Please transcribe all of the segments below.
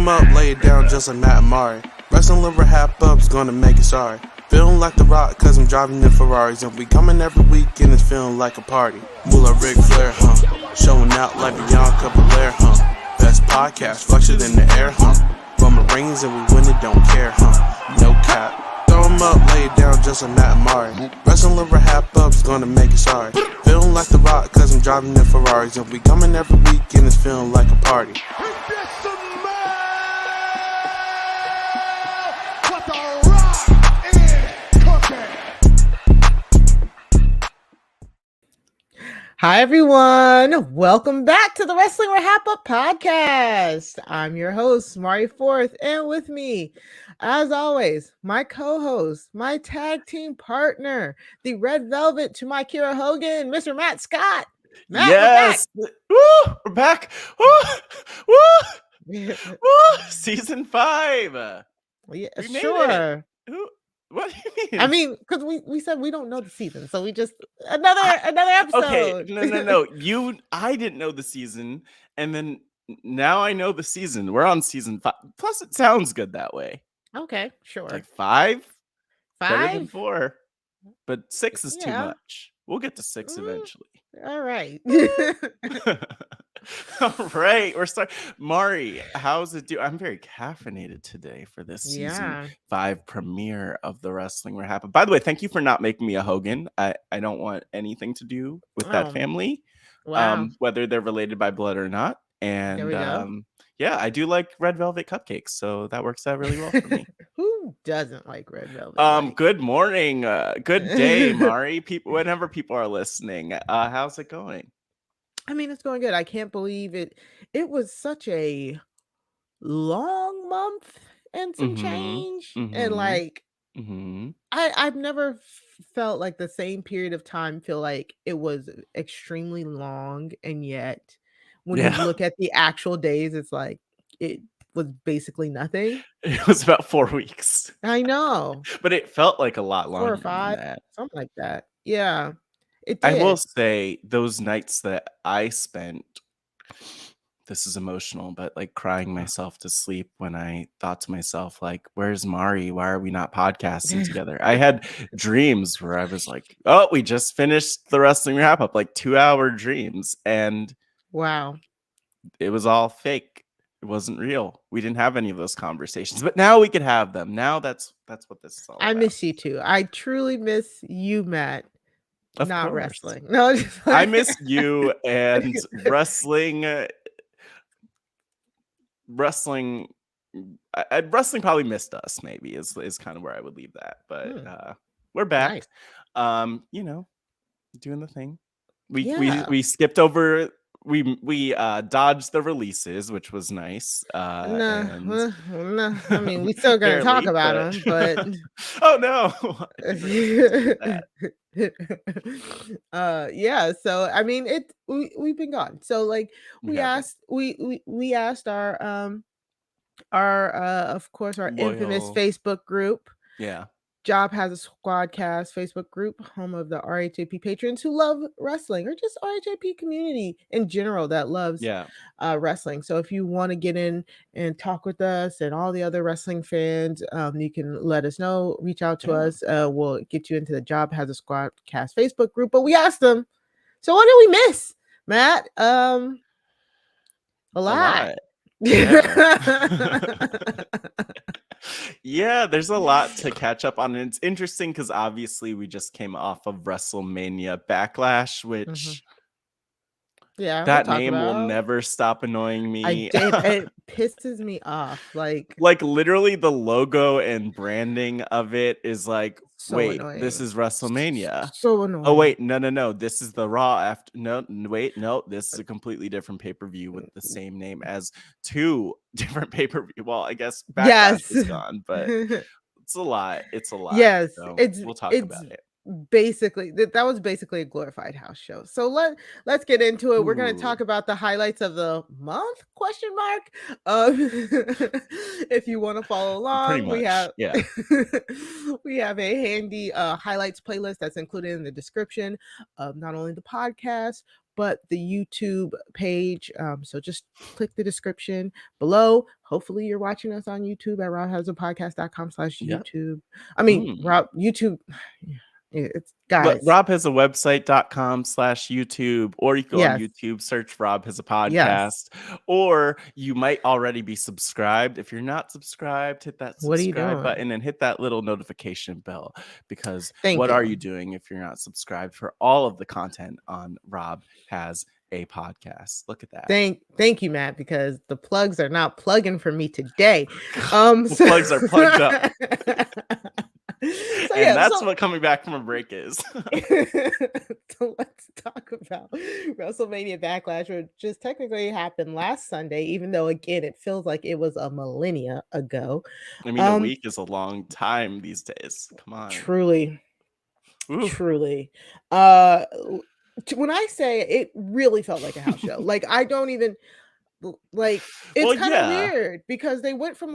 'em up, lay it down just like Matt Amari. Wrestling RHAPup's gonna make it sorry. Feeling like The Rock, cause I'm driving in Ferraris. And we coming every week and it's feeling like a party. Moolah Ric Flair, showing out like Bianca Belair, Best podcast, flush it in the air, Roman Reigns and we win it, don't care, No cap. Throw 'em up, lay it down just like Matt Amari. Wrestling RHAPup's gonna make it sorry. Feeling like The Rock, cause I'm driving in Ferraris. And we coming every week and it's feeling like a party. Hi, everyone. Welcome back to the Wrestling RHAPup podcast. I'm your host, Mari Forth, and with me, as always, my co-host, my tag team partner, the Red Velvet to my Kira Hogan, Mr. Matt Scott. Matt, yes, we're back. Woo! Woo! Woo! Season 5. Yeah, sure. What do you mean? I mean, because we said we don't know the season, so we just another episode. Okay, no. I didn't know the season, and then now I know the season. We're on season 5. Plus, it sounds good that way. Okay, sure. Like 5? 5? Better than 4. But 6 is too much. We'll get to 6 eventually. All right. All right, we're starting. Mari, how's it do? I'm very caffeinated today for this season 5 premiere of the Wrestling RHAPup. By the way, thank you for not making me a Hogan. I don't want anything to do with that family, whether they're related by blood or not. And there we go. Yeah, I do like red velvet cupcakes, so that works out really well for me. Who doesn't like red velvet? Good morning, good day, Mari. Whenever people are listening, how's it going? I mean, it's going good. I can't believe it. It was such a long month and some change. And like, I've never felt like the same period of time feel like it was extremely long. And yet, when you look at the actual days, it's like it was basically nothing. It was about 4 weeks. I know. But it felt like a lot longer 4 or 5, than that. something like that. Yeah. I will say those nights that I spent, this is emotional, but like crying myself to sleep when I thought to myself, like, where's Mari? Why are we not podcasting together? I had dreams where I was like, oh, we just finished the Wrestling RHAPup, like 2-hour dreams. And wow, it was all fake. It wasn't real. We didn't have any of those conversations, but now we could have them. Now that's what this is all about. I miss you too. I truly miss you, Matt. Of not course. Wrestling. No, just like... I miss you and wrestling. Wrestling probably missed us. Maybe is kind of where I would leave that. But we're back. Nice. Doing the thing. We skipped over. We dodged the releases, which was nice. No, I mean, we still gonna talk about them, but oh no. So I mean, we've been gone. So like we asked our of course our infamous Facebook group. Yeah. Job Has a Squadcast Facebook group, home of the RHAP patrons who love wrestling, or just RHAP community in general that loves wrestling. So if you want to get in and talk with us and all the other wrestling fans, you can let us know. Reach out to us. We'll get you into the Job Has a Squadcast Facebook group. But we asked them, so what did we miss, Matt? A lot. Yeah, there's a lot to catch up on. And it's interesting because obviously we just came off of WrestleMania Backlash, which that name will never stop annoying me. It pisses me off. Like literally the logo and branding of it is like, so wait, annoying. This is WrestleMania. So annoying. Oh wait, no. This is the Raw after. No, this is a completely different pay-per-view with the same name as 2 different pay-per-view. Well, I guess Backlash is gone, but it's a lot. It's a lot. Yes, so we'll talk about it. basically that was basically a glorified house show. So let's get into it. We're going to Ooh. talk about the highlights of the month, question mark. If you want to follow Pretty along, we much, have yeah. we have a handy highlights playlist that's included in the description of not only the podcast but the YouTube page. So just click the description below. Hopefully you're watching us on YouTube at Yep. RHAPup.com/YouTube. I mean, Rob YouTube. It's guys. Rob has a website.com/YouTube, or you go on Yes. YouTube, search Rob has a Yes. podcast, or you might already be subscribed. If you're not subscribed, hit that What are you subscribe doing? button and hit that little notification bell, because Thank what are you you. doing if you're not subscribed for all of the content on Rob has a podcast? Look at that. Thank you, Matt, because the plugs are not plugging for me today. The plugs are plugged up. So And that's what coming back from a break is. So let's talk about WrestleMania Backlash, which just technically happened last Sunday, even though again it feels like it was a millennia ago. I mean, a week is a long time these days. Come on. Truly. Ooh. Truly. When I say it really felt like a house show, like I don't even like it's Well, kind of yeah. weird because they went from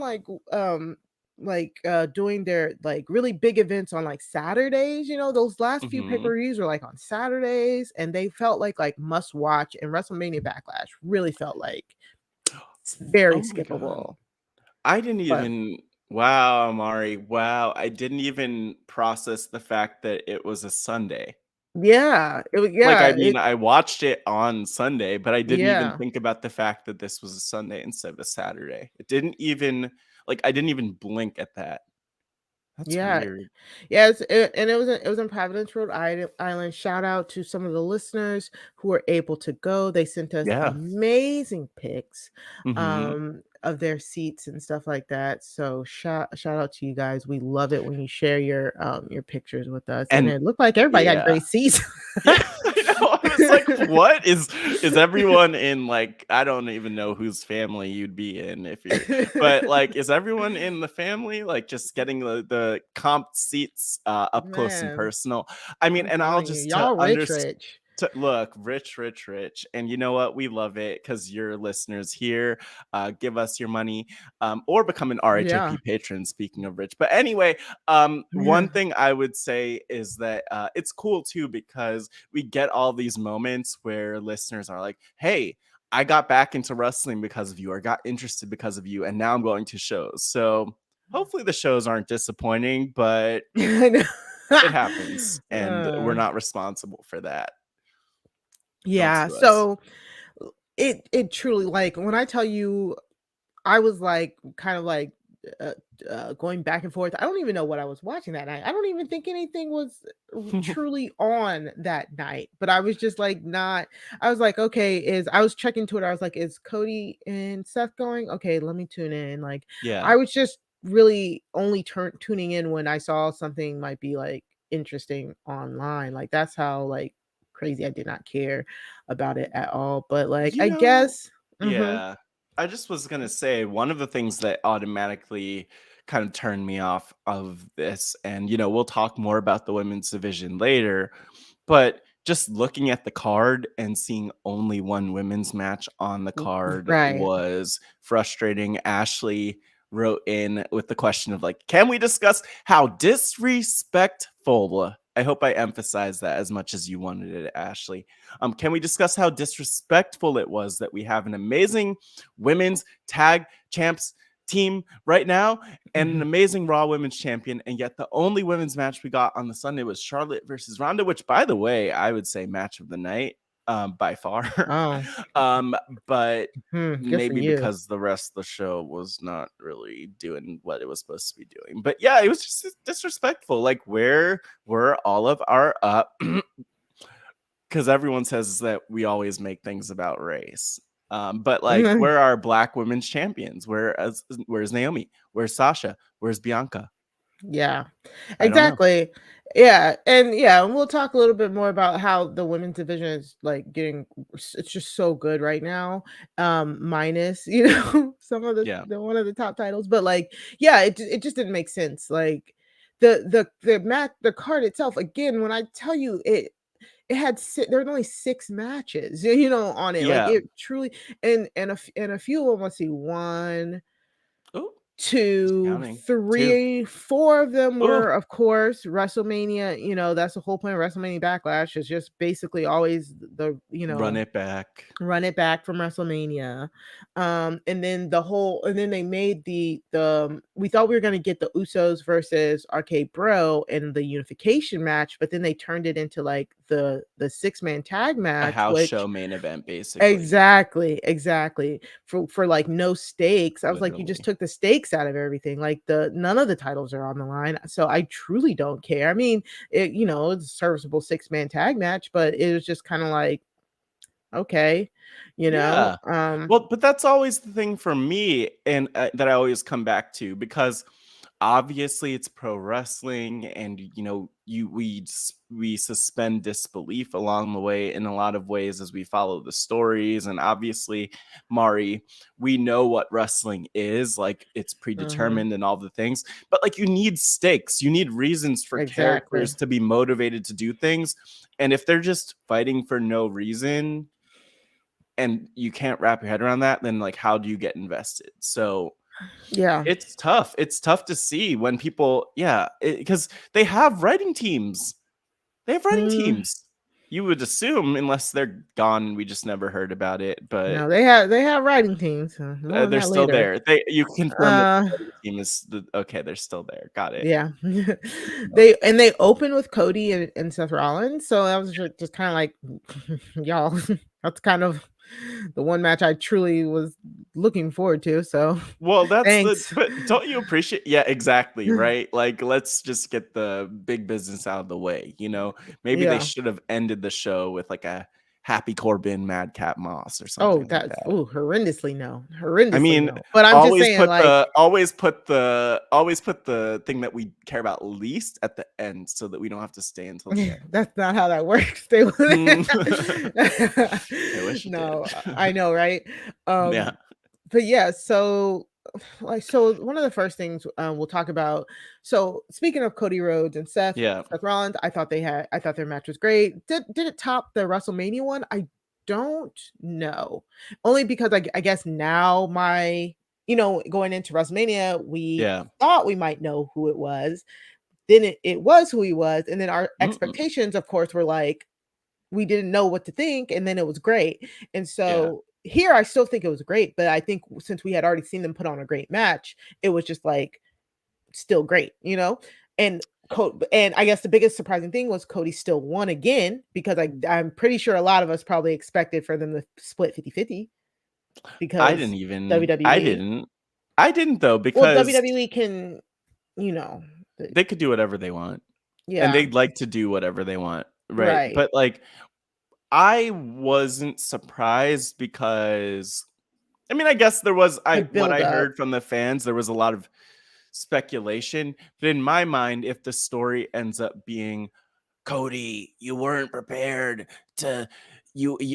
doing their like really big events on like Saturdays, those last few pay-per-views were like on Saturdays, and they felt like must watch, and WrestleMania Backlash really felt like it's very Oh my God. skippable. I didn't even wow, Amari. Wow. I didn't even process the fact that it was a Sunday. Yeah, it was Like, I yeah, mean, I watched it on Sunday, but I didn't even yeah. think about the fact that this was a Sunday instead of a Saturday. It didn't even I didn't even blink at that. That's Yeah. weird. Yes, and it was in Providence, Rhode Island. Shout out to some of the listeners who were able to go. They sent us Yeah. amazing pics Mhm. of their seats and stuff like that. So shout out to you guys. We love it when you share your pictures with us. And And it looked like everybody got yeah. great seats. Yeah, I know. I was like, what is everyone in, like, I don't even know whose family you'd be in if you're, but like, is everyone in the family like just getting the comp seats up close and Man, personal? I mean, I'm and I'll telling you, just y'all rich. look, rich, and you know what? We love it because you're listeners here. Give us your money, or become an Yeah. RHAP patron. Speaking of rich, but anyway, one thing I would say is that it's cool too because we get all these moments where listeners are like, "Hey, I got back into wrestling because of you, or got interested because of you, and now I'm going to shows." So hopefully the shows aren't disappointing, but it happens, and we're not responsible for that. Yeah, so it truly, like, when I tell you, I was like kind of like going back and forth. I don't even know what I was watching that night. I don't even think anything was truly on that night, but I was just like not. I was like, okay, I was checking Twitter. I was like, is Cody and Seth going? Okay, let me tune in. Like, Yeah. I was just really only tuning in when I saw something might be like interesting online. Like that's how like crazy I did not care about it at all. But like, I guess. Yeah. I just was going to say one of the things that automatically kind of turned me off of this, and we'll talk more about the women's division later, but just looking at the card and seeing only one women's match on the card Right. was frustrating. Ashley wrote in with the question of like, can we discuss how disrespectful, I hope I emphasize that as much as you wanted it, Ashley. Can we discuss how disrespectful it was that we have an amazing women's tag champs team right now and an amazing Raw women's champion, and yet the only women's match we got on the Sunday was Charlotte versus Ronda, which, by the way, I would say match of the night by far. But maybe because the rest of the show was not really doing what it was supposed to be doing. But yeah, it was just disrespectful. Like, where were all of our because everyone says that we always make things about race. But like, where are Black women's champions? Where's Naomi? Where's Sasha? Where's Bianca? Yeah, exactly. Yeah, and we'll talk a little bit more about how the women's division is like it's just so good right now. Minus, some of the one of the top titles, but like, yeah, it just didn't make sense. Like the card itself, again, when I tell you it had there were only 6 matches, on it. Like, Yeah. it truly, and a few of them, let's see, 1, Ooh, 2, counting. 2. 3, 4 of them Ooh, were, of course, WrestleMania. That's the whole point of WrestleMania Backlash, is just basically always run it back. run it back from WrestleMania. And then they made we thought we were gonna get the Usos versus RK Bro in the unification match, but then they turned it into like the 6-man tag A match, house show which main event, basically. exactly for like no stakes. I was like, you just Literally. took the stakes out of everything. Like, none of the titles are on the line, so I truly don't care. I mean, it's a serviceable 6-man tag match, but it was just kind of like, okay, Yeah. Well, but that's always the thing for me, and that I always come back to, because obviously it's pro wrestling, and we suspend disbelief along the way in a lot of ways as we follow the stories. And obviously, Mari, we know what wrestling is, like, it's predetermined and all the things, but like, you need stakes, you need reasons for characters to be motivated to do things. And if they're just fighting for no reason and you can't wrap your head around that, then like, how do you get invested? So yeah, it's tough. It's tough to see when people, because they have writing teams. They have writing Mm, teams. You would assume, unless they're gone and we just never heard about it, but no, they have writing teams. More on they're that still later. there. You confirm that the writing team is okay. They're still there. Got it. Yeah. They opened with Cody and Seth Rollins, so that was just kind of like, y'all, that's kind of the one match I truly was looking forward to. So, Well, thanks. but don't you appreciate? Yeah, exactly. Right. Like, let's just get the big business out of the way. Maybe they Yeah. should have ended the show with like a Happy Corbin, Madcap Moss, or Oh, something like that's that. horrendously no, I horrendously mean, no. But I'm just saying, like, always put the thing that we care about least at the end, so that we don't have to stay until the end. that's not how that works. They I wish it no, did. I know, right? Yeah. But yeah, so one of the first things we'll talk about. So, speaking of Cody Rhodes and Yeah. Seth Rollins, I thought their match was great. Did it top the WrestleMania one? I don't know. Only because I guess now going into WrestleMania, we Yeah. thought we might know who it was. Then it was who he was, and then our Mm-mm. expectations, of course, were like, we didn't know what to think, and then it was great. And Yeah. so here, I still think it was great, but I think since we had already seen them put on a great match, it was just like still great. And and I guess the biggest surprising thing was Cody still won again, because I'm pretty sure a lot of us probably expected for them to split 50-50, I because didn't even. WWE. I didn't though, Well, because WWE can, you know, they could do whatever they want, and yeah, they'd like to do whatever they want, right? right. But like, I wasn't surprised, because I mean, I guess there was The what build I up. heard from the fans, there was a lot of speculation. But in my mind, if the story ends up being, Cody, you weren't prepared to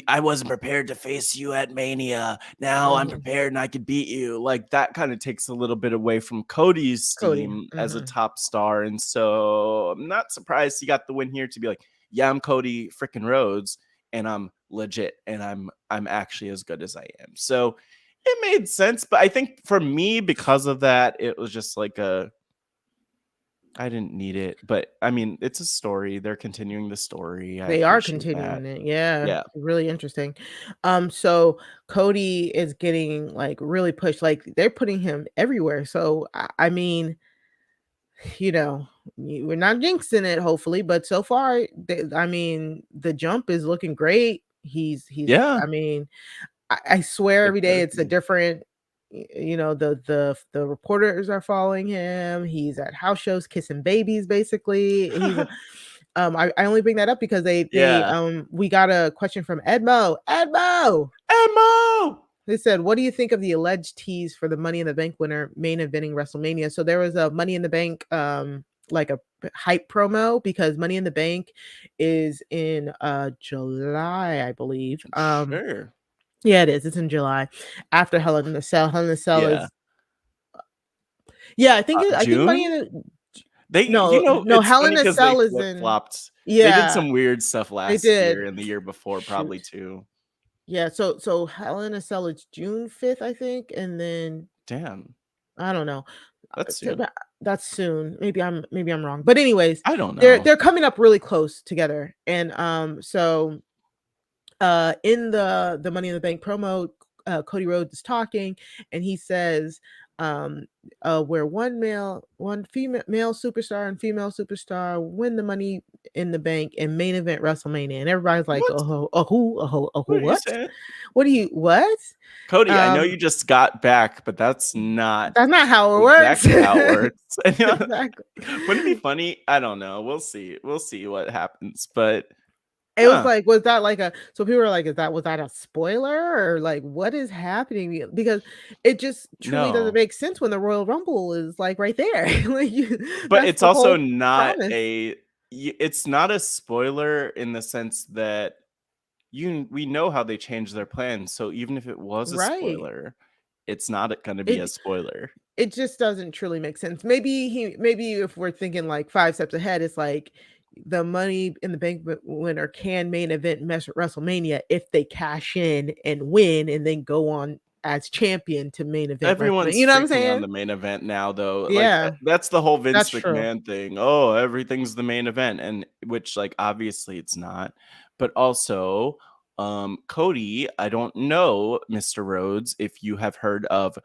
I wasn't prepared to face you at Mania. Now I'm Mhm. prepared and I could beat you. Like, that kind of takes a little bit away from Cody's Cody. steam as a Mhm. top star. And so I'm not surprised he got the win here, to be like, yeah, I'm Cody freaking Rhodes, and I'm legit, and I'm actually as good as I am. So it made sense. But I think for me, because of that, it was just like I didn't need it. But I mean, it's a story. They're continuing the story. I They are appreciate that. continuing it. Yeah, Yeah. really interesting. So Cody is getting like really pushed. Like, they're putting him everywhere. So I mean, you know, we're not jinxing it, hopefully, but so far, I mean, the jump is looking great. He's. Yeah. I mean, I swear It every day better it's a be. different. The reporters are following him. He's at house shows kissing babies. Basically, I only bring that up because Yeah. we got a question from Edmo. Emo! They said, "What do you think of the alleged tease for the Money in the Bank winner main eventing WrestleMania?" So there was a Money in the Bank like a hype promo, because Money in the Bank is in July, I believe. Sure. Yeah, it is. It's in July, after Hell in the Cell. Hell in the Cell Yeah. is, yeah, I think Money in June? the It's Hell in funny a because they Cell is in. flip-flopped. They did Yeah, some weird stuff they last year did. and the year before probably Shoot. too. Yeah, so Hell in a Cell is June 5th, I think, and then Damn, I don't know. that's To soon. that That's soon. Maybe I'm wrong. But anyways, I don't they're know. they're coming up really close together. And so in the Money in the Bank promo, Cody Rhodes is talking and he says where one female male superstar and female superstar win the Money in the Bank and main event WrestleMania, and everybody's like, What? oh, who, What are you what? saying? What? Cody, I know Um, you just got back, but that's not that's not how it works. exactly how it works. Exactly. Wouldn't it be funny? I don't know. We'll see. We'll see what happens. But It was like, was that like a so people were like, was that a spoiler or like what is happening? Because it just truly doesn't no. make sense when the Royal Rumble is like right there. Like But that's it's the also whole not promise. it's not a spoiler in the sense that we know how they changed their plans. So even if it was a Right. spoiler, it's not going to be a It spoiler. it just doesn't truly make sense. Maybe if we're thinking like 5 steps ahead, it's like the Money in the Bank winner can main event WrestleMania if they cash in and win and then go on as champion to main event WrestleMania. Everyone's You know what I'm freaking on saying? the main event now, though. Like Yeah, that's the whole Vince that's true. McMahon thing. Oh, everything's the main event, and which like obviously it's not. But also, Cody, I don't know, Mr. Rhodes, if you have heard of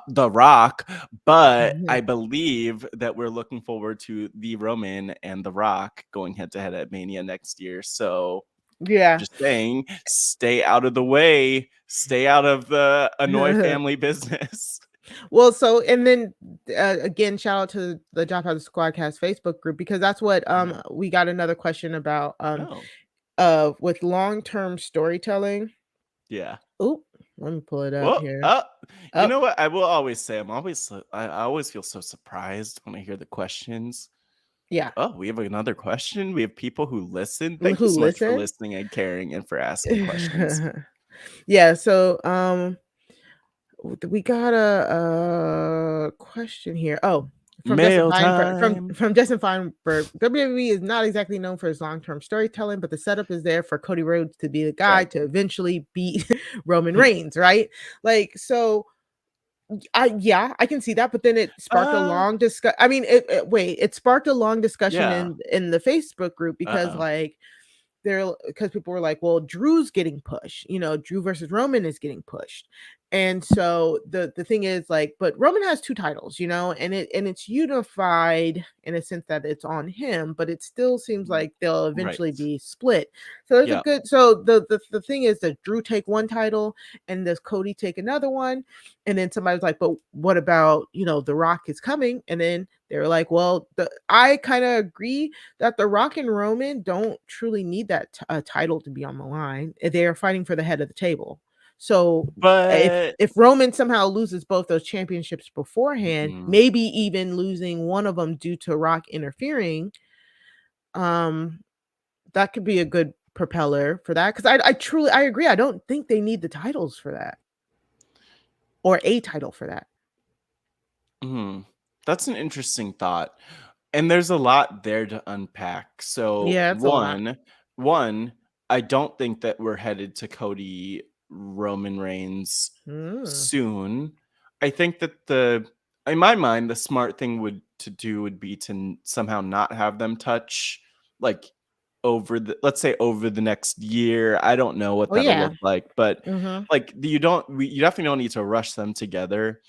The Rock, but I believe that we're looking forward to the Roman and The Rock going head to head at Mania next year. So Yeah. just saying, stay out of the way, stay out of the annoy family business. Well, so and then again, shout out to the Job Has a Squadcast Facebook group because that's what we got another question about Oh, with long-term storytelling. yeah. Oh, let me pull it up Well, here. you Oh, know what? I will always say I always feel so surprised when I hear the questions. yeah. Oh, we have another question. We have people who listen. Thank you Who so much for listen? listening and caring and for asking questions. Yeah, so we got a question here. Oh, from Justin Mail Feinberg. time. From Justin Feinberg. WWE is not exactly known for its long-term storytelling, but the setup is there for Cody Rhodes to be the guy Right. to eventually beat Roman Reigns, right? Like so. I can see that, but then it sparked a long discussion. I mean, it sparked a long discussion Yeah. in the Facebook group because Uh-oh. like because people were like, well, Drew's getting pushed, Drew versus Roman is getting pushed. And so the thing is like, but Roman has two titles, and it's unified in a sense that it's on him, but it still seems like they'll Right. eventually be split. So there's a Yeah. good so the thing is, does Drew take one title and does Cody take another one? And then somebody's like, but what about, The Rock is coming? And then they were like, well, I kind of agree that The Rock and Roman don't truly need that title to be on the line. They are fighting for the head of the table. So But if Roman somehow loses both those championships beforehand, mhm. maybe even losing one of them due to Rock interfering, um, that could be a good propeller for that. Because I agree. I don't think they need the titles for that or a title for that. That's an interesting thought. And there's a lot there to unpack. So Yeah, it's a lot. one, I don't think that we're headed to Cody Roman Reigns Mm. soon. I think that in my mind, the smart thing would be to somehow not have them touch like let's say over the next year. I don't know what Oh that'll yeah. look like, but Mhm. like you definitely don't need to rush them together.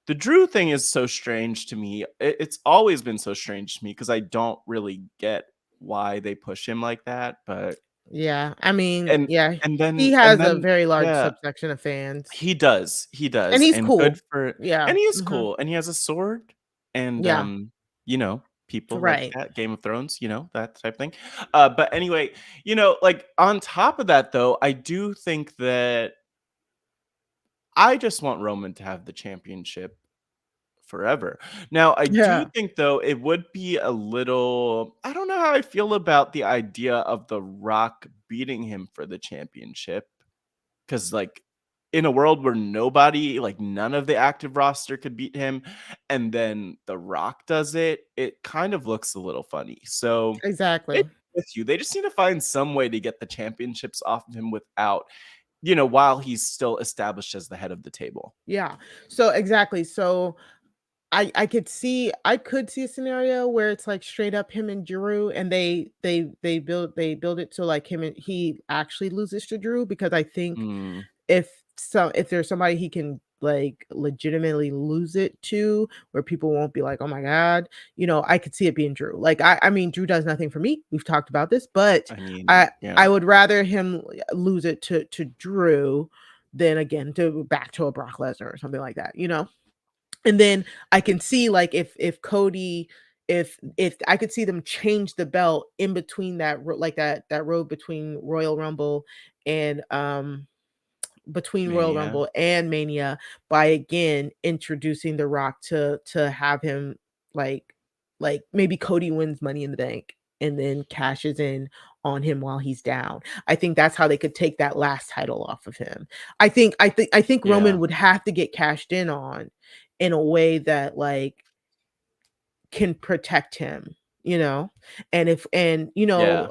The Drew thing is so strange to me. It's always been so strange to me because I don't really get why they push him like that. But Yeah. I mean, and yeah, and he then and has a then very large yeah, subsection of fans. he And does, he's and good cool. for Yeah. and he is Mhm. cool, and he has a sword, and Yeah. people like Right. that, Game of Thrones, that type thing. But anyway, like on top of that, though, I do think that I just want Roman to have the championship forever. Now, I do Yeah. think though it would be a little I don't know how I feel about the idea of The Rock beating him for the championship cuz like in a world where nobody, like none of the active roster could beat him, and then The Rock does it, it kind of looks a little funny. So Exactly. with you, they just need to find some way to get the championships off of him without, while he's still established as the head of the table. Yeah. So exactly. So I could see a scenario where it's like straight up him and Drew, and they build it so like him and he actually loses to Drew, because I think Mm, if there's somebody he can like legitimately lose it to, where people won't be like, oh my god, I could see it being Drew. Like I mean, Drew does nothing for me. We've talked about this, but I mean, I yeah. I would rather him lose it to Drew than again to back to a Brock Lesnar or something like that. And then I can see like if Cody, if I could see them change the belt in between like that road between Royal Rumble and Mania. Mania, by again introducing The Rock to have him like maybe Cody wins Money in the Bank and then cashes in on him while he's down. I think that's how they could take that last title off of him. I think Yeah. Roman would have to get cashed in on in a way that like can protect him, and if and Yeah.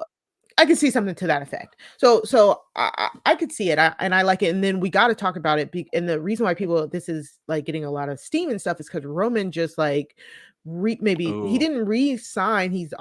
I could see something to that effect. So I could see it, and I like it. And then we got to talk about it. And the reason why this is like getting a lot of steam and stuff is because Roman just like maybe he Ooh. didn't re-sign. He's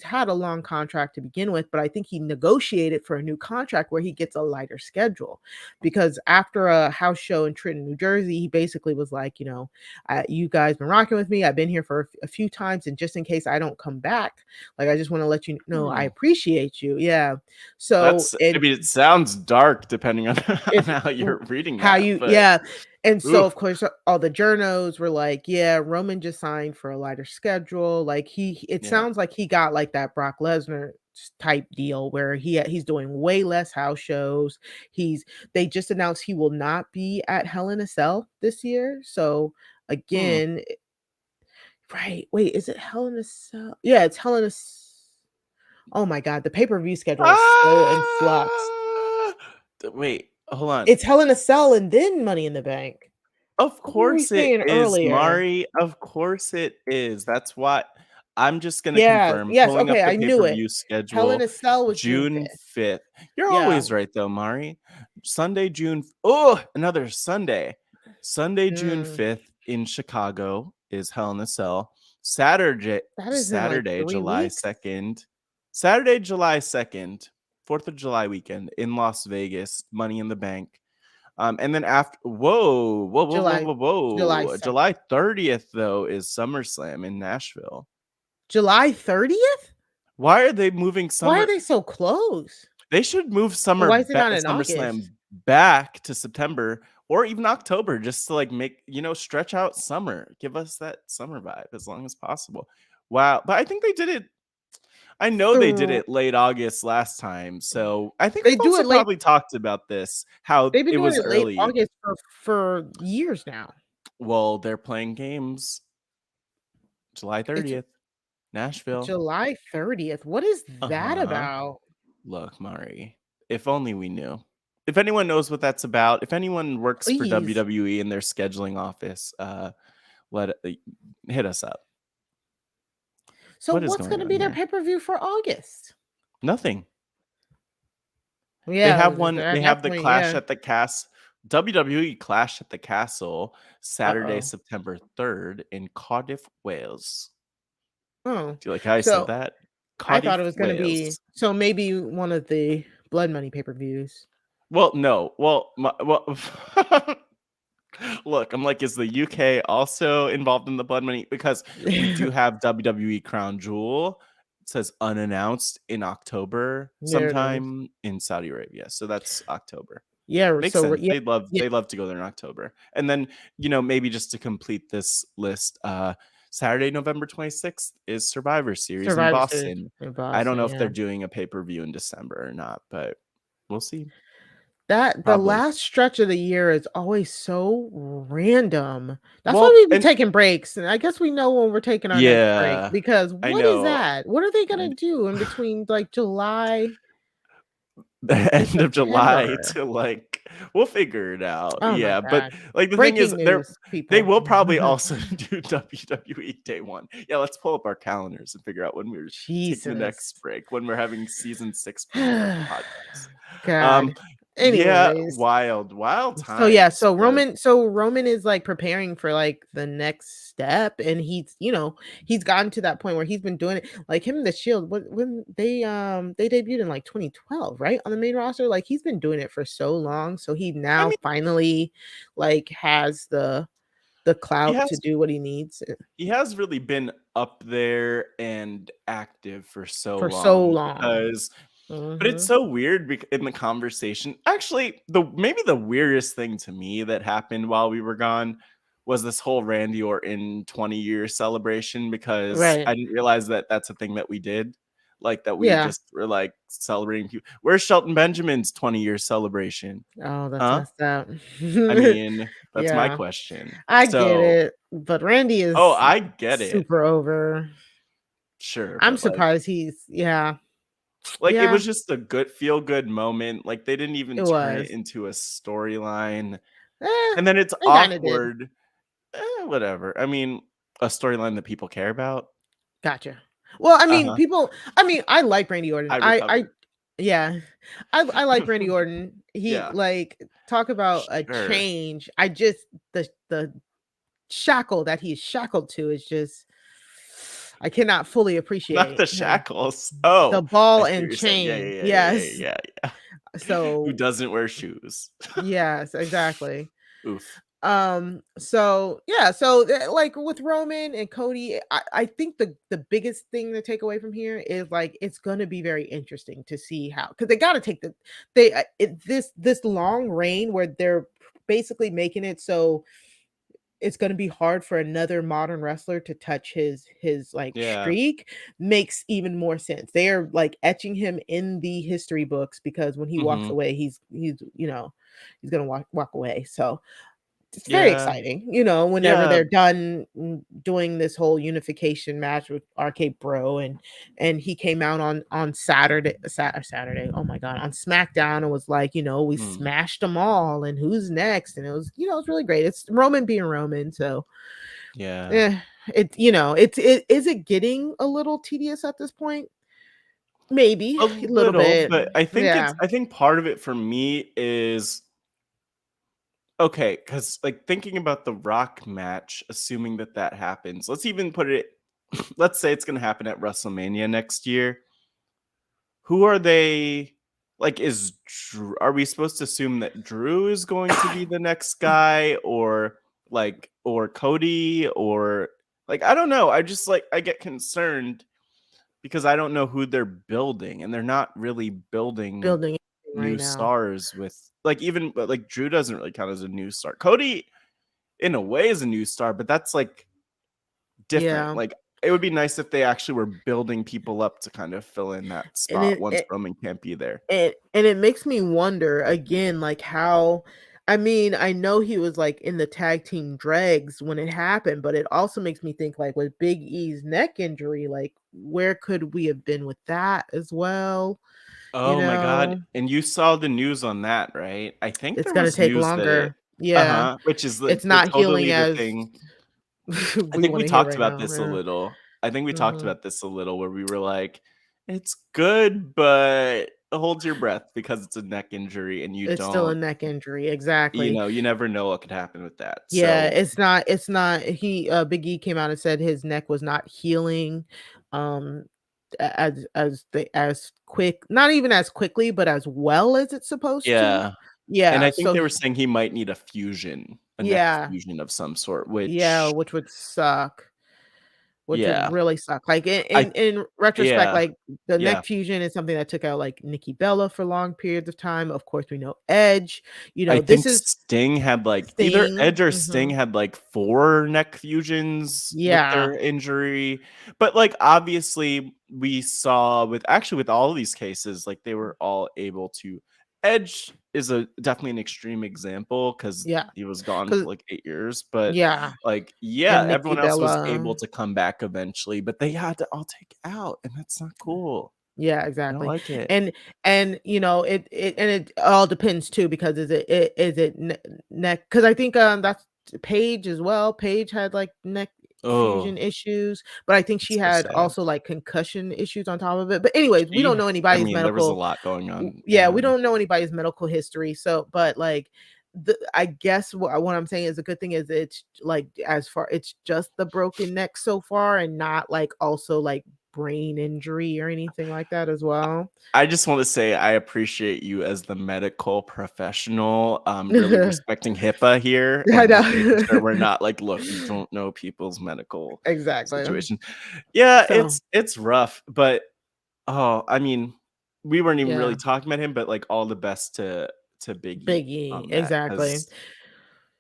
had a long contract to begin with, but I think he negotiated for a new contract where he gets a lighter schedule, because after a house show in Trenton, New Jersey, he basically was like, you guys been rocking with me. I've been here for a few times, and just in case I don't come back, like I just want to let you know I Oh. appreciate you. Yeah. So I mean, it sounds dark depending on, on it's how you're reading how that, you but yeah. And so oof. of course all the journos were like, yeah, Roman just signed for a lighter schedule. Like it Yeah. sounds like he got like that Brock Lesnar type deal where he's doing way less house shows. They just announced he will not be at Hell in a Cell this year. So Hmm. again, right. Wait, is it Hell in a Cell? Yeah, it's Hell in a Oh my god, the pay-per-view schedule is so in flux. Ah! Wait, hold on. It's Hell in a Cell and then Money in the Bank. Of What were we course it saying is, earlier? Mari. Of course it is. That's what I'm just gonna Yeah, confirm. yes, Pulling up okay, the I knew it. pay-per-view Hell in schedule, a Cell was June June 5th. 5th. You're Yeah. always right though, Mari. Sunday, June oh, another Sunday. Sunday, June Mm, 5th in Chicago is Hell in a Cell. Saturday, that is in like Saturday, 3 July weeks? 2nd. Saturday, July 2nd, 4th of July weekend in Las Vegas, Money in the Bank. And then after, July July whoa. 2nd. July 30th, though, is SummerSlam in Nashville. July 30th? Why are they moving Why are summer? they so close? They should move And why is it not in SummerSlam August? back to September or even October, just to like make, stretch out summer. Give us that summer vibe as long as possible. Wow. But I think they did it. I know they did Through it late August last time. So I think they we've do also it late probably talked about this, how they've been it doing was it late early. August for years now. Well, they're playing games July It's 30th, Nashville. July 30th. What is that Uh-huh. about? Look, Mari, if only we knew. If anyone knows what that's about, if anyone works for Please. WWE in their scheduling office, hit us up. So What is what's going gonna on be their here? pay-per-view for August? Nothing. They Yeah, have one. at They that have the point, Clash yeah. at the Castle. WWE Clash at the Castle, Saturday, Uh-oh. September 3rd in Cardiff, Wales. Oh. Do you like how I said So, that? I thought it Cardiff, was gonna be Wales. so maybe one of the Blood Money pay-per-views. Well, no. Well, look, I'm like, is the UK also involved in the blood money? Because we do have WWE Crown Jewel. It says unannounced in October, There it is. sometime in Saudi Arabia. So that's October. Yeah, Makes so sense. yeah, yeah, They love to go there in October. And then, maybe just to complete this list, Saturday, November 26th is Survivor Series in Survivor Series Boston. in I don't Boston, know if yeah. they're doing a pay-per-view in December or not, but we'll see. The Probably. last stretch of the year is always so random. That's why Well, we be and taking breaks, and I guess we know when we're taking our next break, yeah, because I what is know. that? What are they gonna do in between, like, July The and end of July September? to like We'll figure it out. Oh my Yeah, but god. like the thing is, Breaking news, they people. will probably also do WWE Day 1. Yeah, let's pull up our calendars and figure out when we're taking the Jesus. next break, when we're having season 6 premiere of the podcast. God. Yeah, Anyways. wild So yeah, times, but so Roman is like preparing for like the next step, and he's he's gotten to that point where he's been doing it like him and the Shield when they debuted in like 2012, right, on the main roster. Like he's been doing it for so long, so he I now mean, finally like has the he clout to has do what he needs he has really been up there and active for so for so long long. because but it's Hmm. so weird in the conversation. Actually, maybe the weirdest thing to me that happened while we were gone was this whole Randy Orton 20-year celebration, because Right. I didn't realize that that's a thing that we did. Like that we Yeah. just were like celebrating people. Where's Shelton Benjamin's 20-year celebration? Oh, that's Huh? messed up. I mean, that's my Yeah, question. I get So, it, but Randy oh, is I get it. super over. Sure, I'm but surprised he's yeah. like, it Yeah, was just a good feel good moment. Like, they didn't even it turn it was. into a storyline. Eh, And then it's they kinda did. awkward. Whatever. I mean, a storyline that people care about. Gotcha. Well, Uh-huh. I like Randy Orton. I I recovered. yeah. I like Randy Orton. He Yeah, like, talk about a sure. change. I just the shackle that he's shackled to is just I cannot fully Not appreciate the him. shackles. The Oh, I ball see what and you're saying. Yeah, chain. yeah, yeah, yeah, Yes. yeah, yeah. Who So, doesn't wear shoes? yes, exactly. Oof. So yeah, so like with Roman and Cody, I think the biggest thing to take away from here is like it's gonna be very interesting to see how, because they got to take this long reign where they're basically making it so it's going to be hard for another modern wrestler to touch his like Yeah. streak makes even more sense. They're like etching him in the history books because when he walks Mhm. away, he's he's gonna walk away. So it's very Yeah. exciting, whenever Yeah. they're done doing this whole unification match with RK Bro, and he came out on Saturday. Oh my god, on SmackDown, and was like, we Mm. smashed them all, and who's next? And it was, it's really great. It's Roman being Roman, so Yeah. eh, is it getting a little tedious at this point? Maybe A a little little, bit, but yeah. I think part of it for me is okay, because like thinking about the Rock match, assuming that that happens, let's even put it, let's say it's going to happen at WrestleMania next year. Who are they? Like, are we supposed to assume that Drew is going to be the next guy, or or Cody, or like, I don't know. I just like, I get concerned because I don't know who they're building, and they're not really building Building right new now, stars with like, even but like Drew doesn't really count as a new star. Cody in a way is a new star, but that's like different. yeah. Like, it would be nice if they actually were building people up to kind of fill in that and spot it, once it Roman can't be there. and it makes me wonder again, like how, I know he was like in the tag team dregs when it happened, but it also makes me think like with Big E's neck injury, like where could we have been with that as well? You Oh my god, know, and you saw the news on that, right? I think it's there gonna was take news that longer. Yeah, which is it's the not healing totally the as thing. I we think want we to hear talked right about now. this a Yeah. little. I think we talked Mhm. about this a little where we were like, "It's good, but hold your breath because it's a neck injury and It's still a neck injury, exactly. you never know what could happen with that." Yeah, So, it's not he Big E came out and said his neck was not healing um as quick, not even as quickly, but as well as it's supposed to. yeah. And Yeah, I think so they were saying he might need a neck yeah, fusion of some sort, yeah, which which would suck. Which would yeah. really suck. Like I in retrospect, yeah, like the yeah. neck fusion is something that took out like Nikki Bella for long periods of time. Of course, we know Edge. I This think is Sting had, like either thing. Edge or Sting Mhm. had, like, 4 neck fusions with Yeah, their injury, but, like, obviously, we saw with all of these cases, like, they were all able to Edge is definitely an extreme example because yeah, he was gone for, because like, 8 years, but, yeah, like, yeah, and Nikki everyone else was Bella. able to come back eventually, but they had to all take out, and that's not cool. Yeah, I exactly. like it. And you know, it all depends too, because is it neck, because I think that's Paige as well. Paige had like neck Oh, fusion issues, but I think she it's so had sad. also like concussion issues on top of it. But anyways, we don't know I anybody's mean, there was a medical. lot going on. Yeah, we don't know anybody's medical history. So, but like I guess what I'm saying is the good thing is it's like, as far, it's just the broken neck so far, and not like also like brain injury or anything like that as well. I just want to say I appreciate you as the medical professional, really respecting HIPAA here I and just making sure know. we're not like, look, we don't know people's medical Exactly. situation. Yeah, So, it's rough, but oh, I mean, we weren't even really yeah, talking about him, but like all the best to Biggie Biggie, on that exactly. because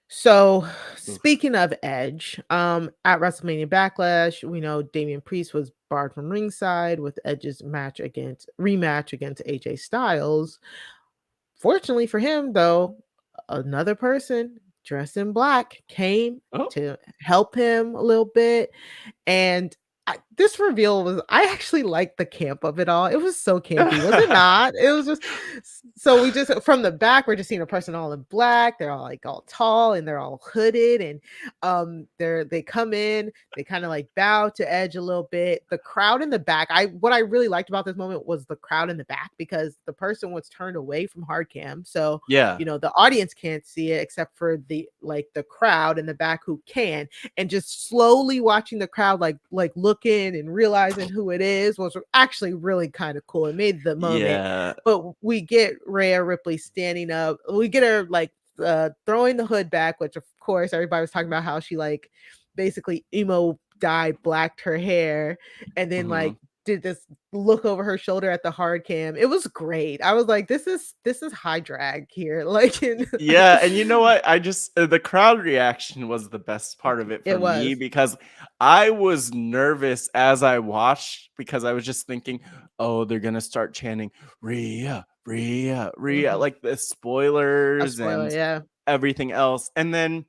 So, speaking of Edge, at WrestleMania Backlash, we know Damian Priest was barred from ringside with Edge's rematch against AJ Styles. Fortunately for him, though, another person dressed in black came oh to help him a little bit. And this reveal was, I actually liked the camp of it all. It was so campy, was it not? It was just, so we just, from the back, we're just seeing a person all in black. They're all like all tall and they're all hooded, and they come in, they kind of like bow to Edge a little bit. The crowd in the back, what I really liked about this moment was the crowd in the back, because the person was turned away from hard cam. So, yeah, you know, the audience can't see it except for the crowd in the back who can. And just slowly watching the crowd like look in and realizing who it is was actually really kind of cool. It made the moment. yeah, But we get Rhea Ripley standing up. We get her like throwing the hood back, which of course everybody was talking about how she like basically emo dye blacked her hair, and then mhm. like did this look over her shoulder at the hard cam. It was great. I was like, this is high drag here. Like Yeah, and you know what? I just the crowd reaction was the best part of it for it me was. because I was nervous as I watched because I was just thinking, "Oh, they're gonna start chanting Rhea, Rhea, Rhea," Mhm. like the A spoilers spoiler, and yeah. everything else. And then,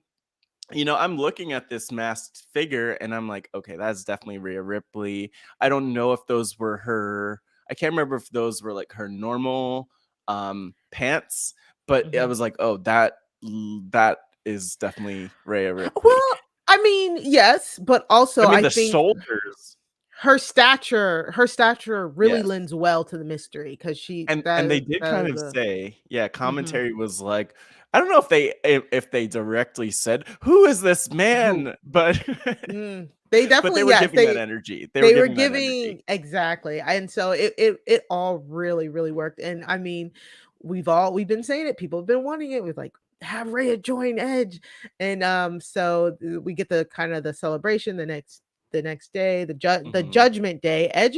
I'm looking at this masked figure and I'm like, "Okay, that's definitely Rhea Ripley." I don't know if those were her. I can't remember if those were like her normal pants, but I Mhm. was like, "Oh, that is definitely Rhea Ripley." Well, I mean, yes, but I also mean, I the think shoulders, her stature really yes. lends well to the mystery, because she And they did that kind is of a say, yeah, mhm. commentary was like, I don't know if they directly said, "Who is this Who man?" But they but they definitely, were yes, giving that energy. They were they were giving that energy. giving exactly, and so it all really really worked. And I mean, we've been saying it. People have been wanting it. With like, have Rhea join Edge, and so we get the kind of the celebration the next day, the Mhm. Judgment Day. Edge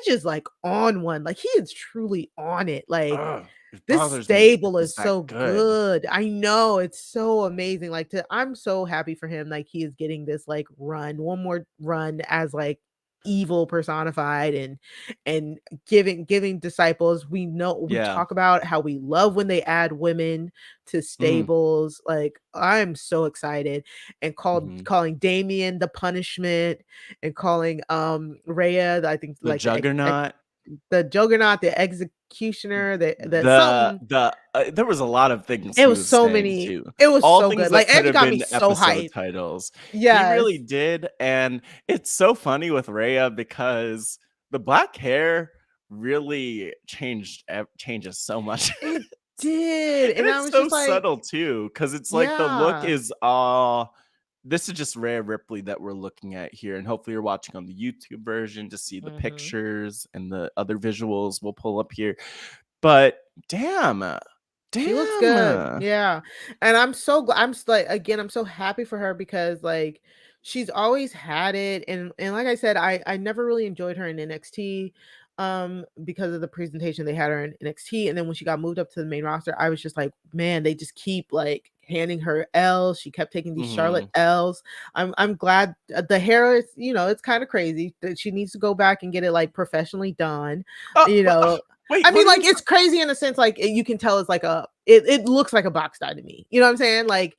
is like on one, like he is truly on it. Like Ugh, it this bothers me that stable he's is that so good. good. I know, it's so amazing. Like, I'm so happy for him. Like he is getting this like one more run as like evil personified, and giving disciples. We Yeah. talk about how we love when they add women to Mm, stables. Like, I'm so excited. And mhm. calling Damien the punishment, and calling Rhea, I think The like Juggernaut. the juggernaut, the executioner, the The something. the there was a lot of things It he was was so saying many. too. It was All so things good. that Like, could Edge have got me been so episode hyped. titles. He Yes, really did, and it's so funny with Rhea because the black hair really changes so much. it did. And And I it's was so just like, subtle too, because it's like the look yeah. is this is just Rhea Ripley that we're looking at here. And hopefully you're watching on the YouTube version to see the Mhm. pictures and the other visuals we'll pull up here. But damn, She looks good. damn. Yeah. And I'm so glad. Like, again, I'm so happy for her, because like she's always had it. And like I said, I never really enjoyed her in NXT, because of the presentation they had her in NXT. And then when she got moved up to the main roster, I was just like, man, they just keep like handing her L's. She kept taking these Charlotte Mhm. L's. I'm glad. The hair is, it's kind of crazy that she needs to go back and get it like professionally done. You But know, wait, I what mean, are you like, it's crazy in a sense, like, you can tell it's like it looks like a box dye to me. You know what I'm saying? Like,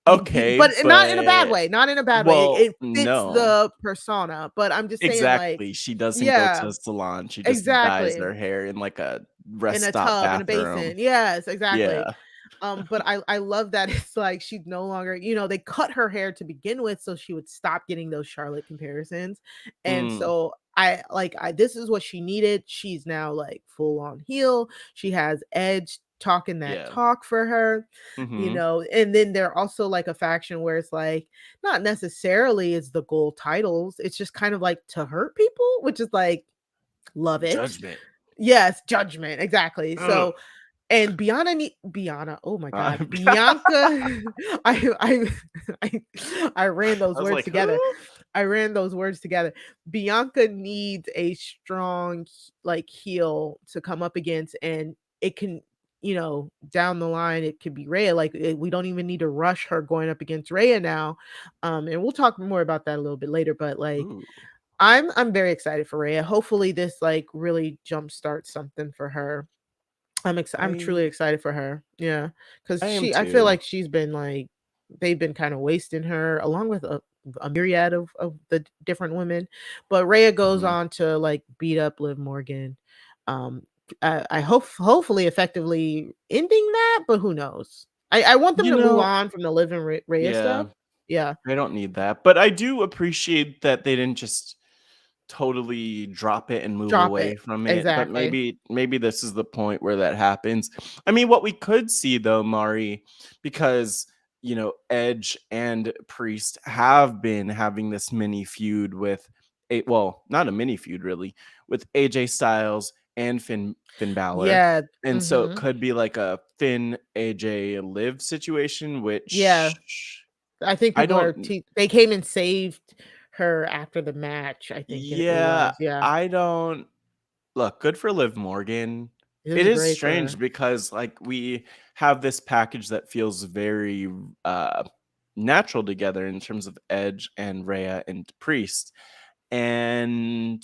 Okay, but not in a bad but way. Not in a bad way. well, It fits no. the persona. But I'm just saying, like, Exactly. She doesn't go to yeah, a salon. She just dyes exactly. her hair in like a In rest a stop tub, in a bathroom. basin. Yes, exactly. Yeah. But I love that it's like she's no longer, they cut her hair to begin with so she would stop getting those Charlotte comparisons. And Mm, so I this is what she needed. She's now like full on heel. She has Edge talking that yeah. talk for her, Mhm. and then they're also like a faction where it's like not necessarily is the goal titles. It's just kind of like to hurt people, which is like love it. Judgment. Yes, judgment, exactly. Ugh. So and Bianca, oh my god, Bianca, I I I ran I those was words like, "Who?" together. I ran those words together. Bianca needs a strong like heel to come up against, and it can, down the line it could be Rhea. Like we don't even need to rush her going up against Rhea now. And we'll talk more about that a little bit later, but like Ooh, I'm very excited for Rhea. Hopefully this like really jumpstarts something for her. I'm truly I excited for her. Yeah, because I am I feel too. like she's been like they've been kind of wasting her along with a myriad of the different women. But Rhea goes Mhm. on to like beat up Liv Morgan. Um I hope hopefully effectively ending that, but who knows? I want them You to move know, on from the Liv and Rhea yeah, stuff. Yeah, I don't need that, but I do appreciate that they didn't just totally drop it and move drop away it. from it, but Exactly. maybe this is the point where that happens. I mean, what we could see though, Mari, because Edge and Priest have been having this mini feud with not a mini feud really, with AJ Styles and Finn Balor. Yeah. And so it Mhm. could be like a Finn AJ Liv situation, Yeah. which I think I people are don't they came and saved her after the match, I think it yeah, was, yeah. I don't look, good for Liv Morgan. It It was is great for strange her. because like we have this package that feels very natural together in terms of Edge and Rhea and Priest. And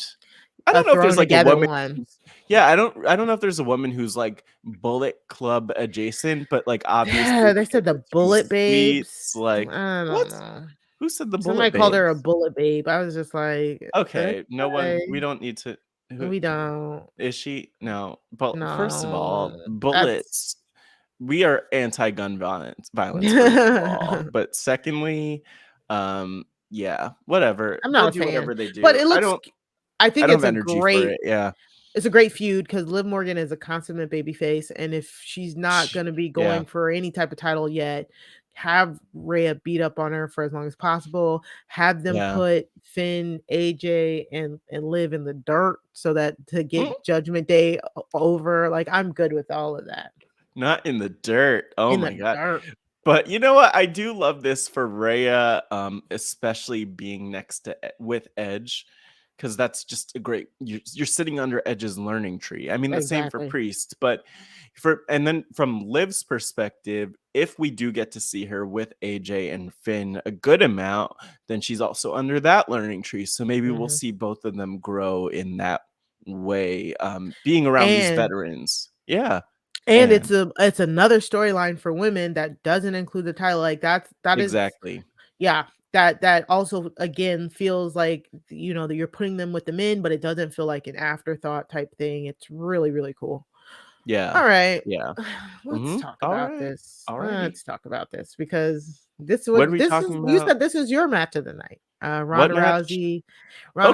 I A don't know if there's thrown like a together woman one. yeah, I don't know if there's a woman who's like Bullet Club adjacent, but like obviously Yeah, they said because the of two bullet sweets, babes. like I what? don't know. Who said the Somebody Bullet called her a Babes? bullet babe. I was just like, Okay, no one "Okay, we don't need to who we don't. is she? No. But first of all, No, that's" bullets we are anti-gun violence, first of all. But secondly, yeah, whatever. I'm not They'll a do fan, whatever they but do. it I looks don't I I think don't have energy for it. Yeah. it's a great feud because Liv Morgan is a consummate babyface, and if she's not Sh gonna be Yeah. going for any type of title yet, have Rhea beat up on her for as long as possible. Have them Yeah. put Finn, AJ, and Liv in the dirt so that to get Mm, Judgment Day over. Like I'm good with all of that. not in the dirt. Oh In my the god. dirt. But you know what? I do love this for Rhea, especially being next to with Edge, because that's just a great. You're sitting under Edge's learning tree. I mean, the same for Exactly. Priest, but and then from Liv's perspective, if we do get to see her with AJ and Finn a good amount, then she's also under that learning tree. So maybe we'll Mhm. see both of them grow in that way, being around these And veterans. Yeah, and and it's another storyline for women that doesn't include the title. Like that is exactly. yeah, that also again feels like, that you're putting them with the men, but it doesn't feel like an afterthought type thing. It's really, really cool. Yeah. All right. Yeah. Let's Mhm. talk about Alright. this. Alrighty. Let's talk about this because What are we this talking is you about? said this is your match of the night. What match? Ronda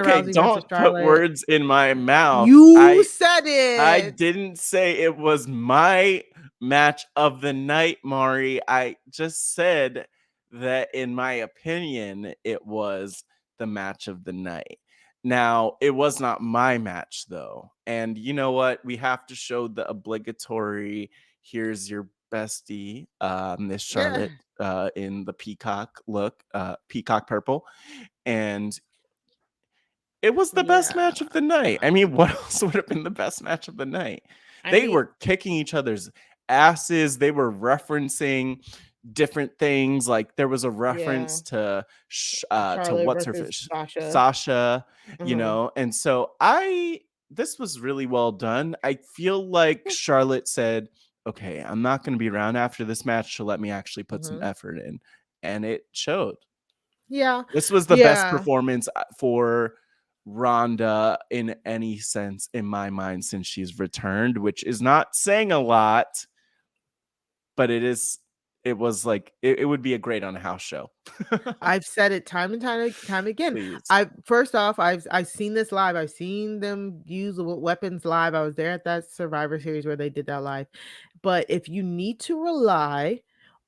Okay, Rousey versus don't put Charlotte. words in my mouth. You said I it. didn't say it was my match of the night, Mari. I just said that in my opinion, it was the match of the night. Now, it was not my match though. And you know what? We have to show the obligatory here's your bestie, Miss Yeah. Charlotte, in the peacock look, peacock purple. And it was the best Yeah. match of the night. I mean, what else would have been the best match of the night? I They mean, were kicking each other's asses. They were referencing different things. Like there was a yeah. reference to Charlotte what's her versus fish, Sasha. Sasha, Uh-huh. and so this was really well done. I feel like Charlotte said, "Okay, I'm not going to be around after this match, so let me actually put some Mhm. effort in." and it showed. Yeah. This was the best performance for Ronda in any sense in my mind since she's returned, which is not saying a lot, but it was like it would be a great on a house show. I've said it time and time again. Please. I've seen this live. I've seen them use weapons live. I was there at that Survivor Series where they did that live. But if you need to rely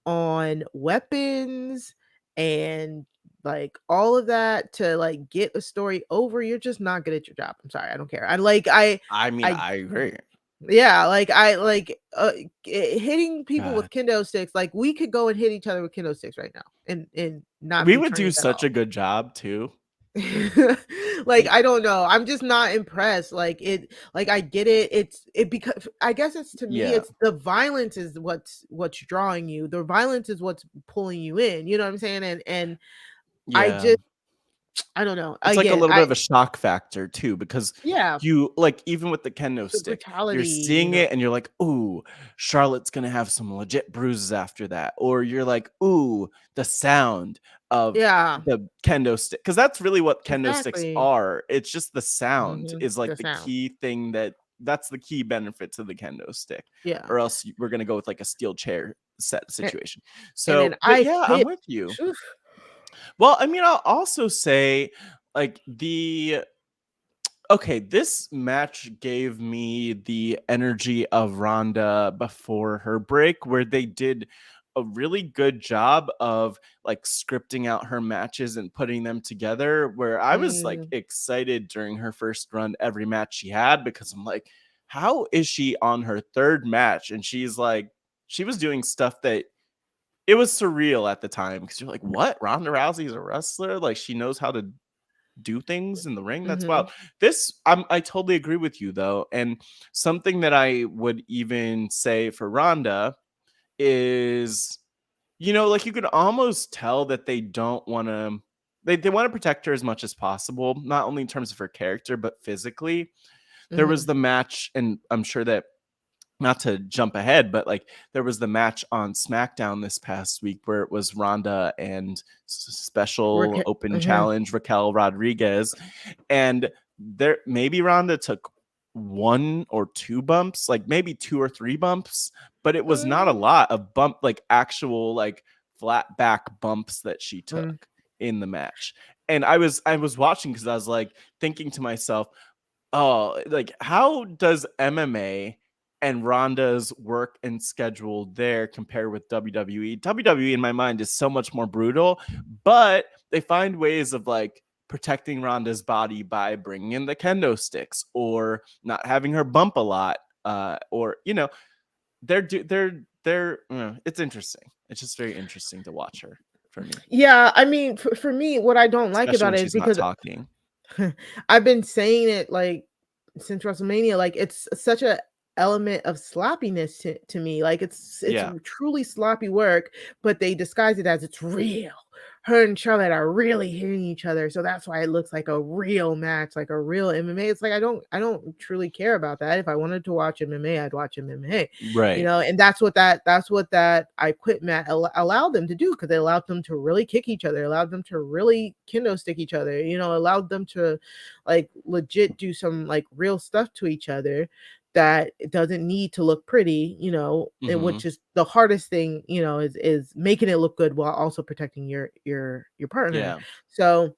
on weapons and like all of that to like get a story over, you're just not good at your job. I'm sorry, I don't care. I mean, I agree. Yeah, hitting people with kendo sticks. Like we could go and hit each other with kendo sticks right now, and not. We would do such a good job too. I don't know. I'm just not impressed. I get it. Because I guess it's to me, it's the violence is what's drawing you. The violence is what's pulling you in. You know what I'm saying? And I don't know. It's like a little bit of a shock factor too, because you like even with the kendo stick, you're seeing it and you're like, ooh, Charlotte's gonna have some legit bruises after that, or you're like, ooh, the sound of the kendo stick, because that's really what kendo sticks are. It's just the sound is like the key thing that's the key benefit to the kendo stick. Yeah, or else we're gonna go with like a steel chair set situation. So, I'm with you. Well, I mean, I'll also say, like, this match gave me the energy of Ronda before her break, where they did a really good job of like scripting out her matches and putting them together, where I was like excited during her first run every match she had, because I'm like, how is she on her third match? And she was doing stuff that it was surreal at the time, because you're like, what? Ronda Rousey is a wrestler? Like, she knows how to do things in the ring? That's wild. I totally agree with you, though. And something that I would even say for Ronda is, like, you could almost tell that they don't want to, they want to protect her as much as possible, not only in terms of her character, but physically. There was the match, and I'm sure that, not to jump ahead, but like there was the match on SmackDown this past week where it was Ronda and special open challenge Raquel Rodriguez, and maybe Ronda took 1 or 2 bumps, like maybe 2 or 3 bumps, but it was not a lot of like actual like flat back bumps that she took in the match. And I was watching, because I was like thinking to myself, oh, like, how does MMA and Ronda's work and schedule there compare with WWE? WWE, in my mind, is so much more brutal, but they find ways of like protecting Ronda's body by bringing in the kendo sticks or not having her bump a lot, or it's interesting. It's just very interesting to watch her, for me. Yeah, I mean, for me, what I don't like about it is because talking. I've been saying it like since WrestleMania, like it's such a element of sloppiness to me. Like it's truly sloppy work, but they disguise it as it's real. Her and Charlotte are really hitting each other, so that's why it looks like a real match, like a real MMA. It's like I don't truly care about that. If I wanted to watch MMA, I'd watch MMA, right? And that's what that I Quit match allowed them to do, because they allowed them to really kick each other, allowed them to really kendo stick each other, allowed them to like legit do some like real stuff to each other that it doesn't need to look pretty, which is the hardest thing, is making it look good while also protecting your partner. Yeah. So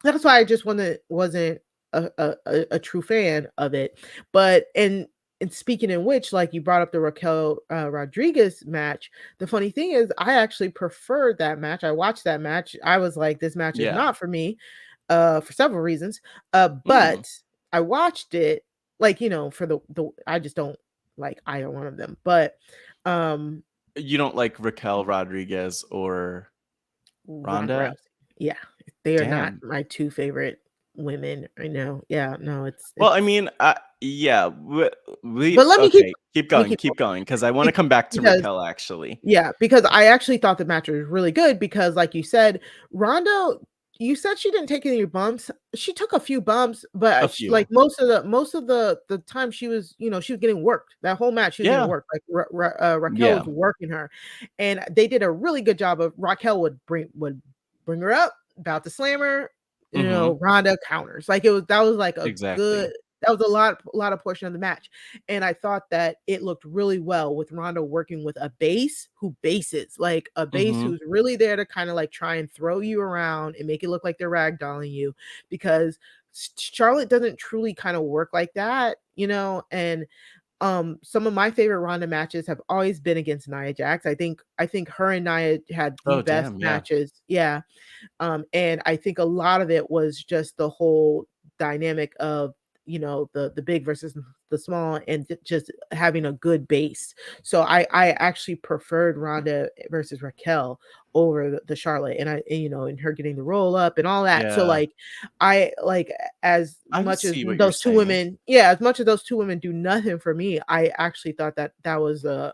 that's why I just wasn't a true fan of it. But and speaking in which, like you brought up the Raquel Rodriguez match, the funny thing is I actually preferred that match. I watched that match. I was like, this match is not for me, for several reasons. But I watched it, like, for the I just don't like either one of them. But you don't like Raquel Rodriguez or Ronda? Yeah, they are not my 2 favorite women. I know. Yeah, no, it's well, I mean, yeah, but let me keep going, because I want to come back to Raquel, actually. Yeah, because I actually thought the match was really good, because like you said, Ronda, you said she didn't take any bumps. She took a few bumps, but A few. like most of the time she was, she was getting worked. That whole match, she was getting Yeah. worked. Like Raquel Yeah. was working her, and they did a really good job of Raquel would bring her up, about to slam her. Ronda counters. Like that was like a Exactly. good. That was a lot of portion of the match, and I thought that it looked really well with Ronda working with a base who bases, like a base who's really there to kind of like try and throw you around and make it look like they're ragdolling you, because Charlotte doesn't truly kind of work like that, and some of my favorite Ronda matches have always been against Nia Jax. I think her and Nia had the Oh, best damn, yeah. matches. Yeah. And I think a lot of it was just the whole dynamic of, the big versus the small, and just having a good base. So I actually preferred Ronda versus Raquel over the Charlotte, and her getting the roll up and all that. So Yeah. like I like as I much as see what you're those two saying. women, as much as those two women do nothing for me, I actually thought that was a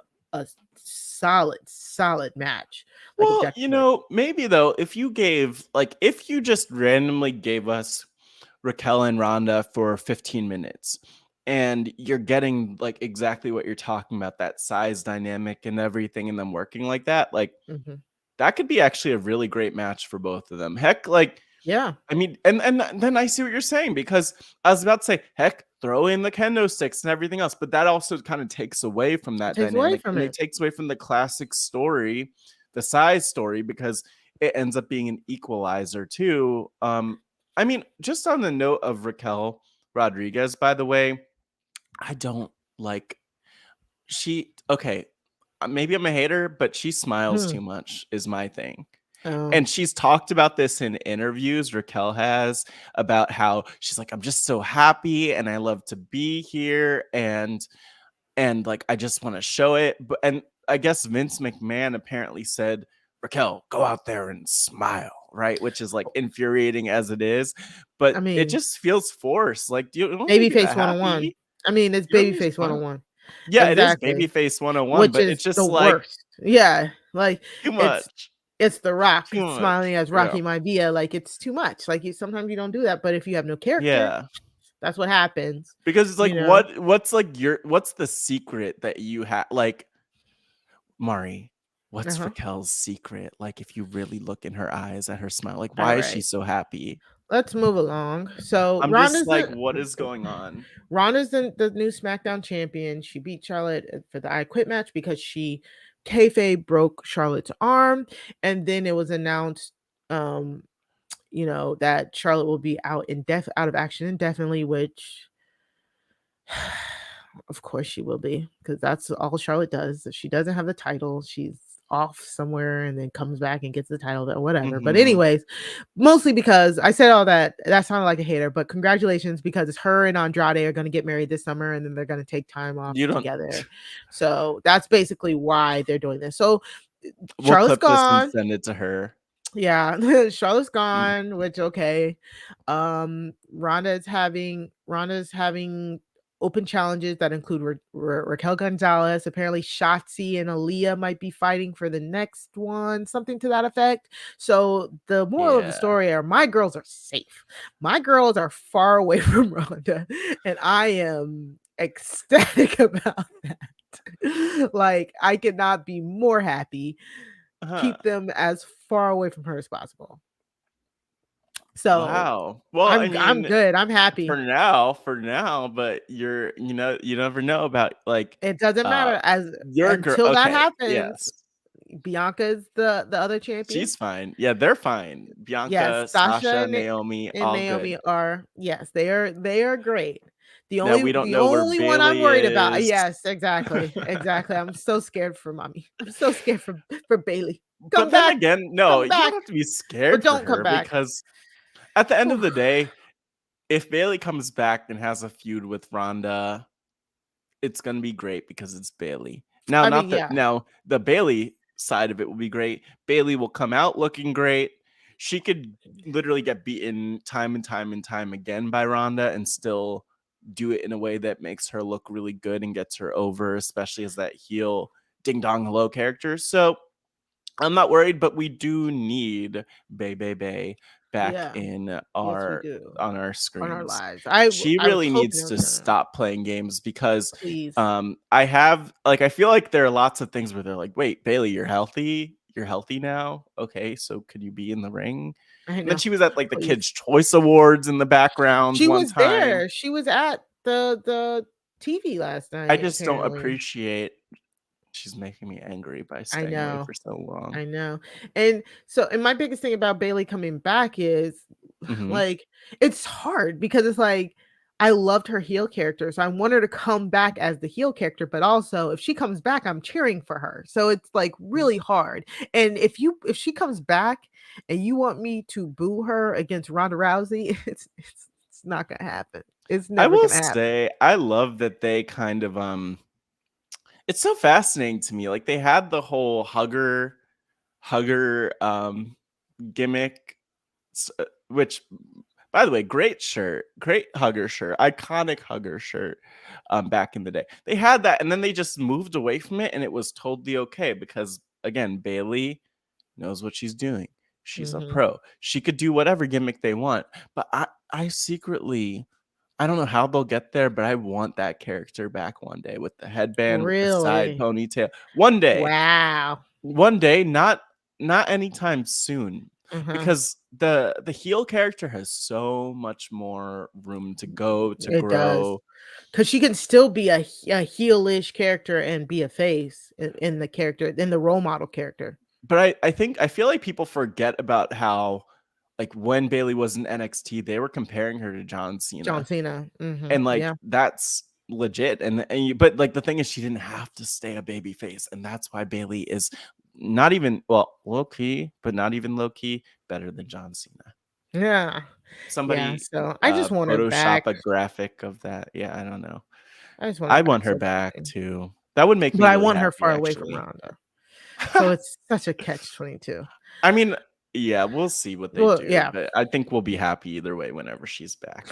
solid match. Like, Well, maybe though, if you just randomly gave us Raquel and Ronda for 15 minutes and you're getting like exactly what you're talking about, that size dynamic and everything, and them working like that, like that could be actually a really great match for both of them. Heck, like, yeah. I mean, and then I see what you're saying, because I was about to say, heck, throw in the kendo sticks and everything else, but that also kind of takes away from that Takes away dynamic, from and it. it takes away from the classic story, the size story, because it ends up being an equalizer too. I mean, just on the note of Raquel Rodriguez, by the way, I don't like maybe I'm a hater, but she smiles too much is my thing. And she's talked about this in interviews, Raquel has, about how she's like, I'm just so happy and I love to be here, and like I just want to show it. And I guess Vince McMahon apparently said, Raquel, go out there and smile, right? Which is like infuriating as it is, but I mean, it just feels forced. Like, you don't need to be Babyface that 101. happy. I mean, it's You don't need to Babyface smile. 101. Yeah, it is Exactly. Babyface 101, Which but is it's the just like worst. Yeah. Like too it's much. The Rock Too much. smiling as Yeah. Rocky Maivia. Like, it's too much. Like, sometimes you don't do that, but if you have no character, Yeah. that's what happens. Because it's like, what's the secret that you have? Like, Mari, what's Raquel's secret? Like, if you really look in her eyes at her smile, like, why is she so happy? Let's move along. So I'm just like, what is going on? Ronda's the new SmackDown champion. She beat Charlotte for the I Quit match because she kayfabe broke Charlotte's arm, and then it was announced, that Charlotte will be out of action indefinitely, which of course she will be, because that's all Charlotte does. If she doesn't have the title, she's off somewhere and then comes back and gets the title or whatever. But anyways, mostly because I said all that sounded like a hater, but congratulations, because it's her and Andrade are going to get married this summer, and then they're going to take time off together. So that's basically why they're doing this. So Charlotte's clip this and gone. send it to her. Yeah, Charlotte's gone, which okay. Ronda's having open challenges that include Raquel Gonzalez. Apparently, Shotzi and Aaliyah might be fighting for the next one, something to that effect. So the moral of the story are, my girls are safe. My girls are far away from Ronda, and I am ecstatic about that. Like, I could not be more happy. Keep them as far away from her as possible. So wow. Well, I'm good. I'm happy for now, but you never know about, like, it doesn't matter your girl. until that Okay, happens. yes, Bianca is the other champion. she's fine. Yeah, they're fine. Bianca, Yes, Sasha, Naomi, and all Naomi good. are, yes, they are great. The Now we don't know where only one I'm Bailey worried about. is. Yes, exactly. I'm so scared for mommy. I'm so scared for Bailey. But then again, no, you don't have to be scared for don't come her, back. because at the end of the day, if Bailey comes back and has a feud with Ronda, it's gonna be great because it's Bailey. Now, now the Bailey side of it will be great. Bailey will come out looking great. She could literally get beaten time and time and time again by Ronda and still do it in a way that makes her look really good and gets her over, especially as that heel ding dong hello character. So I'm not worried, but we do need Bay back in Yes, we our do. on our On our screens. lives. She I was really hoping needs it was to gonna stop playing games because please. I feel like there are lots of things where they're like, "Wait, Bailey, you're healthy? You're healthy now? Okay, so could you be in the ring?" I And then know. she was at like the Please. Kids' Choice Awards in the background She one was time. there. She was at the TV last I night, just don't apparently. appreciate she's making me angry by I staying away know. for so long. I know. And my biggest thing about Bailey coming back is Mhm. like it's hard because it's like I loved her heel character. So I want her to come back as the heel character, but also if she comes back, I'm cheering for her. So it's like really hard. And if she comes back and you want me to boo her against Ronda Rousey, it's not gonna happen. It's I never will gonna happen. say, I love that they kind of, it's so fascinating to me, like, they had the whole hugger, gimmick, which, by the way, great shirt, great hugger shirt, iconic hugger shirt, back in the day. They had that, and then they just moved away from it, and it was totally okay because, again, Bailey knows what she's doing. She's a Mhm. pro. She could do whatever gimmick they want, but I secretly I don't know how they'll get there, but I want that character back one day with the headband, with the side Really? ponytail. One day. Wow. One day, not anytime soon. Uh-huh. Because the heel character has so much more room to go, to It does. grow. 'Cause she can still be a heelish character and be a face in the character, in the role model character. But I feel like people forget about how, like, when Bailey was in NXT, they were comparing her to John John Cena. Cena. And, like, Yeah. that's legit, but, like, the thing is she didn't have to stay a baby face, and that's why Bailey is not even well, low-key, but not even low-key, better than John Cena. Yeah. Yeah, Somebody, so I just want her Photoshop back. a graphic of that. Yeah, I don't know. I just want her I want back her so back badly. too. That would make But me I really want her happy, far away from actually. Ronda. So it's such a catch-22. I mean, yeah, we'll see what they Well, do, yeah. but I think we'll be happy either way whenever she's back.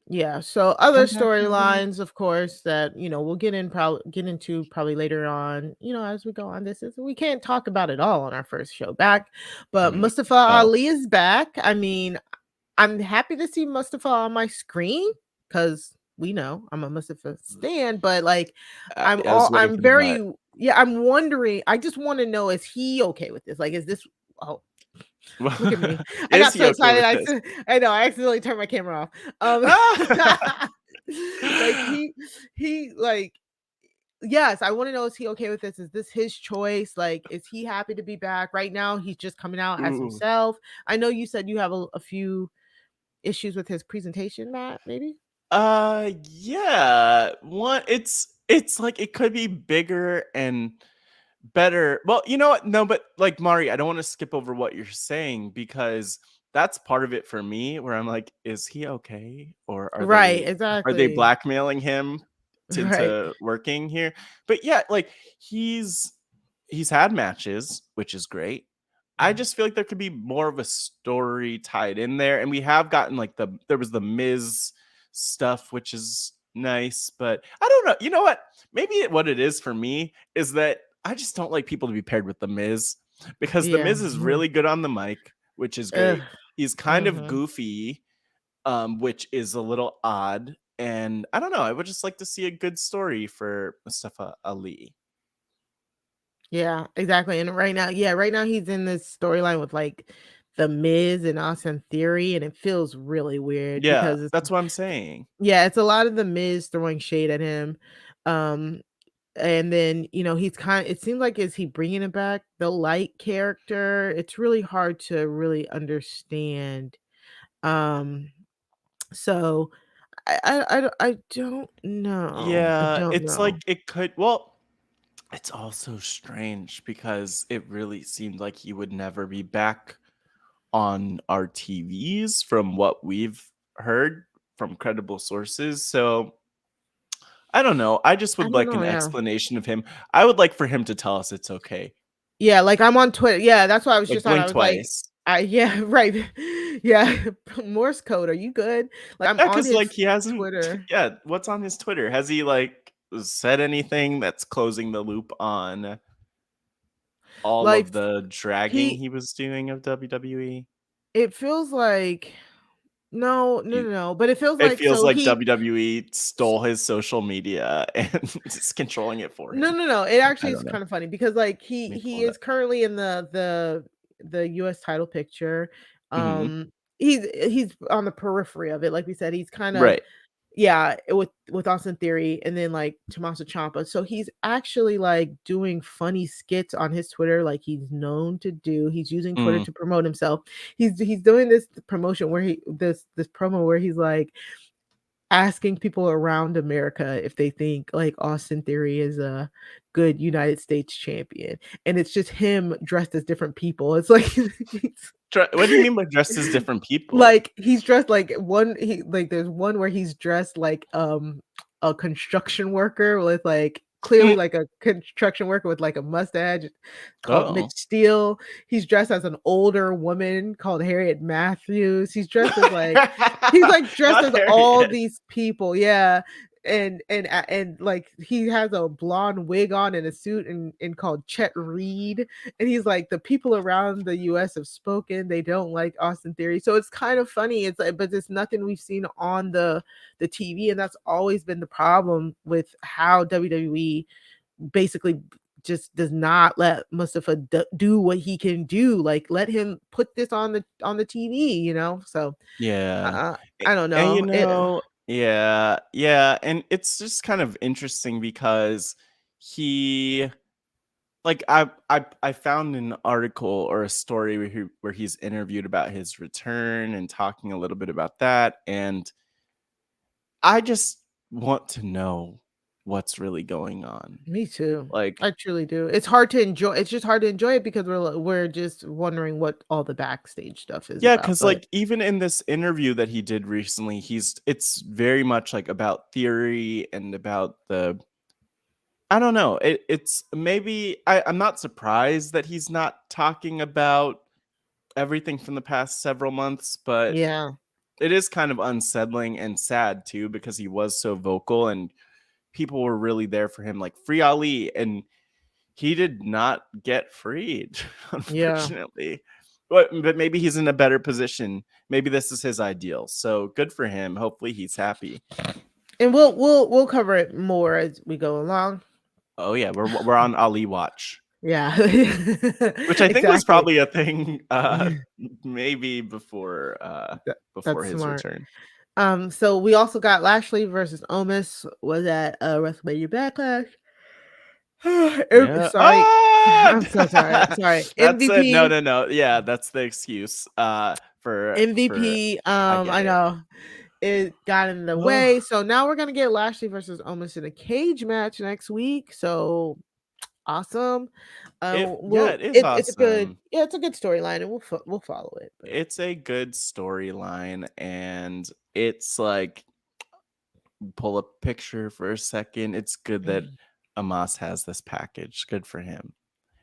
Yeah, so other Come back, Bailey. storylines, of course, that we'll get into probably later on, as we go on. This is we can't talk about it all on our first show back, but Mustafa Oh. Ali is back. I mean, I'm happy to see Mustafa on my screen because we know I'm a Mustafa stan, but like I was waiting I'm for the but. very I'm wondering. I just want to know, is he okay with this? Like, is this oh look at me. I Is got he so okay excited. with this? I know I accidentally turned my camera off. Ah! Like he like yes, I want to know, is he okay with this? Is this his choice? Like, is he happy to be back? Right now, he's just coming out as Ooh. himself. I know you said you have a few issues with his presentation, Matt, maybe? Yeah. It's like it could be bigger and better. Well, you know what? No, but like Mari, I don't want to skip over what you're saying because that's part of it for me where I'm like, is he okay? Or Right, are they exactly. blackmailing him Right. into working here? But yeah, like he's had matches, which is great. I Mhm. just feel like there could be more of a story tied in there. And we have gotten like there was the Miz stuff, which is nice, but I don't know. You know what? Maybe what it is for me is that I just don't like people to be paired with the Miz because the Yeah. Miz is really good on the mic, which is Ugh. great. He's kind of Mhm. goofy, which is a little odd. And I don't know. I would just like to see a good story for Mustafa Ali. Yeah, exactly. And right now he's in this storyline with like the Miz and Austin Theory, and it feels really weird Yeah, because that's what I'm saying. it's a lot of the Miz throwing shade at him. Um, and then he's it seems like, is he bringing it back, the light character? It's really hard to really understand. Um, so I don't know. I Yeah, don't it's like know. it could. Well, it's also strange because it really seemed like he would never be back on our TVs from what we've heard from credible sources. So I don't know. I just I would don't like know. an Yeah. explanation of him. I would like for him to tell us it's okay. Yeah, like, I'm on Twitter. Yeah, that's what I was Like just on. I blink was like, twice. yeah, right. Yeah, Morse code, are you good? Like, I'm Yeah, on because like his he hasn't. Twitter. Yeah, what's on his Twitter? Has he like said anything that's closing the loop on all Like, of the dragging he he was doing of WWE? It feels like no. But it feels It like feels so like he WWE stole his social media and is controlling it for him. no. It I actually is don't know. kind of funny because like Let me he pull it is up. currently in the US title picture. Mhm. He's on the periphery of it. Like we said, he's kind of Right. yeah, with Austin Theory and then like Tommaso Ciampa. So he's actually like doing funny skits on his Twitter, like he's known to do. He's using Twitter Mm. to promote himself. He's doing this promotion where this promo where he's like asking people around America if they think like Austin Theory is a good United States champion. And it's just him dressed as different people. It's like What do you mean by dressed as different people? like he's dressed like there's one where he's dressed like a construction worker with like clearly Mm. like a construction worker with like a mustache called Mitch Oh. Steele. He's dressed as an older woman called Harriet Matthews. He's like dressed Not as all Harriet. these people. Yeah. And like he has a blonde wig on and a suit and called Chet Reed, and he's like the people around the US have spoken, they don't like Austin Theory. So it's kind of funny. It's like, but it's nothing we've seen on the TV, and that's always been the problem with how WWE basically just does not let Mustafa do what he can do. Like let him put this on the TV, So Yeah. uh, A I don't and, know it. yeah, and it's just kind of interesting because he like, I found an article or a story where he's interviewed about his return and talking a little bit about that, and I just want to know what's really going on. Me too. Like, I truly do. It's hard to enjoy. It's just hard to enjoy it because we're just wondering what all the backstage stuff is yeah, about. because But like, even in this interview that he did recently, it's very much, like, about theory and about the I don't know, it's maybe I'm not surprised that he's not talking about everything from the past several months, but yeah, it is kind of unsettling and sad too because he was so vocal and people were really there for him, like Free Ali, and he did not get freed, yeah. unfortunately. But maybe he's in a better position. Maybe this is his ideal. So good for him. Hopefully he's happy. And we'll cover it more as we go along. Oh yeah, we're on Ali watch, Yeah, which I think was exactly. probably a thing maybe before before That's his smart. return. So we also got Lashley versus Omis was at WrestleMania Backlash. Yeah. Sorry, Ah! I'm so sorry. Sorry, That's it. No, MVP. no, no. Yeah, that's the excuse. For MVP. I get I it. know it got in the Oh, way. So now we're gonna get Lashley versus Omos in a cage match next week. So awesome. it is It's a good awesome. it's a good storyline, and we'll follow it. But It's a good storyline, and it's like pull a picture for a second. It's good that Amos has this package. Good for him.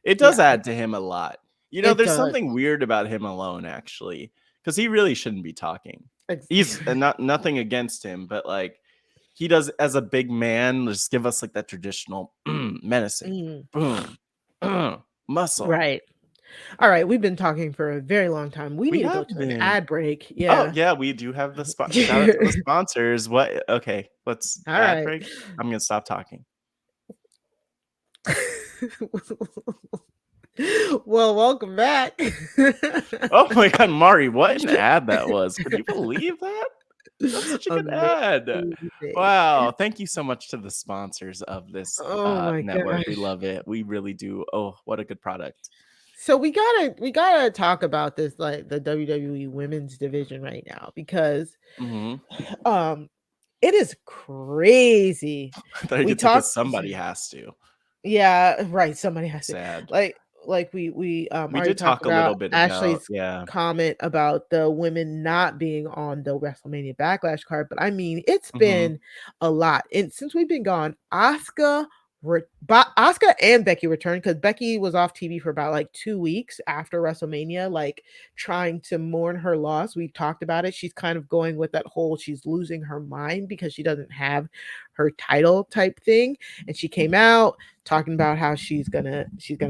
It does yeah, add to him a lot. it There's does. something weird about him alone, actually, because he really shouldn't be talking. Ex- He's nothing against him, but like he does as a big man, just give us like that traditional menacing, Mm, boom, muscle. right. All right. We've been talking for a very long time. We We need to go have to an been. ad break. Oh Yeah. yeah, we do have the spot. Shout out to the sponsors. What? Okay, let's All ad right. break. I'm gonna stop talking. Well, welcome back. Oh my god, Mari, what an ad that was! Could you believe that? That's such a good ad. Amazing. Wow. Thank you so much to the sponsors of this Oh my network. We gosh. love it. We really do. Oh, what a good product. So we gotta talk about this, like the WWE women's division right now, because Hmm. um it is crazy. I thought you We could say because talked somebody has to. Yeah, right. Somebody has to Sad. like we We already did talked talk a little about bit about, Ashley's yeah. comment about the women not being on the WrestleMania Backlash card, but I mean it's Hmm. been a lot. And since we've been gone, Asuka, Asuka and Becky returned because Becky was off TV for about like 2 weeks after WrestleMania, like trying to mourn her loss. We've talked about it. She's kind of going with that whole she's losing her mind because she doesn't have her title type thing. And she came out talking about how she's gonna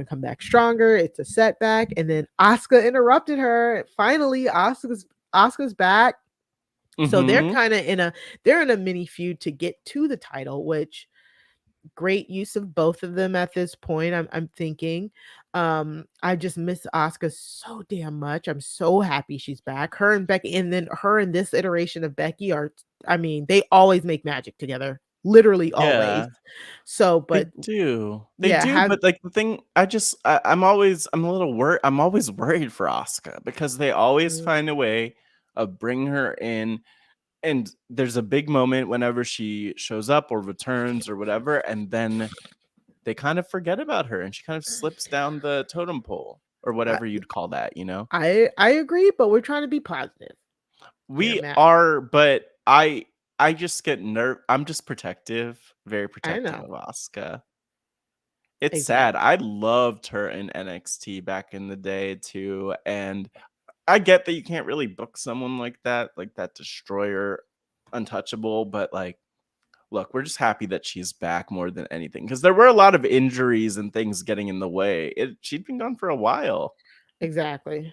come back stronger. It's a setback. And then Asuka interrupted her. Finally, Asuka's back. So they're kind of in a mini feud to get to the title, which great use of both of them at this point. I'm thinking. I just miss Asuka so damn much. I'm so happy she's back. Her and Becky, and then her and this iteration of Becky are, I mean, they always make magic together. Literally always. Yeah. So, but They do. yeah, But like the thing, I'm always I'm always worried for Asuka because they always find a way of bringing her in. And there's a big moment whenever she shows up or returns or whatever, and then they kind of forget about her and she kind of slips down the totem pole or whatever you'd call that, you know? I agree, but we're trying to be positive. We Matt. are, but I just get I'm just protective, very protective of know. Asuka. It's Exactly. sad. I loved her in NXT back in the day too, and I get that you can't really book someone like that destroyer, untouchable, but like, look, we're just happy that she's back more than anything because there were a lot of injuries and things getting in the way. She'd been gone for a while. Exactly.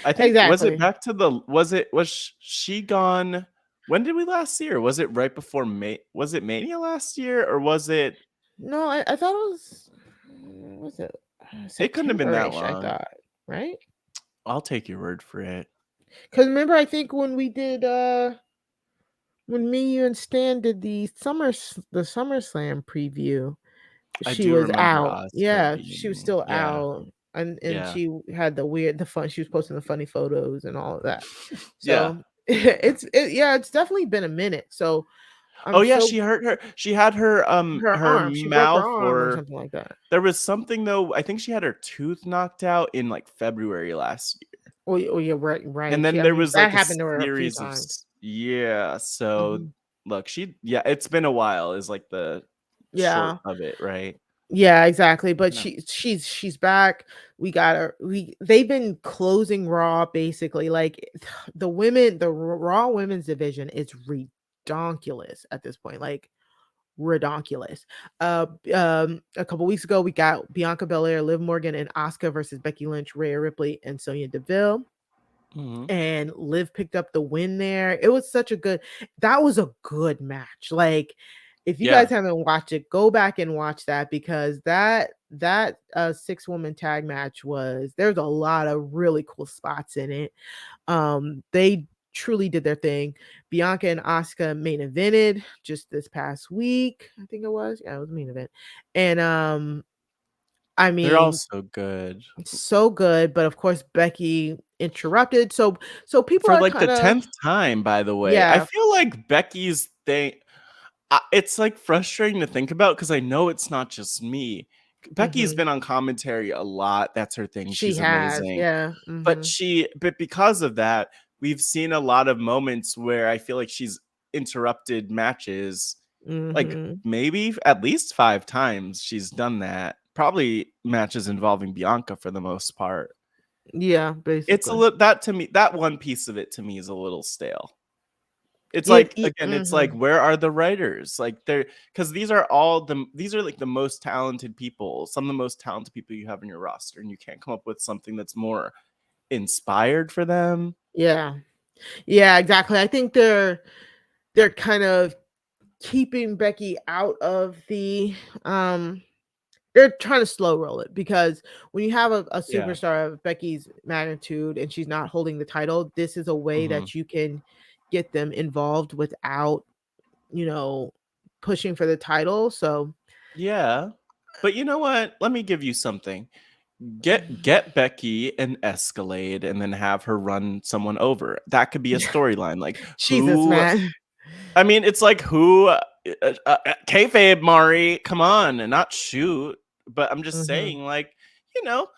I think was it back to the was she gone? When did we last see her? Was it right before Was it Mania last year or was it? No, I thought it was it It couldn't have been that September-ish, I long. thought, right? I'll take your word for it. Because remember, I think when we did when me, you, and Stan did the SummerSlam preview, I she do was remember out. Asuka Yeah, she was being, still yeah, out. And yeah, she had the fun. She was posting the funny photos and all of that. yeah. So yeah, it's definitely been a minute. So Oh I'm yeah, so she hurt her. She had her her arm. She broke her mouth, arm or or something like that. there was something though. I think she had her tooth knocked out in like February last year. Oh yeah, right, And right. then I there mean, was that like a happened to her a few series of times. yeah. So Mhm. look, it's been a while is like the short Yeah. of it, right? Yeah, exactly. But Yeah. she's back. We got her. They've been closing Raw basically. Like the Raw women's division is redonkulous at this point. Like redonkulous. A couple weeks ago, we got Bianca Belair, Liv Morgan, and Asuka versus Becky Lynch, Rhea Ripley, and Sonya Deville. Mhm. And Liv picked up the win there. It was that was a good match. Like, if you guys Yeah. haven't watched it, go back and watch that because that 6-woman tag match there's a lot of really cool spots in it. They truly did their thing. Bianca and Asuka main evented just this past week. I think it was. Yeah, it was main event. And I They're all mean, so good. so good, but of course Becky interrupted. So people For are like the kind of 10th time, by the way. I yeah. feel like Becky's thing it's like frustrating to think about because I know it's not just me. Becky's Mhm. been on commentary a lot. That's her thing. She She's has, amazing. yeah. Mhm. But because of that, we've seen a lot of moments where I feel like she's interrupted matches. Like Mhm. maybe at least 5 times she's done that. Probably matches involving Bianca for the most part. Yeah, It's a basically. little that to me, that one piece of it to me is a little stale. It's like, again, it's like, Mhm. where are the writers? Like, because these are like the most talented people, some of the most talented people you have in your roster, and you can't come up with something that's more inspired for them. Yeah. Yeah, exactly. I think they're kind of keeping Becky out of they're trying to slow roll it because when you have a Yeah. superstar of Becky's magnitude and she's not holding the title, this is a way Mhm. that you can get them involved without, you know, pushing for the title. So Yeah. But you know what? Let me give you something. Get Becky an Escalade and then have her run someone over. That could be a storyline. Like, Jesus, who man. I mean, it's like kayfabe, Mari, come on, and not shoot. But I'm just Mhm. saying, like, you know,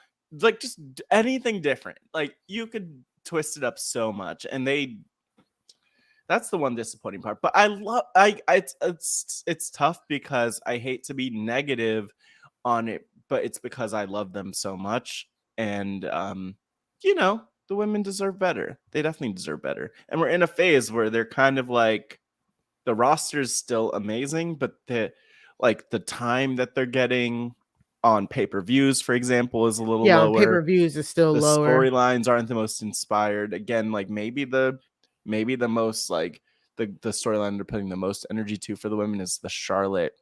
like just anything different. Like you could twist it up so much, and That's the one disappointing part. But it's tough because I hate to be negative on it, but it's because I love them so much. And the women deserve better. They definitely deserve better. And we're in a phase where they're kind of like, the roster's still amazing, but the time that they're getting on pay-per-views, for example, is a little Yeah, on lower. pay-per-views is still The lower. storylines aren't the most inspired. Again, like maybe the most like the storyline they're putting the most energy to for the women is the Charlotte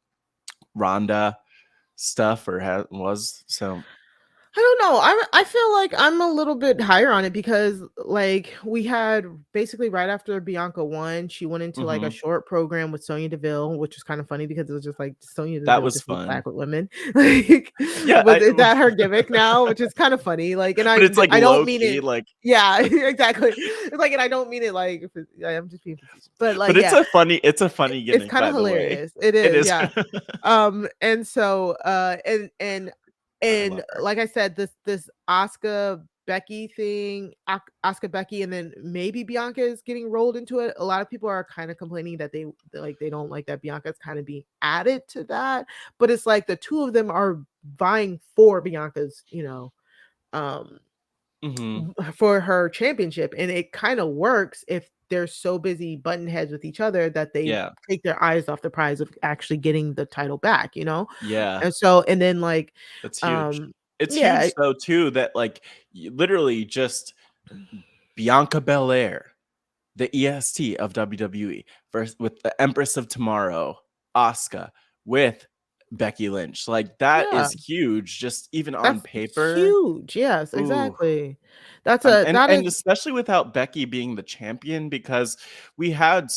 Ronda stuff, or was. So I don't know. I feel like I'm a little bit higher on it because like we had basically right after Bianca won, she went into like a short program with Sonya Deville, which was kind of funny because it was just like Sonya that Deville was just look fun. back with women. Like, Yeah, is that her gimmick now? Which is kind of funny. Like, and but it's like I don't low mean key, it. like Yeah, exactly. It's like, and I don't mean it like I'm just being facetious, but like, but it's yeah, a funny it's gimmick, kind of by the way. hilarious. It It is, is. yeah. And so I and love her. like I said, this Asuka Becky thing, Asuka Becky, and then maybe Bianca is getting rolled into it. A lot of people are kind of complaining that they don't like that Bianca's kind of being added to that, but it's like the two of them are vying for Bianca's, um, for her championship, and it kind of works if they're so busy button heads with each other that they Yeah. take their eyes off the prize of actually getting the title back, Yeah. and so and then like That's huge. It's yeah, huge though too that like literally just Bianca Belair, the EST of WWE, versus with the Empress of Tomorrow, Asuka, with Becky Lynch. Like that yeah, is huge, just even on that's paper. huge. Yes, Ooh. exactly. That's And a and that and is especially without Becky being the champion, because we had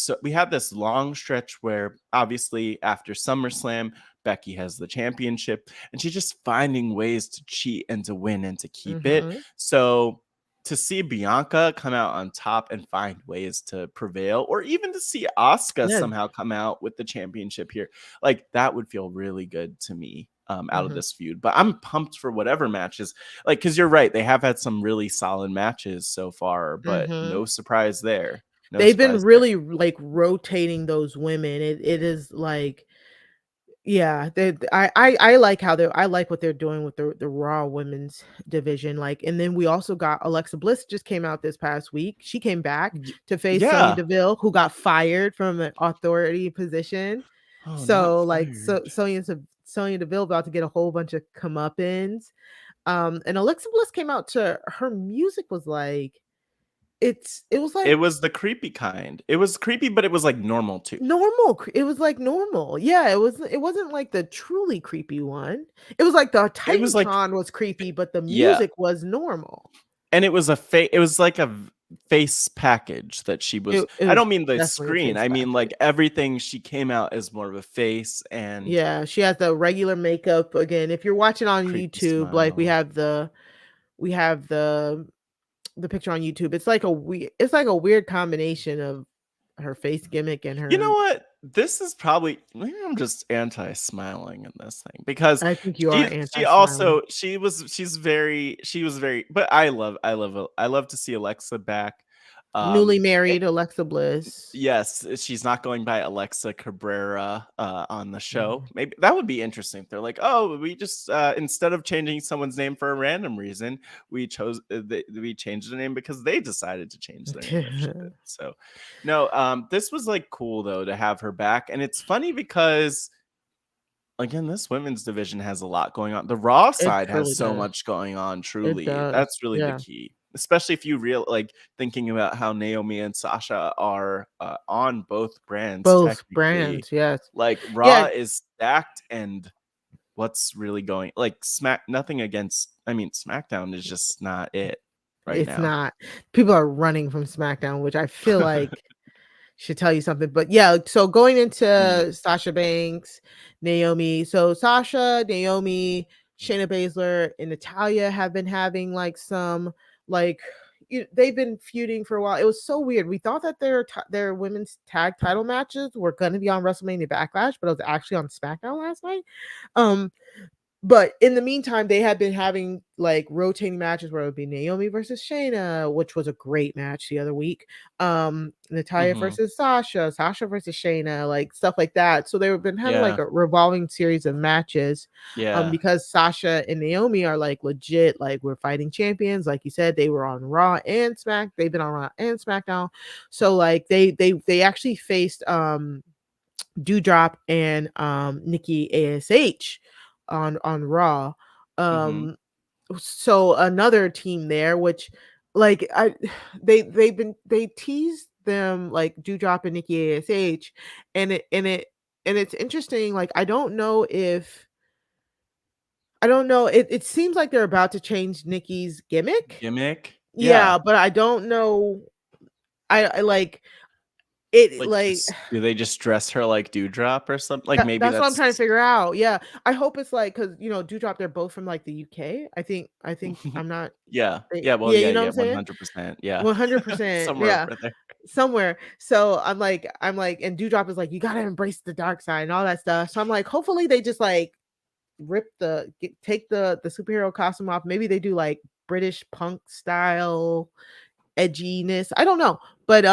this long stretch where obviously after SummerSlam, Becky has the championship and she's just finding ways to cheat and to win and to keep it. mhm. So to see Bianca come out on top and find ways to prevail, or even to see Asuka Yeah. somehow come out with the championship here, like that would feel really good to me out of Mhm. this feud. But I'm pumped for whatever matches, like, because you're right, they have had some really solid matches so far, but Mhm. no surprise there. No They've been surprise there. really like rotating those women. It is like yeah, I like how I like what they're doing with the Raw women's division. Like, and then we also got Alexa Bliss just came out this past week. She came back to face Sonya Yeah. Deville, who got fired from an authority position. Oh, not So like fired. Sonya Deville about to get a whole bunch of comeuppance. And Alexa Bliss came out to her music was like it was like It was the creepy kind. It was creepy, but it was like normal too. it was like normal. Yeah, it wasn't like the truly creepy one. It was like the It was like, Titantron was creepy, but the yeah, music was normal. and it was it was like a face package that she was. It I was don't mean the definitely a screen. face I mean like package. everything. She came out as more of a face and Yeah, she has the regular makeup again. If you're watching on creepy YouTube, like smile. we have the picture on YouTube. It's like a weird combination of her face gimmick and You know her what? This is probably, maybe I'm just anti-smiling in this thing, because I think you are she anti-smiling. also she was very, but I love to see Alexa back. Newly It, married Alexa Bliss. yes, she's not going by Alexa Cabrera on the show. Mhm. Maybe that would be interesting if they're like, oh, we just instead of changing someone's name for a random reason, we changed the name because they decided to change their name if she did. So no, this was like cool though to have her back, and it's funny because again, this women's division has a lot going on. The Raw It side has truly so does. much going on, It truly. does. That's really the Yeah. key. Especially if you like thinking about how Naomi and Sasha are on both brands Both technically. brands, yes. Like Yeah, Raw is stacked, and what's really going, like, nothing against, I mean, SmackDown is just not it right it's now. not. People are running from SmackDown, which I feel like should tell you something. But yeah, so going Mm. into Sasha Banks, Naomi. So Sasha, Naomi, Shayna Baszler, and Natalia have been having like some like they've been feuding for a while. It was so weird. We thought that their women's tag title matches were going to be on WrestleMania Backlash, but it was actually on SmackDown last night. Um But in the meantime, they had been having like rotating matches where it would be Naomi versus Shayna, which was a great match the other week. Natalya versus Sasha versus Shayna, like stuff like that. So they've been having like a revolving series of matches. Because Sasha and Naomi are like legit, like we're fighting champions. Like you said, they were on Raw and Smack. They've been on Raw and SmackDown. So like they actually faced Dewdrop and Nikki ASH on Raw. So another team there, which like they teased them like Dewdrop and Nikki ASH, and it's interesting. Like I don't know. It seems like they're about to change Nikki's gimmick. Yeah, but I don't know. I like it. Like do they just dress her like Dewdrop or something? Like maybe that's what I'm trying to figure out. Yeah, I hope it's like because Dewdrop, they're both from like the UK. I think I'm not. Yeah. You know what I'm saying? 100%. Yeah. 100%. Somewhere Yeah. over there. Somewhere. So I'm like, and Dewdrop is like, you gotta embrace the dark side and all that stuff. So I'm like, hopefully they just like take the superhero costume off. Maybe they do like British punk style edginess. I don't know, but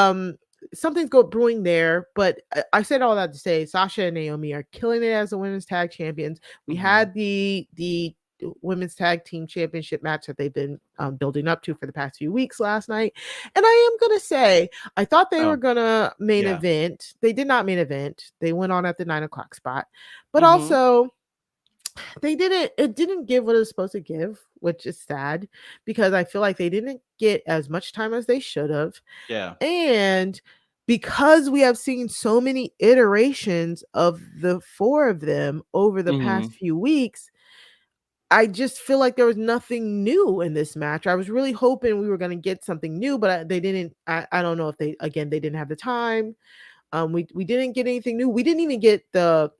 something's brewing there. But I said all that to say Sasha and Naomi are killing it as the women's tag champions. We had the women's tag team championship match that they've been building up to for the past few weeks last night, and I am gonna say I thought they were gonna main event. They did not main event. They went on at the 9:00 spot, but also they didn't. It didn't give what it was supposed to give, which is sad because I feel like they didn't get as much time as they should have. Yeah. And because we have seen so many iterations of the four of them over the past few weeks, I just feel like there was nothing new in this match. I was really hoping we were going to get something new, but they didn't. I don't know if they didn't have the time. We didn't get anything new. We didn't even get the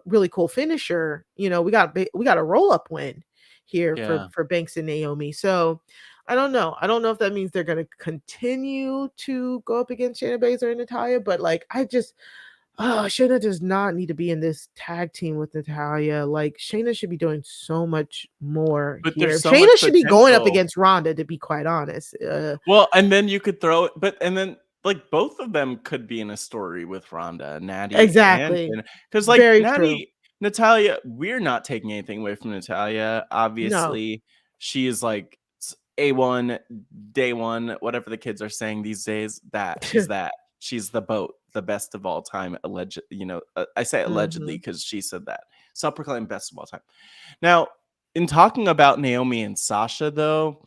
really cool finisher. We got a roll up win here for Banks and Naomi. So I don't know. I don't know if that means they're going to continue to go up against Shayna Baszler and Natalya, but like Shayna does not need to be in this tag team with Natalya. Like Shayna should be doing so much more here. Shayna should be going up against Ronda, to be quite honest. Well, and then you could throw it, and then like both of them could be in a story with Ronda, Natty, exactly, because like very Natty, true. Natalya, we're not taking anything away from Natalya. Obviously, she is like A1, day one, whatever the kids are saying these days. She's the boat, the best of all time. Alleged, I say allegedly because she said that. Self-proclaimed best of all time. Now, in talking about Naomi and Sasha, though,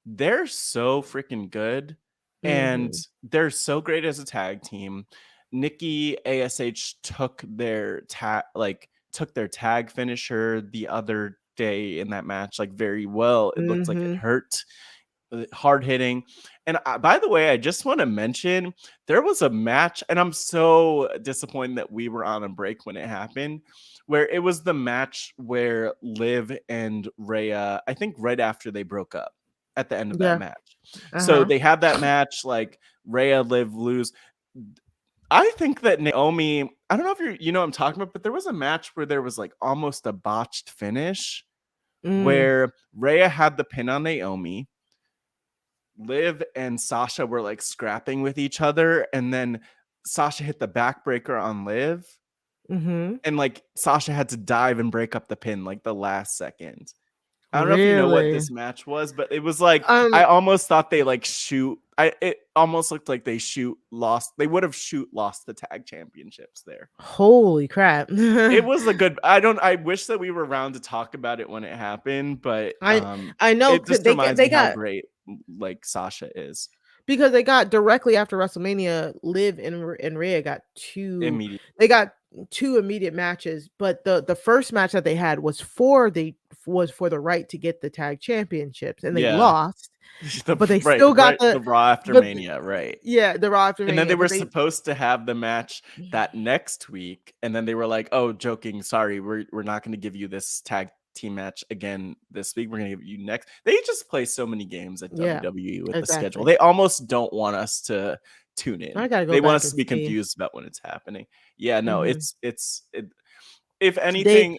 they're so freaking good. And they're so great as a tag team. Nikki ASH took their tag finisher the other day in that match, like very well. It looked like it hurt. Hard hitting. And by the way, I just want to mention there was a match, and I'm so disappointed that we were on a break when it happened, where it was the match where Liv and Rhea, I think right after they broke up at the end of that match. So they had that match, like Rhea, Liv lose. I think that Naomi, I don't know if you know what I'm talking about, but there was a match where there was like almost a botched finish where Rhea had the pin on Naomi. Liv and Sasha were like scrapping with each other, and then Sasha hit the backbreaker on Liv, and like Sasha had to dive and break up the pin like the last second. I don't know if you know what this match was, but it was like I almost thought they like it almost looked like they lost. They would have lost the tag championships there. Holy crap! It was a good. I wish that we were around to talk about it when it happened, but I know it just reminds me how great like Sasha is. Because they got directly after WrestleMania, Liv and Rhea got two immediate matches, but the first match that they had was for the right to get the tag championships, and they lost. But they still got the Raw after Mania, right? Yeah, the Raw after Mania. And then they were supposed to have the match that next week, and then they were like, "Oh, joking, sorry, we're not going to give you this tag team match again this week. We're going to give you next." They just play so many games at WWE with the schedule. They almost don't want us to tune in. They want us to be confused about when it's happening. Yeah, no, if anything,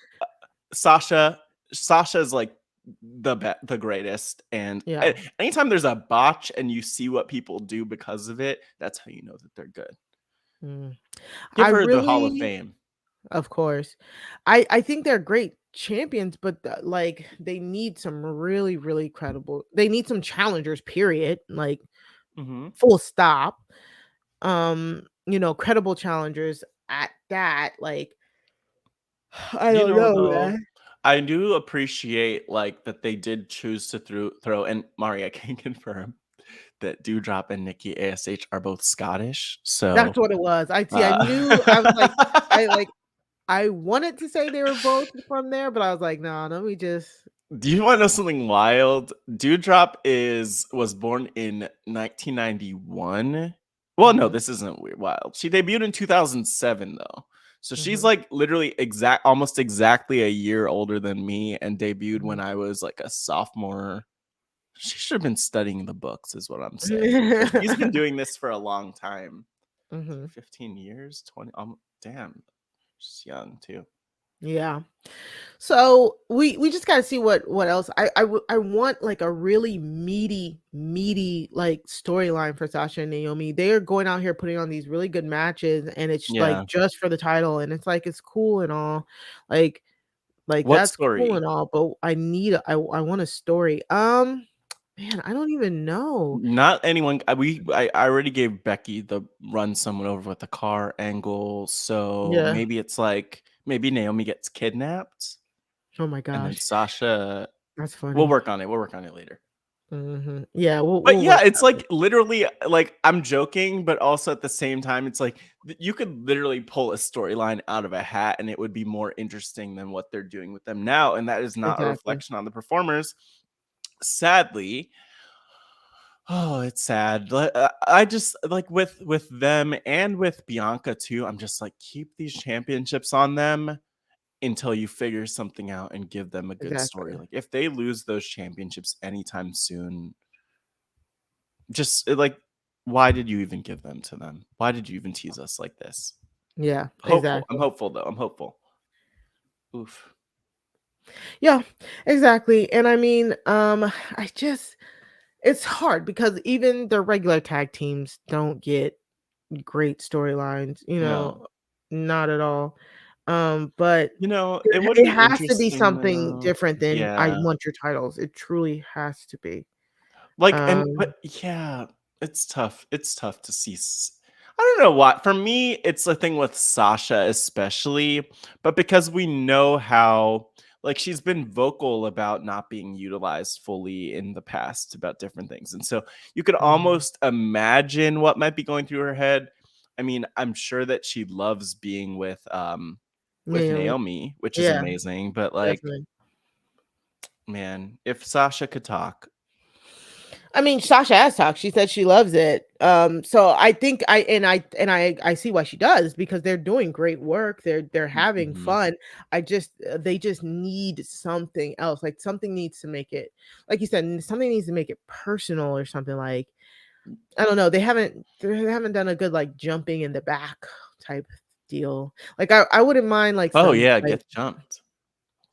Sasha is like the greatest, and Yeah. anytime there's a botch and you see what people do because of it, that's how you know that they're good. I Give her the Hall of really, Fame. of course, I think they're great champions, but like they need some really really credible. They need some challengers. Period. Like full stop. Credible challengers at that. Like I You don't know, know, though, man. I do appreciate like that they did choose to throw and Mari, I can confirm that Dewdrop and Nikki ASH are both Scottish. That's So what it was. I uh, knew. I was like, I wanted to say they were both from there, but I was like, no, let me just. do you want to know something wild? Dewdrop was born in 1991. Well, no, this isn't weird. Wild. She debuted in 2007, though. So she's like literally almost exactly a year older than me, and debuted when I was like a sophomore. She should have been studying the books, is what I'm saying. But she's been doing this for a long time. 15 years, 20. Damn, she's young too. Yeah. So we just gotta see what else. I want like a really meaty like storyline for Sasha and Naomi. They are going out here putting on these really good matches, and it's like just for the title, and it's like it's cool and all, like What that's cool story? and all, but I want a story. Man, I don't even know. Not anyone. I already gave Becky the run someone over with the car angle, so Yeah. maybe it's like maybe Naomi gets kidnapped, Oh my and then gosh, Sasha. that's We'll funny. work on it. We'll work on it later. Yeah, But we'll yeah, work it's on it. like literally like I'm joking, but also at the same time, it's like you could literally pull a storyline out of a hat and it would be more interesting than what they're doing with them now. And that is not a Exactly. reflection on the performers. Sadly, oh, it's sad. I just like with them and with Bianca too. I'm just like keep these championships on them until you figure something out and give them a good story. Exactly. Like if they lose those championships anytime soon, just like why did you even give them to them? Why did you even tease us like this? Yeah, Hopeful. I'm exactly. hopeful though. I'm hopeful. Oof. Yeah, exactly. And I mean, it's hard because even the regular tag teams don't get great storylines, No. not at all. But You know, it would it be has to be interesting something though. different than I Yeah. want your titles. It truly has to be. Like, Um, but yeah, it's tough. It's tough to see. I don't know what. For me, it's the thing with Sasha, especially, but because we know how, like, she's been vocal about not being utilized fully in the past about different things. And so you could almost imagine what might be going through her head. I mean, I'm sure that she loves being with Naomi, which is yeah, amazing. But like, definitely. man, if Sasha could talk. I mean, Sasha has talked. She said she loves it. So I think I see why she does, because they're doing great work. They're having fun. They just need something else. Like something needs to make it, like you said, something needs to make it personal or something. Like I don't know. They haven't done a good like jumping in the back type deal. Like I wouldn't mind like Oh some yeah, like. get jumped.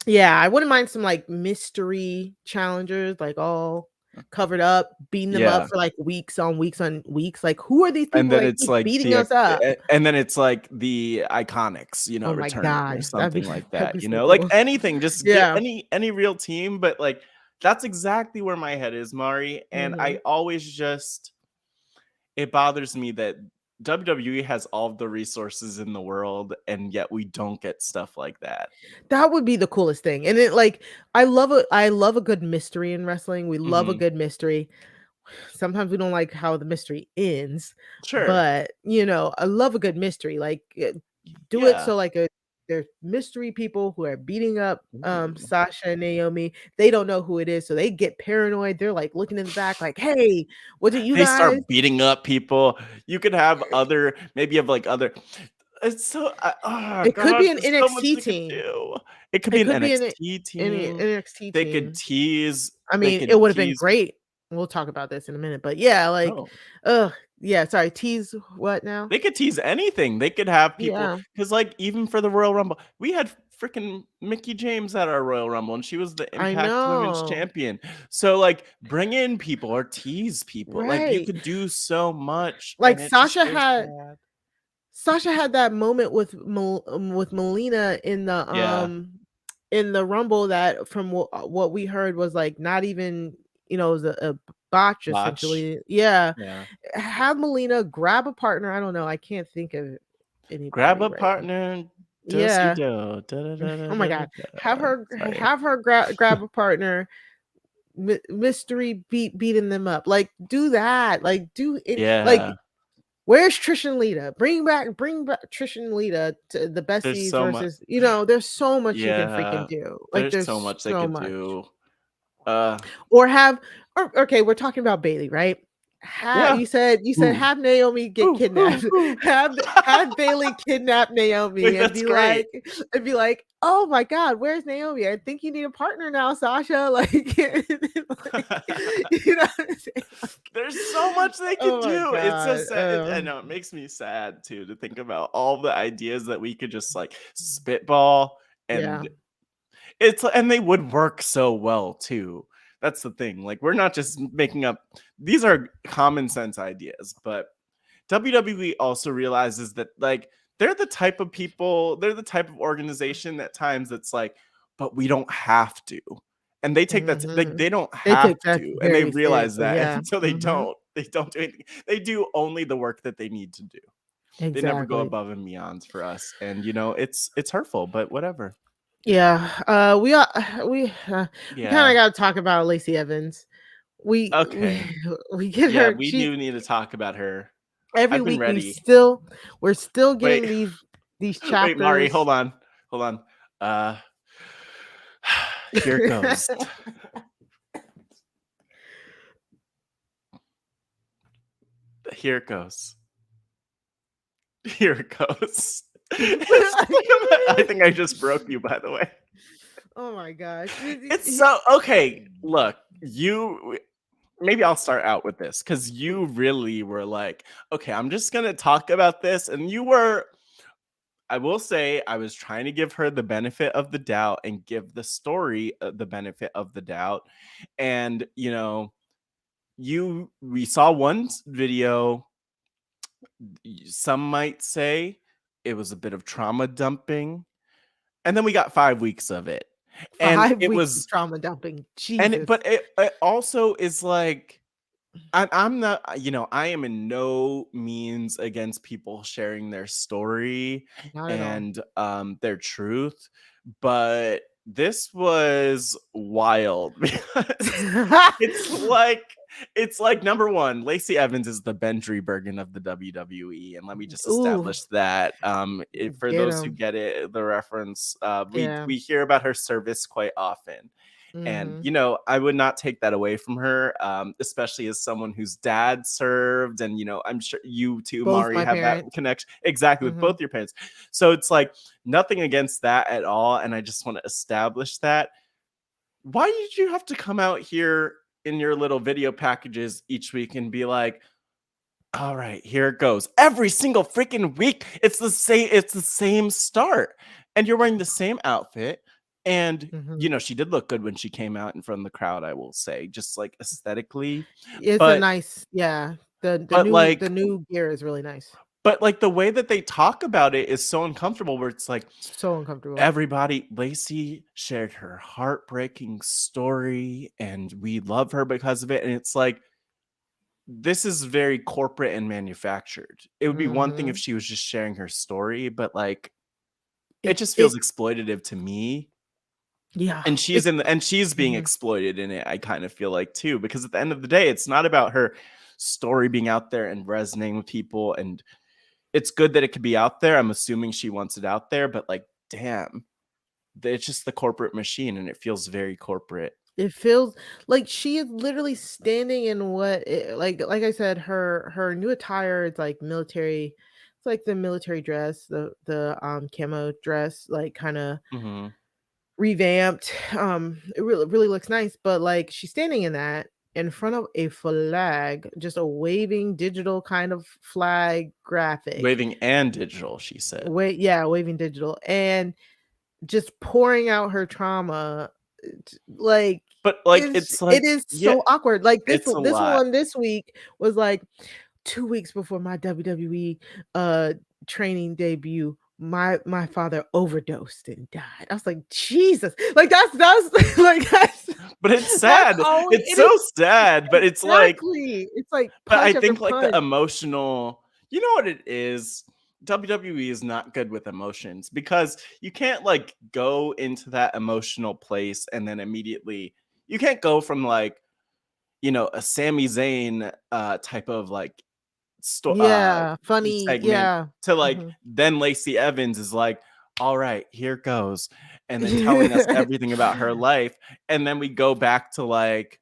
Yeah, I wouldn't mind some like mystery challengers, like all covered up, beating them up Yeah. for like weeks on weeks on weeks. Like, who are these And people then that it's keep like beating us up? and then it's like the Iconics, Oh my returning or god, something like that'd that, be so like cool. anything, just get Yeah. any real team, but like that's exactly where my head is, Mari. And I Mhm. always just it bothers me that WWE has all of the resources in the world, and yet we don't get stuff like that. That would be the coolest thing. And it like I love a good mystery in wrestling. We love a Mhm. good mystery. Sometimes we don't like how the mystery ends, Sure. but I love a good mystery. Like do it Yeah. so like there's mystery people who are beating up Ooh. Sasha and Naomi. They don't know who it is, so they get paranoid. They're like looking in the back, like, "Hey, was it you They guys?" start beating up people. You could have maybe you have like other. It's so oh It could be god, an there's so much NXT they could team. do. It could be It an could be NXT an team. NXT They could team. tease. I They mean, it could would have been tease. great. We'll talk about this in a minute, but yeah, like, Oh, yeah. Sorry, tease what now? they could tease anything. They could have people Yeah. because, like, even for the Royal Rumble, we had freaking Mickey James at our Royal Rumble, and she was the I Impact Women's know. Champion. So like, bring in people or tease people. Like, you Right. could do so much, Like and it just feels sad. Sasha had that moment with Melina Yeah, in the Rumble that from what we heard was like not even, it was a botch botch. essentially. Yeah. Yeah, Have Melina grab a partner. I don't know. I can't think of grab anybody a right now. partner. Dosey Yeah. do. Oh my God. Sorry. Have her grab a partner. Mystery beating them up. Like do that. Like do it. Yeah, Like where's Trish and Lita? Bring back Trish and Lita to the there's besties so much. versus, there's so much you can freaking Yeah, do. Like there's so there's much they so could much. do. Or okay, we're talking about Bailey, right? Yeah. You said Ooh, have Naomi get ooh, kidnapped. ooh, ooh. Have Bailey kidnap Naomi Wait, that's great. and be like, oh my God, where's Naomi? I think you need a partner now, Sasha. Like, you know what I'm saying? There's so much they could Oh my do. It's so God. sad. I know it makes me sad too to think about all the ideas that we could just like spitball, Yeah. and they would work so well too. That's the thing. Like, we're not just making up, these are common sense ideas, but WWE also realizes that like they're the type of organization at times that's like, but we don't have to. And they take that like Mhm. they don't They have take that to, and they very realize seriously. that, Yeah. and so they Mhm. don't do anything. They do only the work that they need to do. They never go Exactly. above and beyond for us, and it's hurtful, but whatever. Yeah. We kind of Yeah. got to talk about Lacey Evans. We we Okay. we get Yeah, her. we She do need to talk about her. every I've been week ready. we're still Wait. getting these Wait, Mari, chapters. hold on. Hold on. Uh here it goes. Here it goes. Here it goes. I think I just broke you, by the way. Oh my gosh. It's so okay. Look, maybe I'll start out with this because you really were like, okay, I'm just gonna talk about this, and you were. I will say I was trying to give her the benefit of the doubt and give the story the benefit of the doubt, and we saw one video. Some might say it was a bit of trauma dumping, and then we got 5 weeks of it, and 5 weeks of trauma dumping. Jesus. but it also is like, I'm not, I am in no means against people sharing their story Not at all. and their truth, but this was wild because it's like number one, Lacey Evans is the Bendry Bergen of the WWE, and let me just Ooh, establish that. For get those who him. get it, the reference, Yeah. we hear about her service quite often. And, Mhm. I would not take that away from her, especially as someone whose dad served. And, I'm sure you too, Both Mari, my have that parents. connection exactly with Mhm. both your parents. So it's like nothing against that at all. And I just want to establish that. Why did you have to come out here in your little video packages each week and be like, all right, here it goes. Every single freaking week, it's the same start. And you're wearing the same outfit. And Mhm. she did look good when she came out in front of the crowd, I will say, just like aesthetically. It's a But nice, yeah. but The like new gear is really nice. the way that they talk about it is so uncomfortable, where it's like So uncomfortable. Lacey shared her heartbreaking story and we love her because of it. And it's like, this is very corporate and manufactured. It would be one thing if Mhm. she was just sharing her story, but like, it It just feels it exploitative to me. yeah. And she's being Mhm. exploited in it, I kind of feel like too, because at the end of the day, it's not about her story being out there and resonating with people. And it's good that it could be out there. I'm assuming she wants it out there, but like, damn, it's just the corporate machine and it feels very corporate. It feels like she is literally standing in like I said, her new attire is like military. It's like the military dress, the camo dress, like kind of Mm-hmm. revamped. It really looks nice, but like she's standing in that in front of a flag, just a waving digital kind of flag graphic. Waving and digital, she said. Wait, yeah, waving digital. And just pouring out her trauma, like, but like it's like it is yeah, so awkward. Like it's a this lot. one this week was like 2 weeks before my WWE training debut. My father overdosed and died. I was like, Jesus, like that's like But it's that's sad. all It's it so is. sad, but it's like Exactly. It's like but I punch after think like the punch. emotional, you know what it is? WWE is not good with emotions because you can't like go into that emotional place and then immediately you can't go from like, you know, a Sami Zayn type of like Yeah, funny. segment Yeah. to like Mhm. then Lacey Evans is like, all right, here goes. And then telling us everything about her life. And then we go back to like,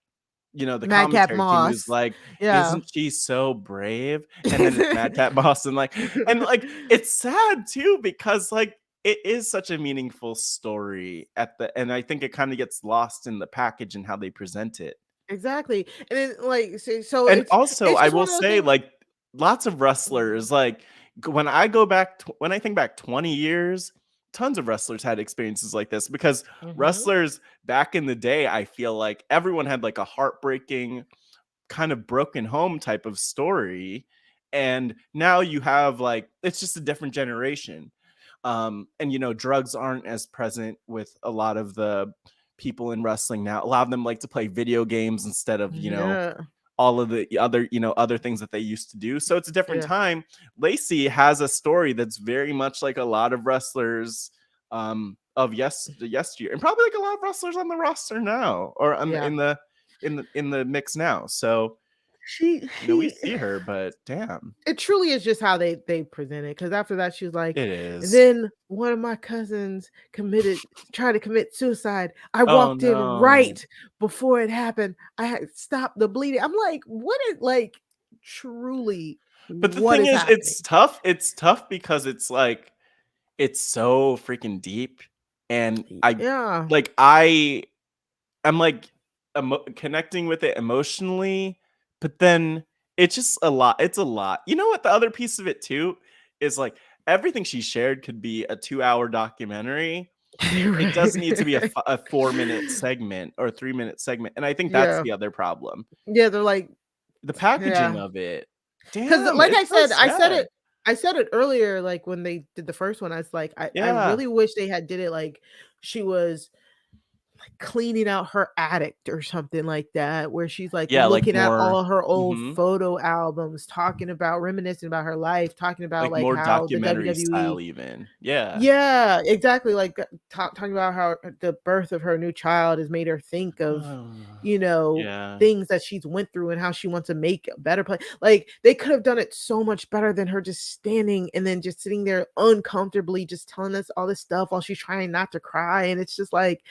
you know, the Madcap commentary team is Moss. like, Yeah. isn't she so brave? And then it's Madcap Moss and like it's sad too because like it is such a meaningful story at the and I think it kind of gets lost in the package and how they present it. Exactly. And then like so And also, it's I just will one of those say, things. like, lots of wrestlers, like, when I go back, when I think back 20 years, tons of wrestlers had experiences like this because Mhm. wrestlers back in the day, I feel like everyone had like a heartbreaking, kind of broken home type of story. And now you have like, it's just a different generation. And, you know, drugs aren't as present with a lot of the people in wrestling now. A lot of them like to play video games instead of, you know, Yeah. all of the other, you know, other things that they used to do. So it's a different Yeah. time. Lacey has a story that's very much like a lot of wrestlers of yesteryear, and probably like a lot of wrestlers on the roster now, or Yeah. in the mix now. So She you know, we he see her, but damn, it truly is just how they present it. Because after that, she was like, it and is. then one of my cousins tried to commit suicide. I Oh walked in no. right before it happened. I had stopped the bleeding. I'm like, what is like truly But the what thing is is, happening? it's tough. It's tough because it's like it's so freaking deep, and Yeah. I I'm like connecting with it emotionally, but then it's just a lot. It's a lot. You know what? The other piece of it too is like everything she shared could be a 2-hour documentary. It doesn't need to be Right. a 4-minute segment or a 3-minute segment. And I think that's Yeah. the other problem. Yeah, they're like, The packaging yeah. of it. 'Cause Damn, like it's so sad. I said it earlier, like, when they did the first one, I was like, I Yeah. really wish they had did it like she was cleaning out her attic or something like that, where she's, like, Yeah, like looking at more all her old mhm, photo albums, talking about reminiscing about her life, talking about, like like, more how the documentary WWE. style even. Yeah. Yeah, exactly, like, talking about how the birth of her new child has made her think of, you know, Yeah. things that she's went through and how she wants to make a better place. Like, they could have done it so much better than her just standing and then just sitting there uncomfortably just telling us all this stuff while she's trying not to cry, and it's just like,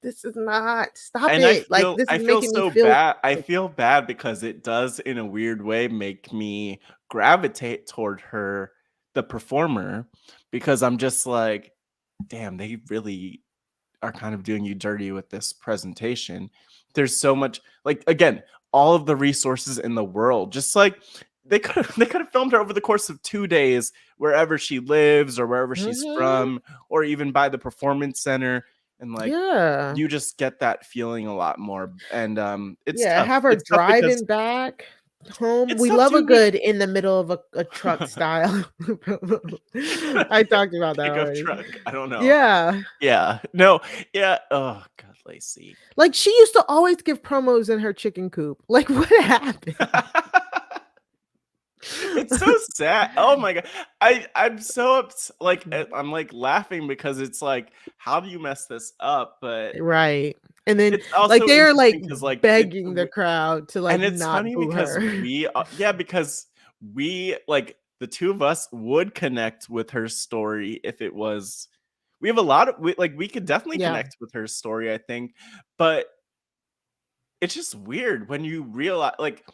this is not stop And it, like, this I is feel making me so feel bad. I sick. feel bad because it does in a weird way make me gravitate toward her, the performer, because I'm just like, damn, they really are kind of doing you dirty with this presentation. There's so much like again, all of the resources in the world. Just like they could have filmed her over the course of 2 days wherever she lives or wherever she's Mhm. from or even by the performance center and like Yeah. you just get that feeling a lot more and it's Yeah, tough. have her It's tough because driving back home. it's We tough love a too. good in the middle of a truck style. I talked about that Pickup already. truck. I don't know. Yeah. Yeah. No. Yeah. Oh God, Lacey. Like, she used to always give promos in her chicken coop. Like, what happened? It's so sad. Oh my god. I'm so like I'm like laughing because it's like how do you mess this up? But Right. And then, it's like, also they're, like, interesting because like begging the crowd to, like, and it's not funny boo because her. yeah because we like the two of us would connect with her story if it was we have a lot of we could definitely Yeah. connect with her story I think but it's just weird when you realize like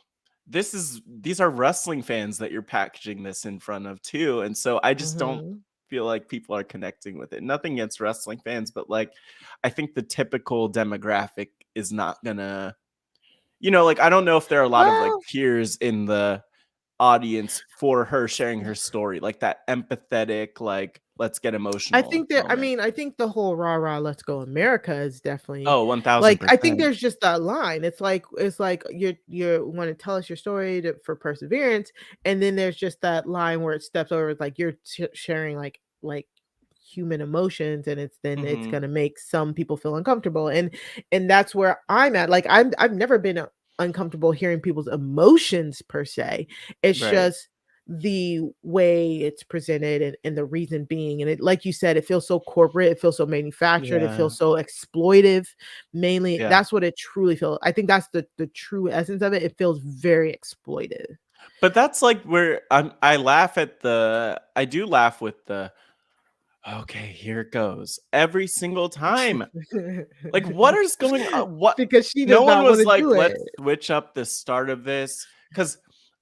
these are wrestling fans that you're packaging this in front of too. And so I just don't Mhm. feel like people are connecting with it. Nothing against wrestling fans, but like I think the typical demographic is not gonna, you know, like I don't know if there are a lot of like Well, peers in the audience for her sharing her story, like that empathetic, like let's get emotional moment. I think the whole rah rah let's go America is definitely Oh, like I think 1000%. there's just that line. It's like you want to tell us your story for perseverance, and then there's just that line where it steps over. It's like you're sharing like human emotions, and it's Mhm. gonna make some people feel uncomfortable, and that's where I'm at. Like I've never been uncomfortable hearing people's emotions per se. It's Right. just the way it's presented and the reason being, and it, like you said, it feels so corporate, it feels so manufactured, it Yeah. feels so exploitive. Mainly Yeah. that's what it truly feels. I think that's the true essence of it. It feels very exploitive. But that's like where I do laugh with the, "Okay, here it goes," every single time. Like, what is going on? What? Because she No does one not want was to like, do it. "Let's switch up the start of this," because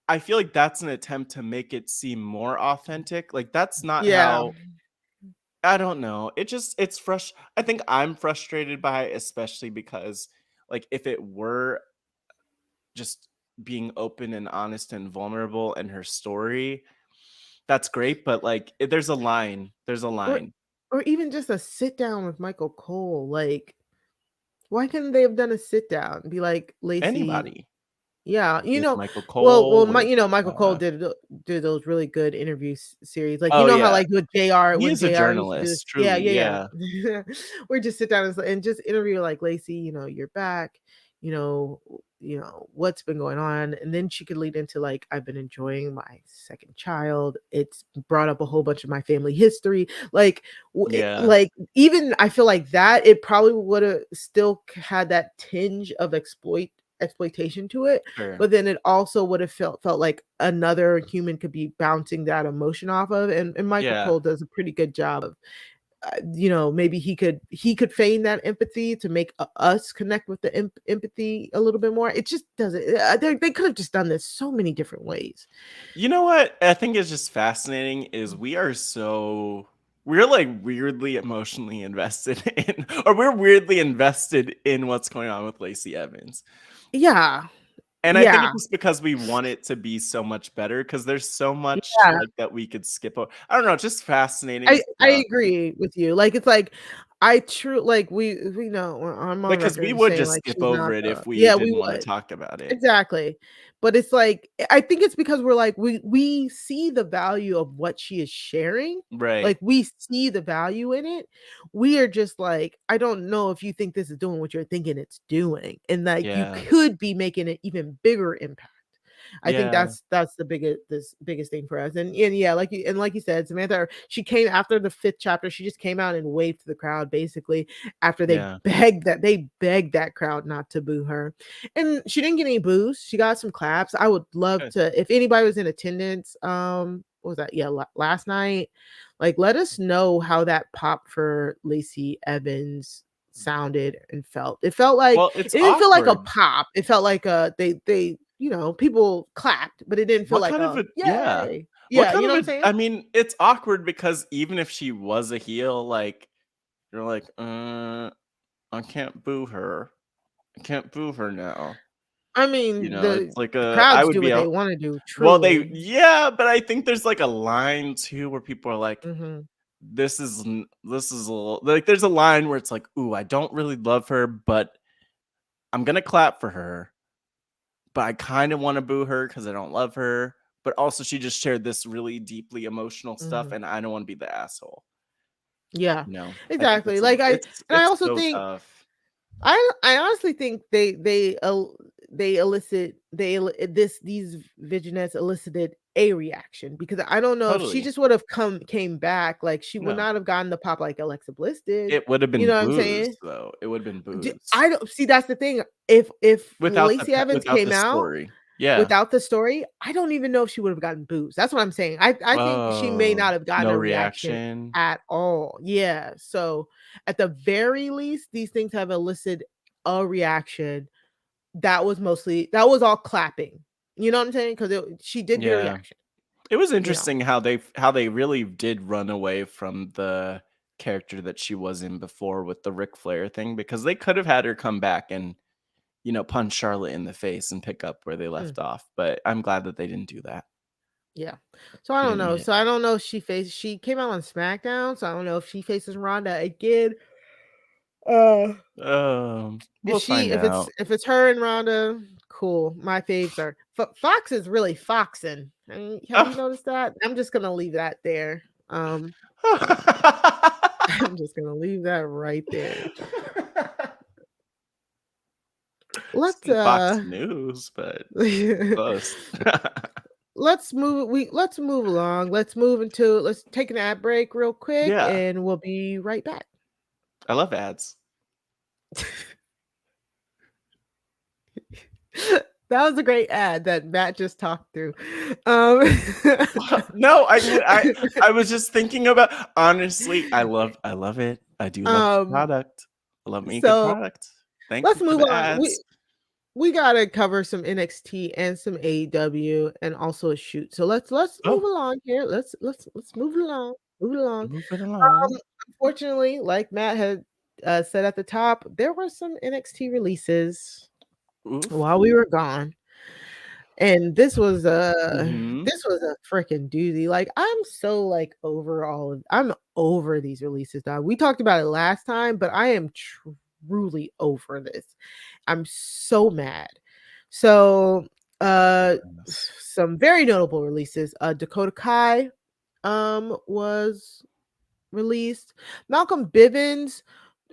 I feel like that's an attempt to make it seem more authentic. Like, that's not Yeah. how. I don't know. It's I think I'm frustrated by it, especially because, like, if it were just being open and honest and vulnerable in her story, that's great, but, like, there's a line. There's a Or line. or even just a sit down with Michael Cole. Like, why couldn't they have done a sit down? Be like, Lacey, Anybody yeah, with Michael well, Cole, you know, Michael Cole uh did those really good interview series, like, you oh, know how, yeah. like, with JR He when is a JR used to do this, journalist, yeah, truly, yeah, yeah. yeah. Or just sit down and just interview, like, Lacey, you're back, you know what's been going on, and then she could lead into, like, I've been enjoying my second child. It's brought up a whole bunch of my family history, like, Yeah, like, even I feel like that it probably would have still had that tinge of exploitation to it, sure. but then it also would have felt like another human could be bouncing that emotion off of, and Michael Yeah. Cole does a pretty good job of, maybe he could feign that empathy to make us connect with the empathy a little bit more. It just doesn't. They could have just done this so many different ways. You know what I think is just fascinating is we're, like, weirdly emotionally invested in or we're weirdly invested in what's going on with Lacey Evans. Yeah, And I think yeah, it's just because we want it to be so much better because there's so much, yeah. like, that we could skip over. I don't know, just fascinating I stuff. agree with you. Like, it's like I true like we know I'm on Because we record as would saying just like skip she's over not it the, if we yeah, we didn't wanna would. talk about it. Exactly. But it's like I think it's because we're like we see the value of what she is sharing. Right. Like, we see the value in it. We are just like, I don't know if you think this is doing what you're thinking it's doing. And like you Yeah. could be making an even bigger impact. I think Yeah. that's the biggest thing for us. And yeah, like you said, Samantha, she came after the fifth chapter. She just came out and waved to the crowd basically after Yeah. they begged that crowd not to boo her. And she didn't get any boos. She got some claps. I would love Good. to, if anybody was in attendance, what was that? Yeah, last night. Like, let us know how that pop for Lacey Evans sounded and felt. It felt like Well, it it's didn't feel like a awkward. pop. It felt like they people clapped, but it didn't feel What like kind of a a yeah. yay. What Yeah, kind you of know what I'm a saying? I mean, it's awkward because even if she was a heel, like, you're like, I can't boo her. I can't boo her now." I mean, It's like the I crowds would do be what they out. want to do, Well, they truly. yeah, but I think there's, like, a line too where people are like, Hmm. this is a little like, there's a line where it's like, "Ooh, I don't really love her, but I'm gonna clap for her, but I kinda wanna boo her because I don't love her, but also she just shared this really deeply emotional stuff, Hmm. and I don't wanna be the asshole." Yeah, You know? I think exactly. Like I it's also so think tough. I honestly think they elicit this these vignettes elicited a reaction, because I don't know if she Totally. just would have came back, like she would No. not have gotten the pop like Alexa Bliss did. It would have You been know what I'm boos, saying? though. It would have been boos. I don't see, that's the thing. If Lacey Evans Without came the out story. Yeah. without the story, I don't even know if she would have gotten booze. That's what I'm saying. I think she may Oh, not have gotten no a reaction reaction? at all. Yeah. So at the very least, these things have elicited a reaction. That was all clapping. You know what I'm saying? Because she did get a Yeah. reaction. It was You know. interesting how they really did run away from the character that she was in before with the Ric Flair thing, because they could have had her come back and, punch Charlotte in the face and pick up where they Mm. left off, but I'm glad that they didn't do that. Yeah. So I don't know. So I don't know if she came out on SmackDown, so I don't know if she faces Ronda again. We'll find out. If it's her and Ronda, cool. My faves are Fox is really foxing. I mean, have you noticed that? I'm just gonna leave that there. I'm just gonna leave that right there. Let's Fox News, but close. let's move along. Let's take an ad break real quick and we'll be right back. I love ads. That was a great ad that Matt just talked through. No, I was just thinking about, honestly, I love it. I do love the product. I love me a good product. Thank you for the ads. We gotta cover some NXT and some AEW and also a shoot. So let's move along here. Let's move along. Move it along. Unfortunately, like Matt had said at the top, there were some NXT releases while we were gone. And this was a freaking doozy. Like, I'm so like I'm over these releases, dog. We talked about it last time, but I am truly over this. I'm so mad. So some very notable releases. Dakota Kai was released. Malcolm Bivens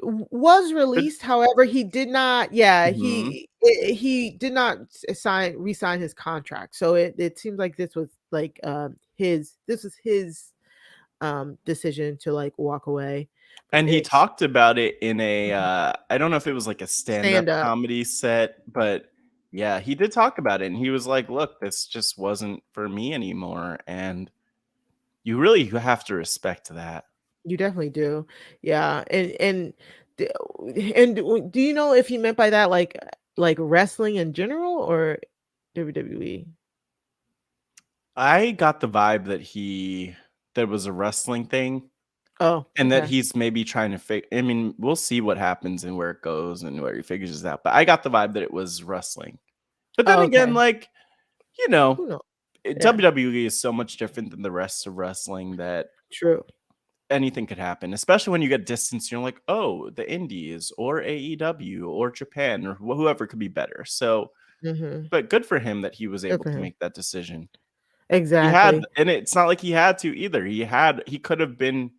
was released. However, he did not. Yeah, he did not resign his contract. So it seems like this was like his decision to like walk away. And he talked about it in a I don't know if it was like a stand-up comedy set, but yeah, he did talk about it, and he was like, look, this just wasn't for me anymore. And you have to respect that. You definitely do. Yeah. And do you know if he meant by that like wrestling in general or WWE? I got the vibe that there was a wrestling thing. And that he's maybe trying to I mean, we'll see what happens and where it goes and where he figures it out. But I got the vibe that it was wrestling. But then again, like, WWE is so much different than the rest of wrestling that anything could happen, especially when you get distance. You're like, oh, the Indies or AEW or Japan or whoever could be better. So, but good for him that he was able to make that decision. Exactly. And it's not like he had to either. He could have been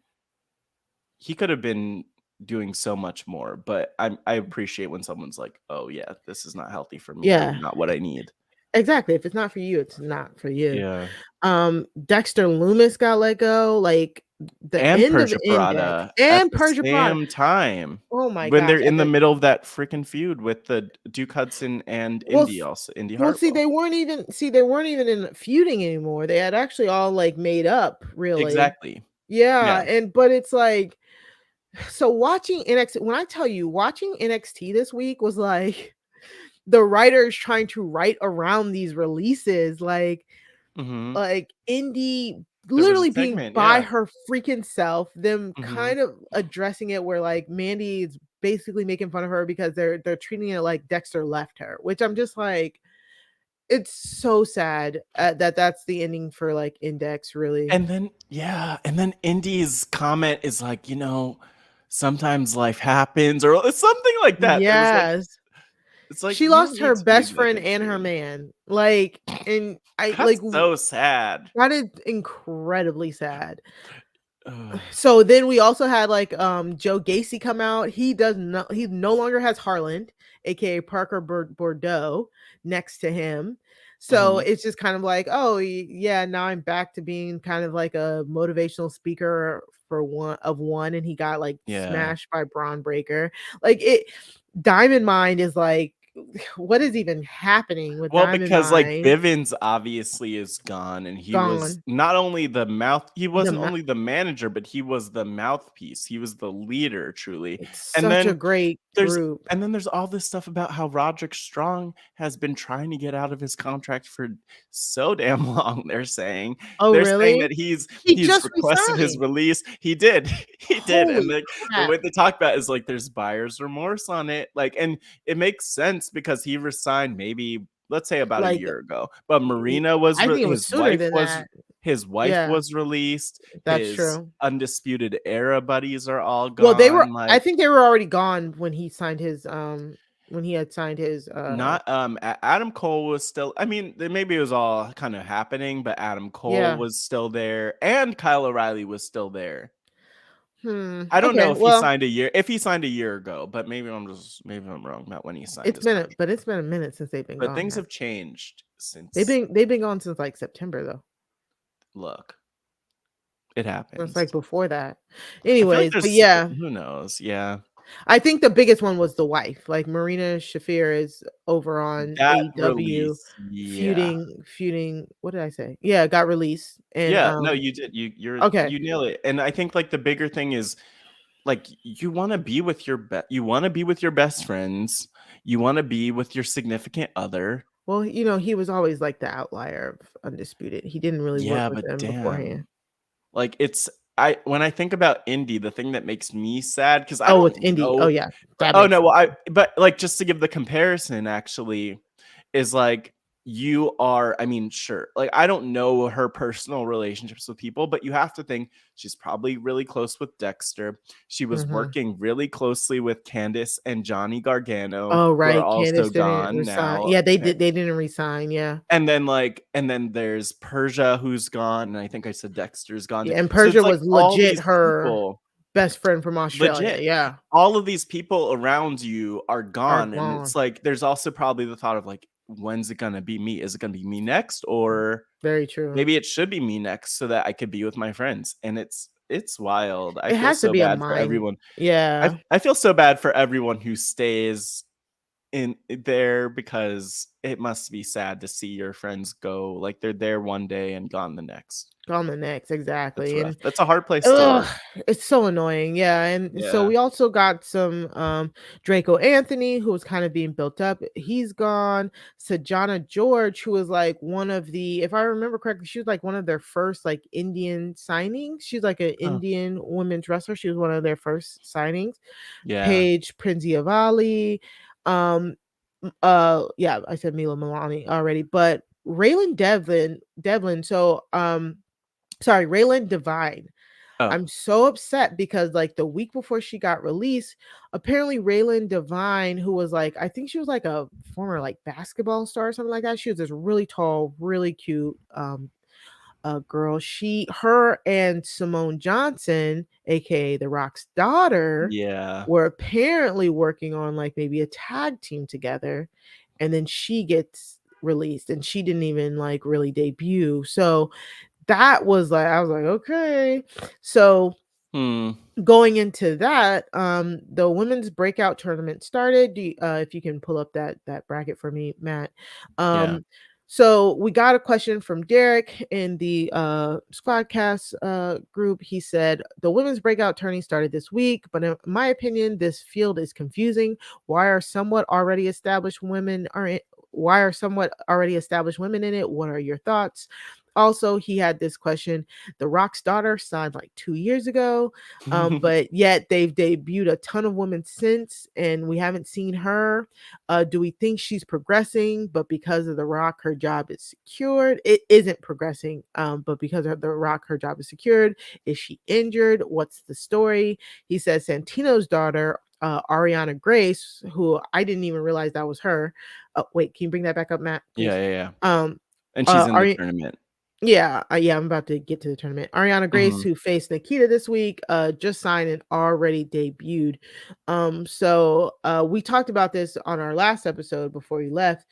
doing so much more, but I appreciate when someone's like, oh yeah, this is not healthy for me. Yeah, not what I need. Exactly. If it's not for you, it's not for you. Yeah. Dexter Loomis got let go. Like the end of Index and Persia same time. Oh my god! When they're in the middle of that freaking feud with the Duke Hudson and Indy Hartwell. See, they weren't even in feuding anymore. They had actually all like made up, really. Exactly. Yeah. But it's like, so watching NXT, when I tell you watching NXT this week was like the writers trying to write around these releases, like Indy literally being by her freaking self, them kind of addressing it where like Mandy is basically making fun of her because they're treating it like Dexter left her, which I'm just like, it's so sad that's the ending for like Index, really. And then Indy's comment is like, sometimes life happens or something like that. Yes. It's like she lost her best friend and her man. Like, and that's so sad. That is incredibly sad. So then we also had like Joe Gacy come out. He no longer has Harland, aka Parker Bordeaux, next to him. So it's just kind of like, oh yeah, now I'm back to being kind of like a motivational speaker for one, and he got like smashed by Braun Breaker. Like Diamond Mine is like, what is even happening with Diamond because Mine? Like Bivens obviously is gone, and he was not only he wasn't only the manager, but he was the mouthpiece. He was the leader, truly. Such a great group. And then there's all this stuff about how Roderick Strong has been trying to get out of his contract for so damn long. They're saying saying that he's requested his release. He did. And the way they talk about it is like there's buyer's remorse on it. Like, and it makes sense because he resigned maybe let's say about a Like, year ago. But Marina was I think it was his sooner wife than was that. his wife Yeah, was released. that's His true. Undisputed Era buddies are all Well, they were gone. I Like think they were already gone when he signed his, when he had signed his, not Adam Cole was still. I mean, maybe it was all kind of happening, but Adam Cole yeah. was still there, and Kyle O'Reilly was still there. I don't know Okay, if he well, signed a year ago, but maybe I'm wrong about when he signed his contract. it's been a minute since they've been But gone, things man. have changed since. They've been gone since, like, September, though. Look, it It's, happens. like, before that. I feel like Anyways, but there's yeah, who knows? Yeah. I think the biggest one was the wife, like, Marina Shafir is over on That AEW release, yeah. feuding what did I say? Yeah, got released, and, Yeah, no, you did. okay. You nail it. And I think, like, the bigger thing is, like, you wanna be with you wanna be with your best friends, you wanna be with your significant other. Well, he was always, like, the outlier of Undisputed. He didn't really work Yeah, with but them beforehand. damn. Like, it's I when I think about indie, the thing that makes me sad because I Oh, with don't Indy. Oh, know. yeah. That Oh, makes no, sense. well, but, like, just to give the comparison actually is, like, you are I mean, sure, like, I don't know her personal relationships with people, but you have to think she's probably really close with Dexter. She was Mhm. working really closely with Candice and Johnny Gargano, Oh, who are right, also Candace didn't gone resign. now. Yeah, they didn't resign, yeah. And then there's Persia who's gone, and I think I said Dexter's gone too. Yeah, and So Persia it's like was all legit these her people best friend from Australia, legit. yeah, All of these people around you are are gone, and it's gone. like there's also probably the thought of like, when's it gonna be me? Is it gonna be me next? Or Very true. maybe it should be me next so that I could be with my friends. And it's wild. I It feel has to so be a bad for mind. everyone. Yeah, I feel so bad for everyone who stays in there because it must be sad to see your friends go. Like they're there one day and gone the next. on the next, That's exactly, rough. and That's a hard place to ugh, work. it's so annoying, yeah, and so Yeah. we also got some, Draco Anthony, who was kind of being built up, he's gone. Sajana George, who was, like, one of the if I remember correctly, she was, like, one of their first, like, Indian signings. She's, like, an Huh. Indian women's wrestler, she was one of their first signings. Yeah. Paige Prinziavali, um, yeah, I said Mila Milani already, but Devlin, so, sorry, Raylan Divine. Oh. I'm so upset because, like, the week before she got released, apparently Raylan Divine, who was, like I think she was, like, a former, like, basketball star or something like that. She was this really tall, really cute, girl. Her and Simone Johnson, aka The Rock's daughter, Yeah. were apparently working on, like, maybe a tag team together, and then she gets released, and she didn't even, like, really debut. So that was like I was like, "Okay." So, Hmm. going into that, the women's breakout tournament started. If you can pull up that bracket for me, Matt. Yeah. So we got a question from Derek in the Squadcast group. He said the women's breakout tourney started this week, but in my opinion, this field is confusing. Why are somewhat already established women are in, why are somewhat already established women in it? What are your thoughts? Also, he had this question. The Rock's daughter signed like 2 years ago. But yet they've debuted a ton of women since, and we haven't seen her. Do we think she's progressing? But because of The Rock, her job is secured. It isn't progressing, but because of The Rock, her job is secured. Is she injured? What's the story? He says Santino's daughter, Ariana Grace, who I didn't even realize that was her. Wait, can you bring that back up, Matt, Yeah, please? yeah, yeah. Um, And she's in the Ari tournament. yeah, yeah, I'm about to get to the tournament. Ariana Grace, Mhm. who faced Nikita this week, just signed and already debuted. So we talked about this on our last episode before you left.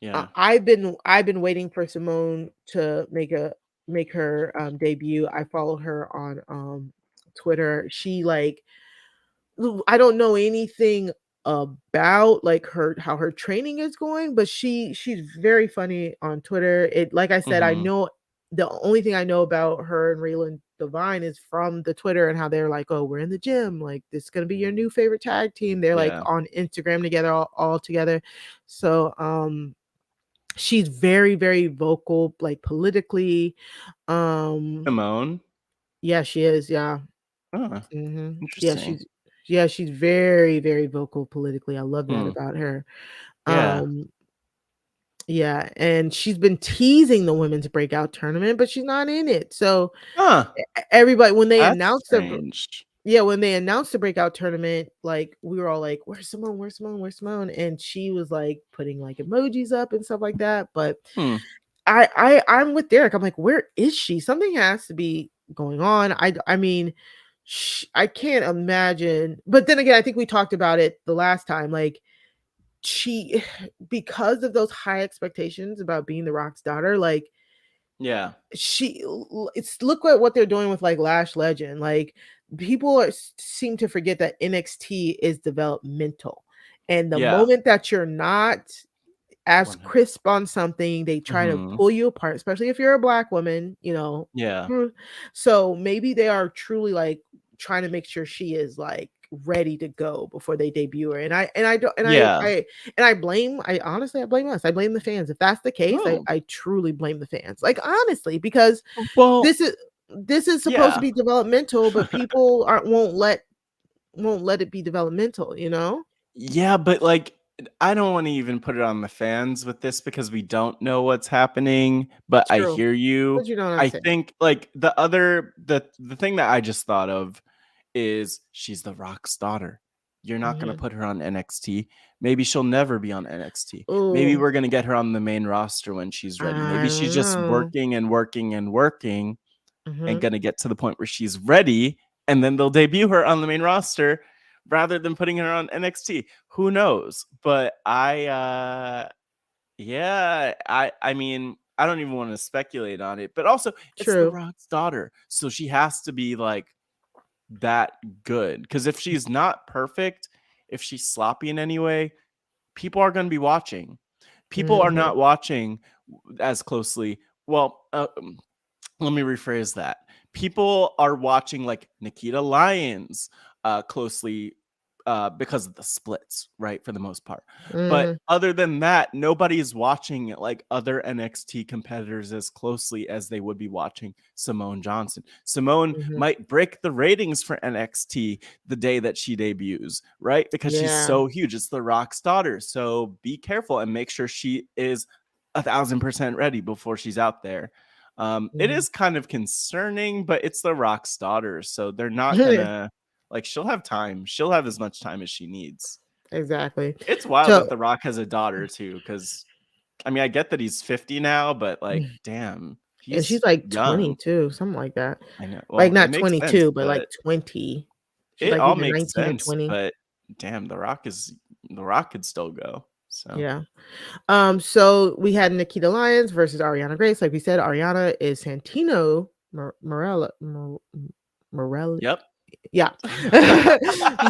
Yeah. I've been waiting for Simone to make her debut. I follow her on Twitter. She like I don't know anything about like her how her training is going, but she's very funny on Twitter. It like I said, I Mhm. know the only thing I know about her and Raylan Divine is from the Twitter and how they're like, oh, we're in the gym, like this is gonna be your new favorite tag team. They're like Yeah. on Instagram together, all together. So she's very, very vocal, like politically. Um, Simone? yeah, she is, yeah. Oh, Yeah, interesting. she's very, very vocal politically. I love that Hmm. about her. Yeah. Um, Yeah, and she's been teasing the women's breakout tournament, but she's not in it. So everybody, when they That's announced strange. when they announced the breakout tournament, like we were all like, "Where's Simone? Where's Simone? Where's Simone?" And she was like putting like emojis up and stuff like that. But I'm with Derek. I'm like, where is she? Something has to be going on. I mean, I can't imagine. But then again, I think we talked about it the last time. Like she, because of those high expectations about being The Rock's daughter, like it's look at what they're doing with like Lash Legend. Like people seem to forget that NXT is developmental, and the moment that you're not as crisp on something, they try to pull you apart, especially if you're a Black woman, you know. So maybe they are truly like trying to make sure she is like ready to go before they debut her. And I blame honestly I blame us. I blame the fans. If that's the case, I truly blame the fans. Like honestly, because this is supposed to be developmental, but people won't let it be developmental, you know? Yeah, but like I don't want to even put it on the fans with this because we don't know what's happening, but I True. hear you. But you don't I understand. think like the thing that I just thought of is she's The Rock's daughter. You're not going to put her on NXT. Maybe she'll never be on NXT. Maybe we're going to get her on the main roster when she's ready. Maybe she's just working and working and working and going to get to the point where she's ready, and then they'll debut her on the main roster rather than putting her on NXT. Who knows? But I mean, I don't even want to speculate on it. But also, it's The Rock's daughter, so she has to be like that good. Because if she's not perfect, if she's sloppy in any way, people are going to be watching. People are not watching as closely. Well, let me rephrase that. People are watching like Nikita Lyons closely because of the splits, right? For the most part. But other than that, nobody's watching like other NXT competitors as closely as they would be watching Simone Johnson. Simone might break the ratings for NXT the day that she debuts, right? Because she's so huge. It's The Rock's daughter. So be careful and make sure she is 1,000% ready before she's out there. It is kind of concerning, but it's The Rock's daughter, so they're not gonna like she'll have time. She'll have as much time as she needs. Exactly. It's wild that The Rock has a daughter too, because I mean I get that he's 50 now, but like damn, and she's he's like young. 22, something like that. I know. Like Well, not it makes 22, sense, but like 20. She's it like all either makes 19 or sense, 20. but damn, The Rock could still go. So yeah. So we had Nikita Lyons versus Ariana Grace. Like we said, Ariana is Santino Morella. Yep. Yeah.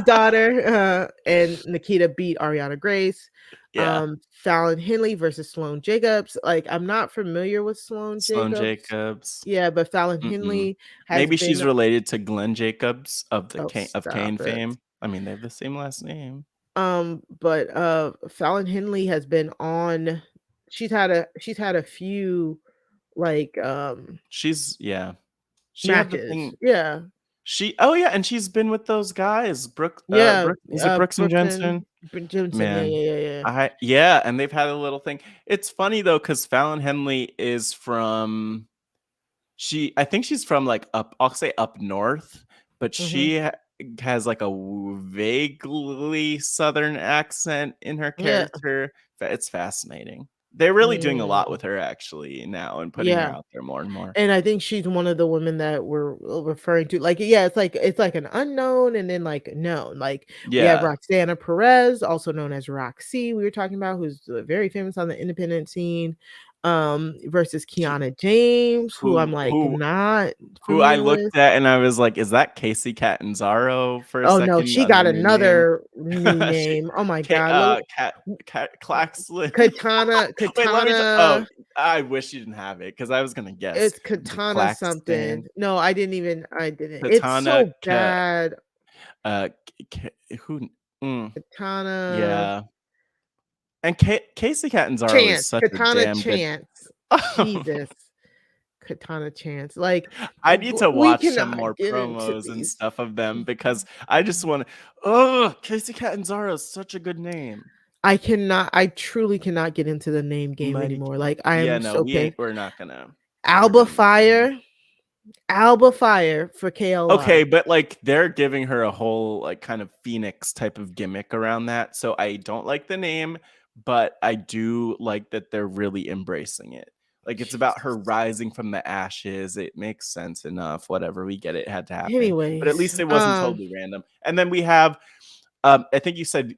daughter. And Nikita beat Ariana Grace. Fallon Henley versus Sloane Jacobs. Like I'm not familiar with Sloane Jacobs. Yeah, but Fallon Henley has maybe been, she's related to Glenn Jacobs of the Kane it. fame. I mean, they have the same last name. But Fallon Henley has been on. She's had a few like She had the matches. thing. Yeah. And she's been with those guys. Yeah. Is it Brooks and Jensen? Jensen. Man, Yeah. and they've had a little thing. It's funny though, because Fallon Henley is from. I think she's from like I'll say up north, but she has like a vaguely southern accent in her character. It's fascinating. They're really doing a lot with her actually now and putting her out there more and more. And I think she's one of the women that we're referring to. Like, it's like an unknown and then like known. Like we have Roxana Perez, also known as Roxy, we were talking about, who's very famous on the independent scene. Versus Kiana James, who I'm like not who I familiar with. looked at and I was like, is that Casey Catanzaro for a second? No, she got another new name. Oh my god. Claxlin. Katana. Wait, I wish you didn't have it because I was gonna guess. It's Katana something. No, I didn't. Katana, It's so bad. Katana. Yeah. And Casey Catanzaro is such Katana a damn Chance. good. Jesus. Katana Chance. Like I need to watch some more promos and stuff of them because I just want to. Oh, Casey Catanzaro is such a good name. I truly cannot get into the name game anymore. Like, I am so pissed. we're not gonna. Alba Fire for KLR. Okay, but like they're giving her a whole like kind of Phoenix type of gimmick around that. So I don't like the name, but I do like that they're really embracing it. Like it's about her rising from the ashes. It makes sense enough. Whatever, we get it, had to happen. But at Anyways, least it wasn't totally random. And then we have I think you said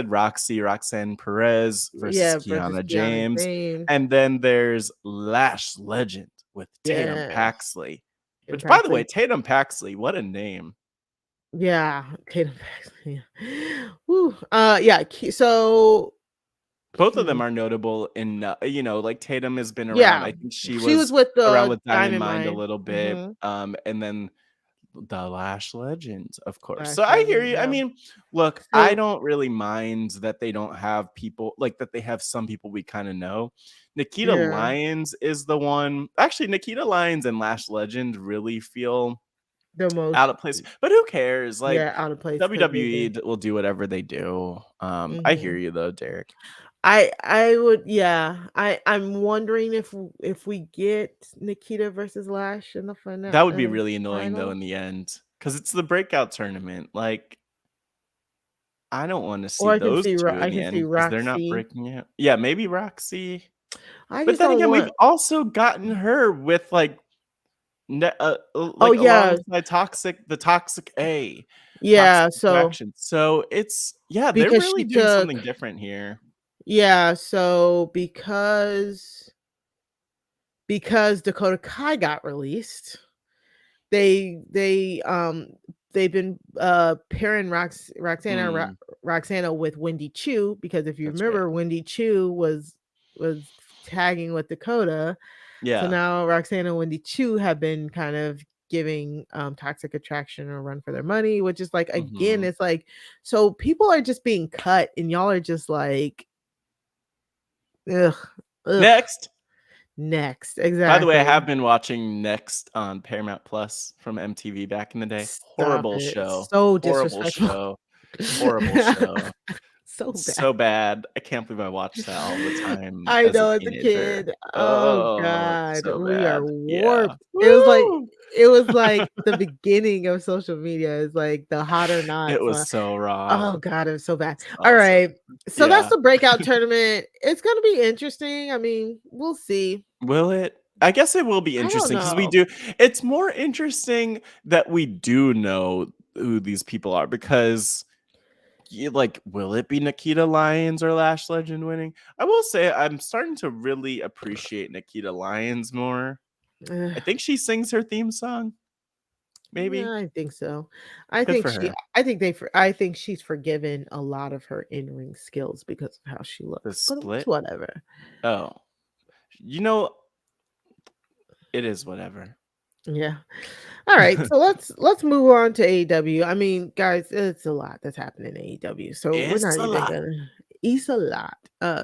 Roxanne Perez versus Kiana James. And then there's Lash Legend with Tatum Paxley. Which, by the way, Tatum Paxley, what a name. Yeah, Tatum Paxley. Woo. Yeah. So both of them are notable in, like Tatum has been around. I think she was with around the with Diamond Mind a little bit. And then the Lash Legends, of course. So I hear you. I mean, look, I don't really mind that they don't have people like that. They have some people we kind of know. Nikita Lyons is the one. Actually, Nikita Lyons and Lash Legend really feel the most out of place. But who cares? Like, out of place. WWE will do whatever they do. I hear you though, Derek. I would, I'm wondering if we get Nikita versus Lash in the final. That would be really annoying though in the end, because it's the breakout tournament. Like, I don't want to see those two in the end because they're not breaking it. Yeah, maybe Roxy. But then again, we've also gotten her with like alongside the Toxic A. Yeah, so it's they're really doing something different here. Yeah, so because Dakota Kai got released, they've been pairing Roxana with Wendy Chu, because if you remember, Wendy Chu was tagging with Dakota. So now Roxana and Wendy Chu have been kind of giving Toxic Attraction a run for their money, which is like, again, it's like, so people are just being cut and y'all are just like, ugh. Next, exactly. By the way, I have been watching Next on Paramount Plus from MTV back in the day. Horrible show. So disrespectful. Horrible show. So bad. I can't believe I watched that all the time. I know, as a kid. Oh God, so we bad. are warped. It was like the beginning of social media. Is like the hot or not. It was so wrong. Oh God, it was so bad. Awesome. All right, so that's the breakout tournament. It's gonna be interesting. I mean, we'll see. Will it? I guess it will be interesting because we do. It's more interesting that we do know who these people are, because like, will it be Nikita Lyons or Lash Legend winning? I will say I'm starting to really appreciate Nikita Lyons more. I think she sings her theme song. Maybe. Yeah, I think so. I think she's forgiven a lot of her in-ring skills because of how she looks. The split? Whatever. Oh. It is whatever. Yeah. All right. So let's move on to AEW. I mean, guys, it's a lot that's happening in AEW. So we're not even gonna. It's a lot.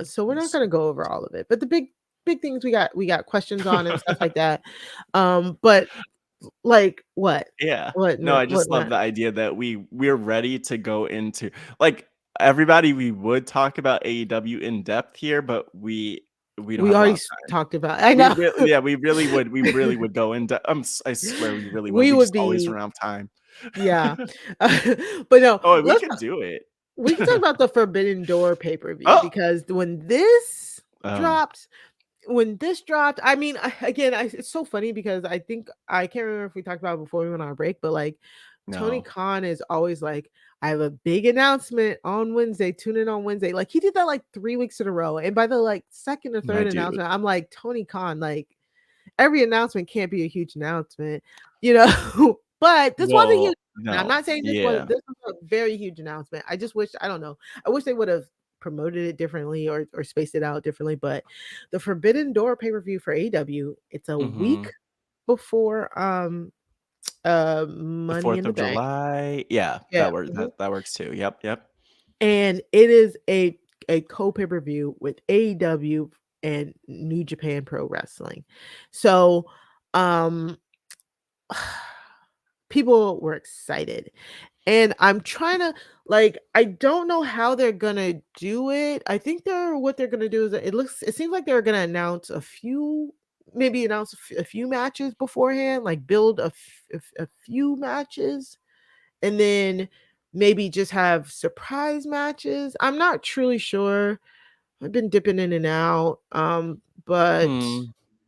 So we're not gonna go over all of it. But the big things we got questions on and stuff like that. But like what? Yeah. What? No, I just love the idea that we're ready to go into, like, everybody. We would talk about AEW in depth here, but we don't already talked about. I know. We really would go into. I swear we really would. We would always around time. Yeah, but no. Oh, we can do it. We can talk about the Forbidden Door pay-per-view because when this dropped, I mean, again, it's so funny because I think I can't remember if we talked about it before we went on our break, but like Tony Khan is always like, I have a big announcement on Wednesday. Tune in on Wednesday. Like, he did that like 3 weeks in a row. And by the like second or third announcement, I'm like, Tony Khan, like, every announcement can't be a huge announcement, but this was a huge. I'm not saying this was a very huge announcement. I just wish, I don't know. I wish they would have promoted it differently or spaced it out differently. But the Forbidden Door pay-per-view for AEW, it's a week before Money in the Bank. July. Yeah. That works. That works too. Yep. And it is a co-pay-per-view with AEW and New Japan Pro Wrestling. So people were excited. And I'm trying to I don't know how they're gonna do it. I think what they're gonna do is it seems like they're gonna announce maybe announce a few matches beforehand, like build a few matches, and then maybe just have surprise matches. I'm not truly sure. I've been dipping in and out, but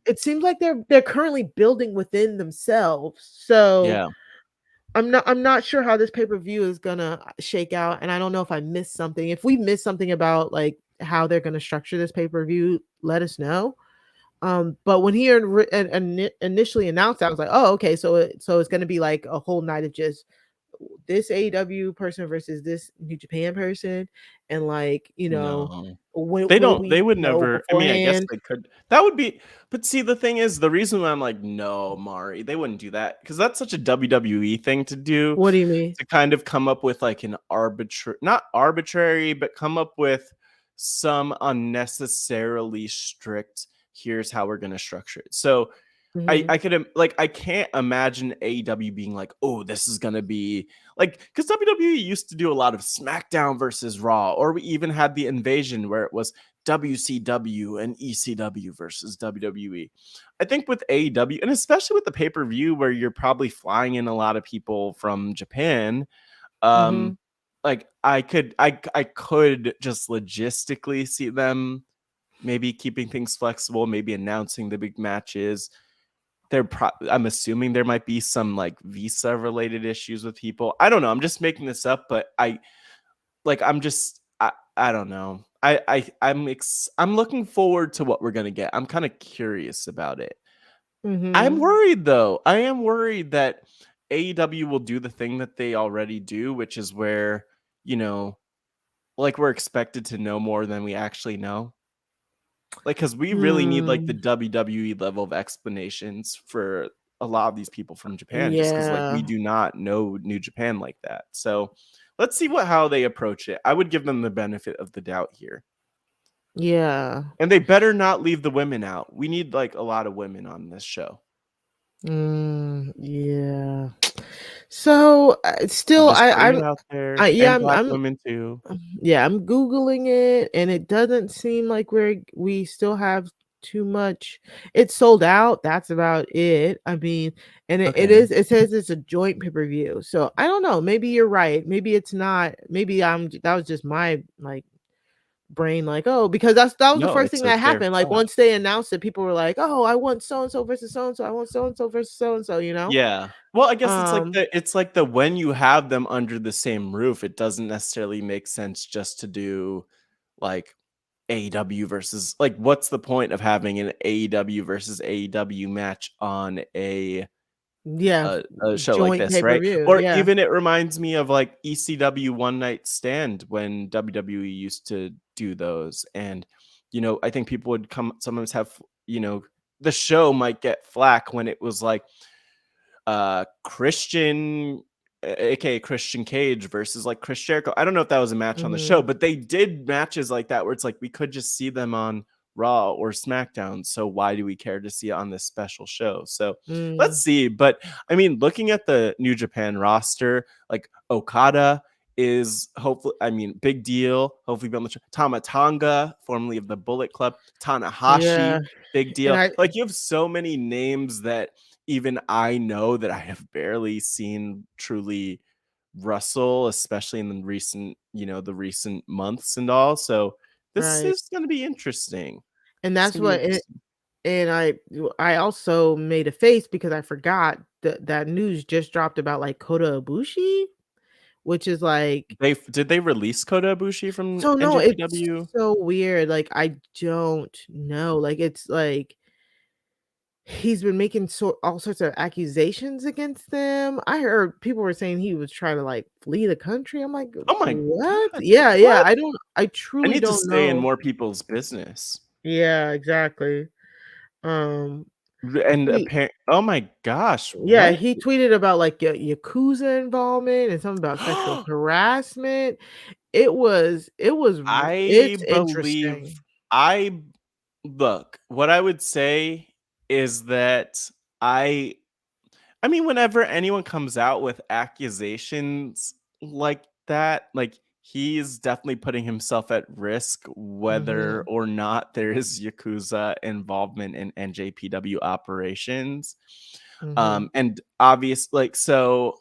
it seems like they're currently building within themselves. So Yeah. I'm not sure how this pay-per-view is gonna shake out, and I don't know if I missed something. If we missed something about how they're gonna structure this pay-per-view, let us know. But when he initially announced, I was like, oh, okay, so it's gonna be like a whole night of just this AEW person versus this New Japan person, and No. will we They would know never. I mean, I guess beforehand? they could. That would be. But see, the thing is, the reason why I'm like, no, Mari, they wouldn't do that because that's such a WWE thing to do. What do you mean? To kind of come up with like an not arbitrary, but come up with some unnecessarily strict. Here's how we're going to structure it. So I could I can't imagine AEW being like, oh, this is gonna be like, because WWE used to do a lot of SmackDown versus Raw, or we even had the Invasion where it was WCW and ECW versus WWE. I think with AEW, and especially with the pay-per-view where you're probably flying in a lot of people from Japan, like I could just logistically see them maybe keeping things flexible, maybe announcing the big matches. I'm assuming there might be some like visa related issues with people. I don't know. I'm just making this up, but I don't know. I'm looking forward to what we're gonna get. I'm kind of curious about it. I'm worried though. I am worried that AEW will do the thing that they already do, which is where, we're expected to know more than we actually know. Because we really need like the WWE level of explanations for a lot of these people from Japan, just because we Yeah. do not know New Japan like that. So let's see how they approach it. I would give them the benefit of the doubt here. Yeah. And they better not leave the women out. We need like a lot of women on this show. Yeah. So still, Just putting it out there, yeah, and Black women too. Yeah, I'm Googling it, and it doesn't seem like we still have too much. It's sold out. That's about it. I mean, and it says it's a joint pay-per-view. So I don't know. Maybe you're right. Maybe it's not. Maybe that was just my brain oh, because that was the No, first it's thing a that fair happened. thought. Once they announced it, people were like, oh, I want so and so versus so and so. I want so and so versus so and so. Yeah. Well, I guess it's like the when you have them under the same roof, it doesn't necessarily make sense just to do like AEW versus what's the point of having an AEW versus AEW match on a Yeah, show like joint this, right? pay-per-view. Or Yeah. even it reminds me of like ECW One Night Stand when WWE used to do those. And, I think people would sometimes have, the show might get flack when it was like Christian, aka Christian Cage versus like Chris Jericho. I don't know if that was a match on the show, but they did matches like that where it's like we could just see them on Raw or SmackDown. So why do we care to see it on this special show? So let's see. But I mean, looking at the New Japan roster, like Okada is hopefully, I mean, big deal. Hopefully, be on the show. Tama Tonga, formerly of the Bullet Club, Yeah. Tanahashi, big deal. Like you have so many names that even I know that I have barely seen truly wrestle, especially in the recent months and all. So this Right. is going to be interesting. And It's that's going to be what interesting. and I also made a face because I forgot that news just dropped about Kota Ibushi, which is Did they release Kota Ibushi from so no, it's NJPW? so weird. I don't know. It's he's been making all sorts of accusations against them. I heard people were saying he was trying to flee the country. I'm like, Oh my what? god! Yeah, yeah. What? I I truly need to don't stay in know. more people's business. Yeah, exactly. Um, And he oh my gosh! Yeah, What? he tweeted about Yakuza involvement and something about sexual harassment. I It's believe interesting. I look, what I would say is that I I mean, whenever anyone comes out with accusations, like that. Like, he's definitely putting himself at risk, whether Mhm. or not there is Yakuza involvement in NJPW operations. Mhm. And so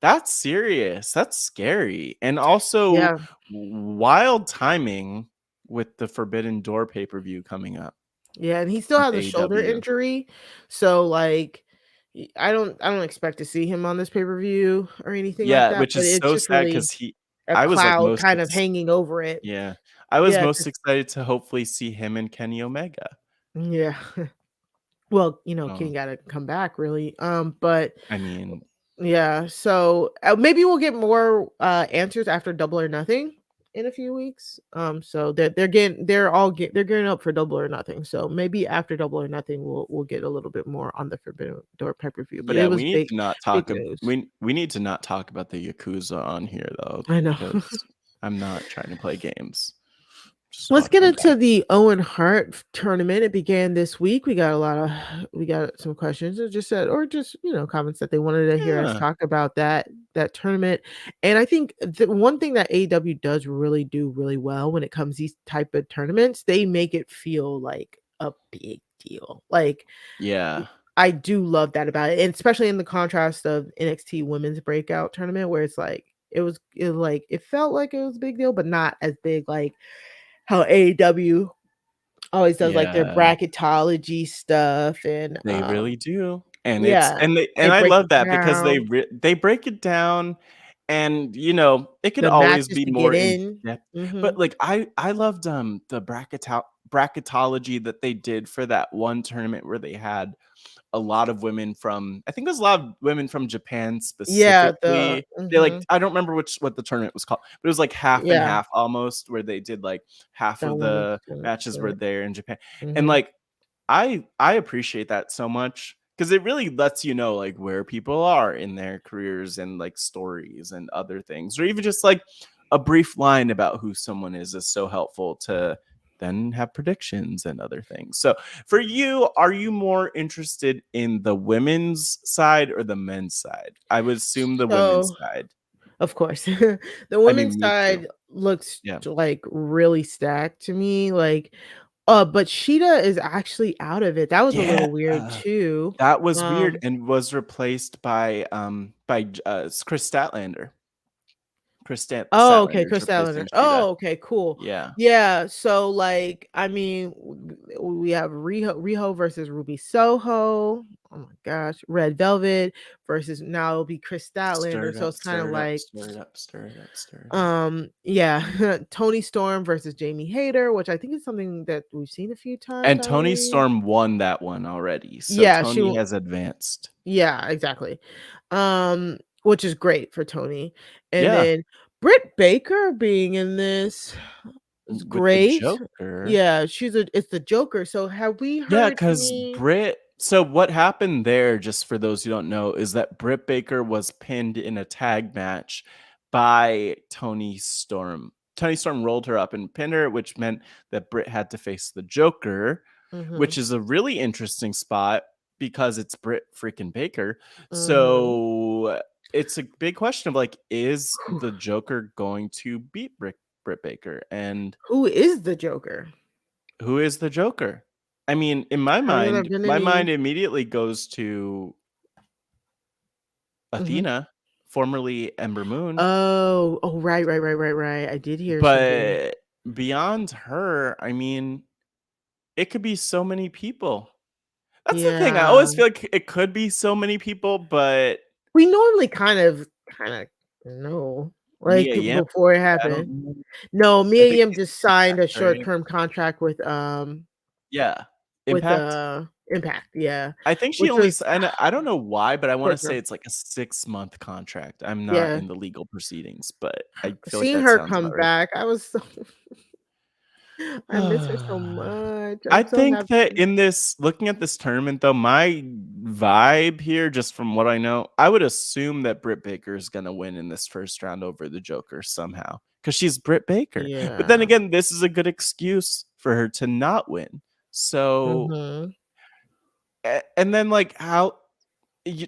that's serious. That's scary. And also Yeah. wild timing with the Forbidden Door pay-per-view coming up Yeah, and he still with has a shoulder AEW. injury, so, like, I don't expect to see him on this pay-per-view or anything like Yeah, that, which but is it's so just sad really because a I was like cloud most kind of hanging over it. yeah. I was Yeah, most 'cause excited to hopefully see him and Kenny Omega. yeah. Well, Oh, Kenny gotta come back really, but I mean, yeah, so, maybe we'll get more, answers after Double or Nothing in a few weeks, so they're gearing up for Double or Nothing, so maybe after Double or Nothing, we'll get a little bit more on the Forbidden Door pay-per-view, but it yeah, was we need big to not big talk news. we need to not talk about the Yakuza on here though, I know. because I'm not trying to play games. Just Let's want get you guys. into the Owen Hart tournament. It began this week. We got some questions that just said, or just comments that they wanted to hear us Yeah. talk about that tournament. And I think the one thing that AEW does really do really well when it comes these type of tournaments, they make it feel like a big deal. Like Yeah. I do love that about it, and especially in the contrast of NXT Women's Breakout tournament, where it's like it felt like it was a big deal, but not as big like how AEW always does, like, their Yeah. bracketology stuff and, They really do. And yeah, they I break love it that because down, they break it down and, it could the always matches be to get more in in. depth. But, Mhm. like, I loved, the bracketology that they did for that one tournament where they had a lot of women from I think it was a lot of women from Japan Yeah, specifically. I don't remember what the tournament was called, but it was like half and yeah, half almost, where they did like half that of women's the tournament, matches were right. there in Japan. And Mhm. like I appreciate that so much because it really lets you know like where people are in their careers and like stories and other things, or even just like a brief line about who someone is so helpful to then have predictions and other things. So for you, are you more interested in the women's side or the men's side? I would assume the women's So, side. of course, the I women's mean, me too. side looks Yeah. like really stacked to me, like, but Sheeta is actually out of it. That was a Yeah. little weird too. That was weird Um and was replaced by Chris Statlander. Oh, okay, Statlander is Chris Statlander. replacing Sheeta. Oh, okay, cool. Yeah. Yeah, so, like, I mean, we have Riho versus Ruby Soho. Oh my gosh, Red Velvet versus now it'll be Chris Stir Statlander. it So up, it's kind of stir it up, like, stir it up, stir it up, stir it up. yeah, Tony Storm versus Jamie Hayter, which I think is something that we've seen a few times, And I Tony believe. Storm won that one already, so Yeah, Tony has advanced. yeah, exactly. Which is great for Tony. And Yeah, then Britt Baker being in this is with the great. Joker. Yeah, it's the Joker. So have we Yeah, heard because any So what happened there, just for those who don't know, is that Britt Baker was pinned in a tag match by Tony Storm. Tony Storm rolled her up and pinned her, which meant that Britt had to face the Joker, which Mhm, is a really interesting spot because it's Britt freaking Baker. mhm. So it's a big question of like, is the Joker going to beat Britt Baker? And Who is the Joker? who is the Joker? I mean, in Hasn't there been my mind any immediately goes to Mhm. Athena, formerly Ember Moon, Oh, right. I did hear something. but beyond her, I mean, it could be so many people. That's the thing. I Yeah. always feel like it could be so many people, but We normally kinda know, like, Mia Yim, before it I don't happened. know. No, I Mia think Yim she's just signed a Impact, right? short-term contract Yeah, with, Impact. Impact, yeah, I think she which only was and I don't know why, but I wanna say short-term. it's like a 6-month contract. I'm not Yeah. in the legal proceedings, but I feel like Seeing that her sounds come about right. back, I was so I miss her so much. I I'm so think that happy. in this looking at this tournament though, my vibe here, just from what I know, I would assume that Britt Baker is gonna win in this first round over the Joker somehow. Because she's Britt Baker. But then Yeah. again, this is a good excuse for her to not win. So Mhm. and then like how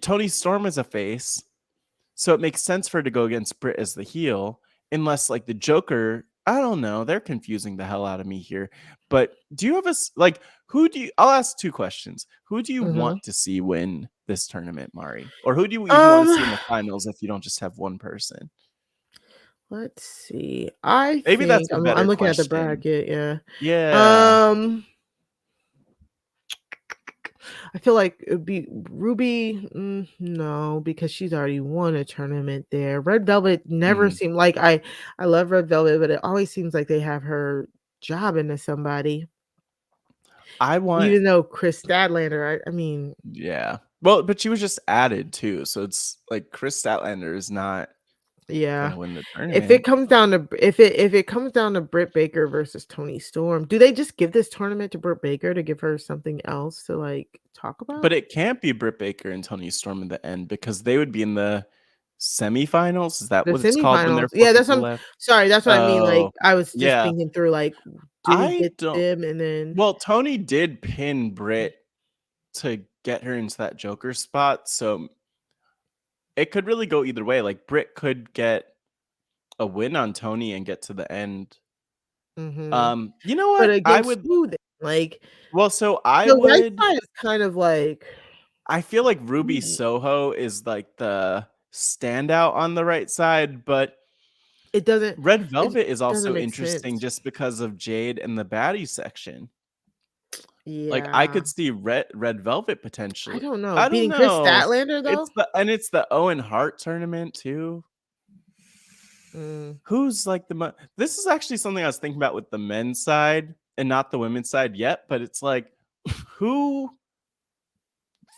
Tony Storm is a face. So it makes sense for her to go against Britt as the heel, unless like the Joker. I don't know. They're confusing the hell out of me here. But do you have who do you? I'll ask two questions. Who do you want to see win this tournament, Mari? Or who do you even want to see in the finals if you don't just have one person? Let's see. I Maybe think that's a I'm better looking at the question. bracket. Yeah. Yeah. I feel like it'd be Ruby. No, because she's already won a tournament there. Red Velvet never seemed like I love Red Velvet, but it always seems like they have her job into somebody. Even though Chris Statlander, I mean, yeah. Well, but she was just added too, so it's like Chris Statlander is not gonna win the tournament. if it comes down to Britt Baker versus Toni Storm, do they just give this tournament to Britt Baker to give her something else to like talk about? But it can't be Britt Baker and Toni Storm in the end because they would be in the semifinals. Is that The what it's called when there semifinals. are 4 Yeah, that's people what left? sorry, that's what I mean. Like I was just Yeah. thinking through like, do we I get don't. them and then Well, Toni did pin Britt to get her into that Joker spot, so it could really go either way. Like Britt could get a win on Toni and get to the end. You know but what? I against would who then? Like well, so I the right would side is kind of like I feel like Ruby Soho is like the standout on the right side, but it doesn't Red Velvet is also make interesting sense. just because of Jade and the baddie section. Like I Yeah. could see Red Velvet I potentially. don't know. I don't Beating Chris know. Statlander though? It's the Owen Hart tournament too. Who's like this is actually something I was thinking about with the men's side and not the women's side yet, but it's like who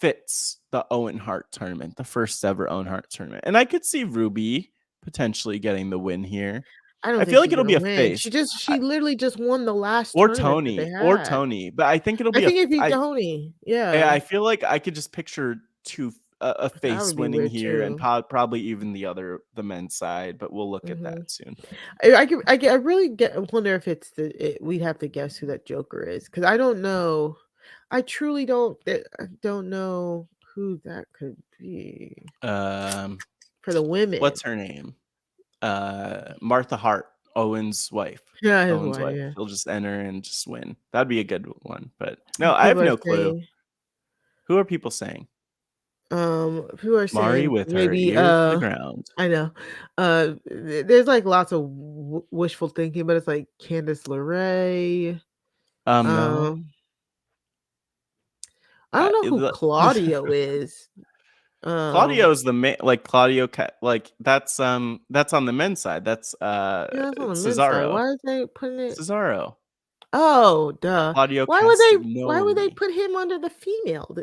fits the Owen Hart tournament, the first ever Owen Hart tournament. And I could see Ruby potentially getting the win here. I don't I think feel like she's it'll be gonna a win. face. She literally just won the last tournament that they Or had. Toni, but I think it'll I be think it'd be Toni. Yeah. I feel like I could just picture a That face would be winning weird here and too. probably even the men's side, but we'll look at that soon. I really wonder if it's we'd have to guess who that Joker is because I don't know. I truly don't know who that could be for the women. What's her name? Martha Hart, Owen's wife. Yeah, his Owen's wife. wife. Yeah. She'll just enter and just win. That'd be a good one. But no, I have no clue. Who are people saying? People are Mari saying with her maybe ear to the ground. I know. There's like lots of wishful thinking, but it's like Candice LeRae. No. I don't know who Claudio is. Claudio's the like Claudio, like that's on the men's side. That's that's on the men's side. Cesaro. Why are they putting it? Cesaro. Oh, duh. Claudio Why would they Castagnoli. put him under the female?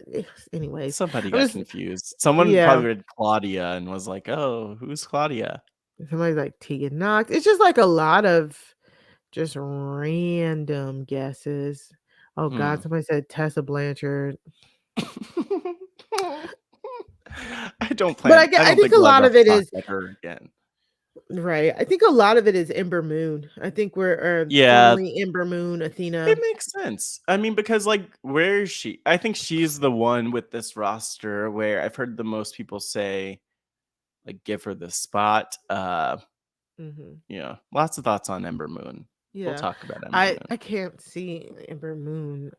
Anyways, Somebody got confused. Someone probably read Claudia and was like, "Oh, who's Claudia?" Somebody's like Tegan Knox. It's just like a lot of just random guesses. Oh God, somebody said Tessa Blanchard. I don't plan. But I think a lot of it is her again. Right. I think a lot of it is Ember Moon. I think we're formerly Ember Moon, Athena. It makes sense. I mean, because like, where is she? I think she's the one with this roster where I've heard the most people say, like, give her the spot. Yeah, lots of thoughts on Ember Moon. Yeah. We'll talk about Ember Moon. I can't see Ember Moon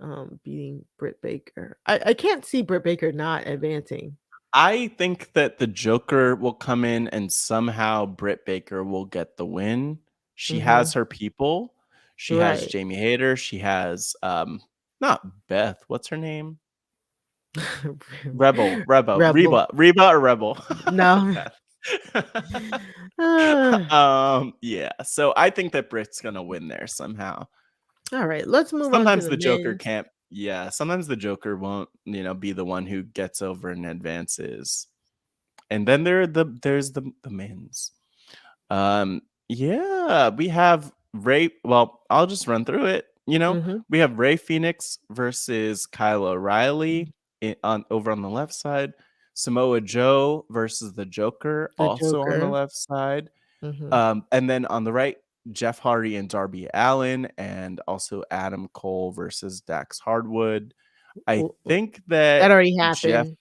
beating Britt Baker. I can't see Britt Baker not advancing. I think that the Joker will come in and somehow Britt Baker will get the win. She has her people. She has Jamie Hayter. She has not Beth. What's her name? Reba or Rebel? No. Yeah. So I think that Britt's gonna win there somehow. All right, let's move on. Sometimes the Joker can't. Yeah, sometimes the Joker won't, be the one who gets over and advances. And then there's the men's. Yeah, we have Ray. Well, I'll just run through it. We have Ray Phoenix versus Kyle O'Reilly over on the left side. Samoa Joe versus the Joker, on the left side. And then on the right, Jeff Hardy and Darby Allin, and also Adam Cole versus Dax Hardwood. I think that already happened.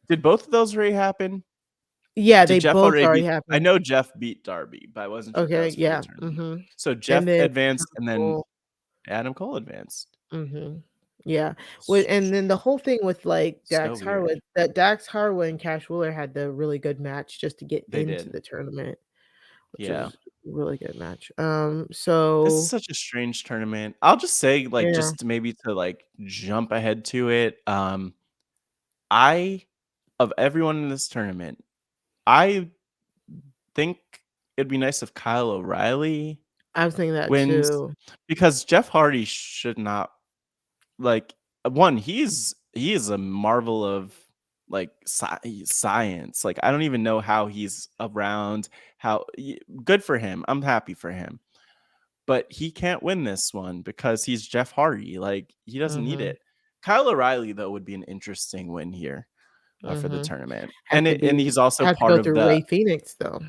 Did both of those already happen? Yeah, they Did Jeff both already already beat? I happened. know Jeff beat Darby, but I wasn't sure if that Okay, was for the yeah. tournament. Mm-hmm. So And Jeff then advanced, and then Cole. Adam Cole advanced. Mm-hmm. Yeah. And then the whole thing with like So weird. Dax Harwood and Cash Wheeler had the really good match just to get They into did. the tournament, which Yeah. was a really good match. This is So such a strange tournament. I'll just say, like, yeah, just maybe to like jump ahead to it. I of everyone in this tournament, I think it'd be nice if Kyle O'Reilly I was thinking that wins, too. because Jeff Hardy should not, like, one, he is a marvel of like science. Like, I don't even know how he's around. Good for him. I'm happy for him. But he can't win this one because he's Jeff Hardy. Like, he doesn't need Mm-hmm. it. Kyle O'Reilly, though, would be an interesting win here for the Mm-hmm. tournament, Have to and he's also have to part go of through the. Ray Phoenix though,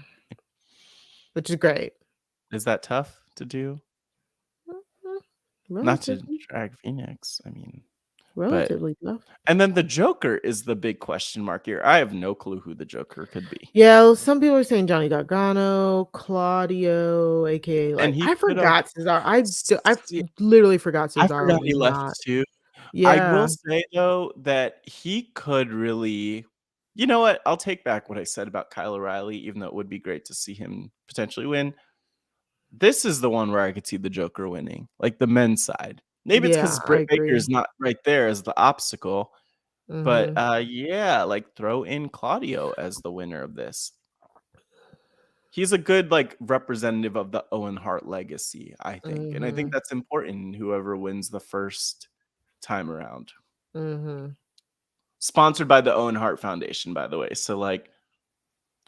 which is great. Is that tough to do? Mhm. Not to Relatively, drag Phoenix, I mean, but relatively tough. and then the Joker is the big question mark here. I have no clue who the Joker could be, Yeah, some people are saying Johnny Gargano, Claudio, aka and like he I could have. forgot Cesaro. I literally forgot I Cesaro forgot he was left not. too. I will Yeah, say, though, that he could really. You know what? I'll take back what I said about Kyle O'Reilly, even though it would be great to see him potentially win. This is the one where I could see the Joker winning, like the men's side. Maybe it's yeah, because I Britt Baker agree. is not right there as the obstacle, but Mhm, yeah, like throw in Claudio as the winner of this. He's a good like representative of the Owen Hart legacy, I think, and I think mhm, that's important. Whoever wins the first time around. mhm, Sponsored by the Owen Hart Foundation, by the way. So, like,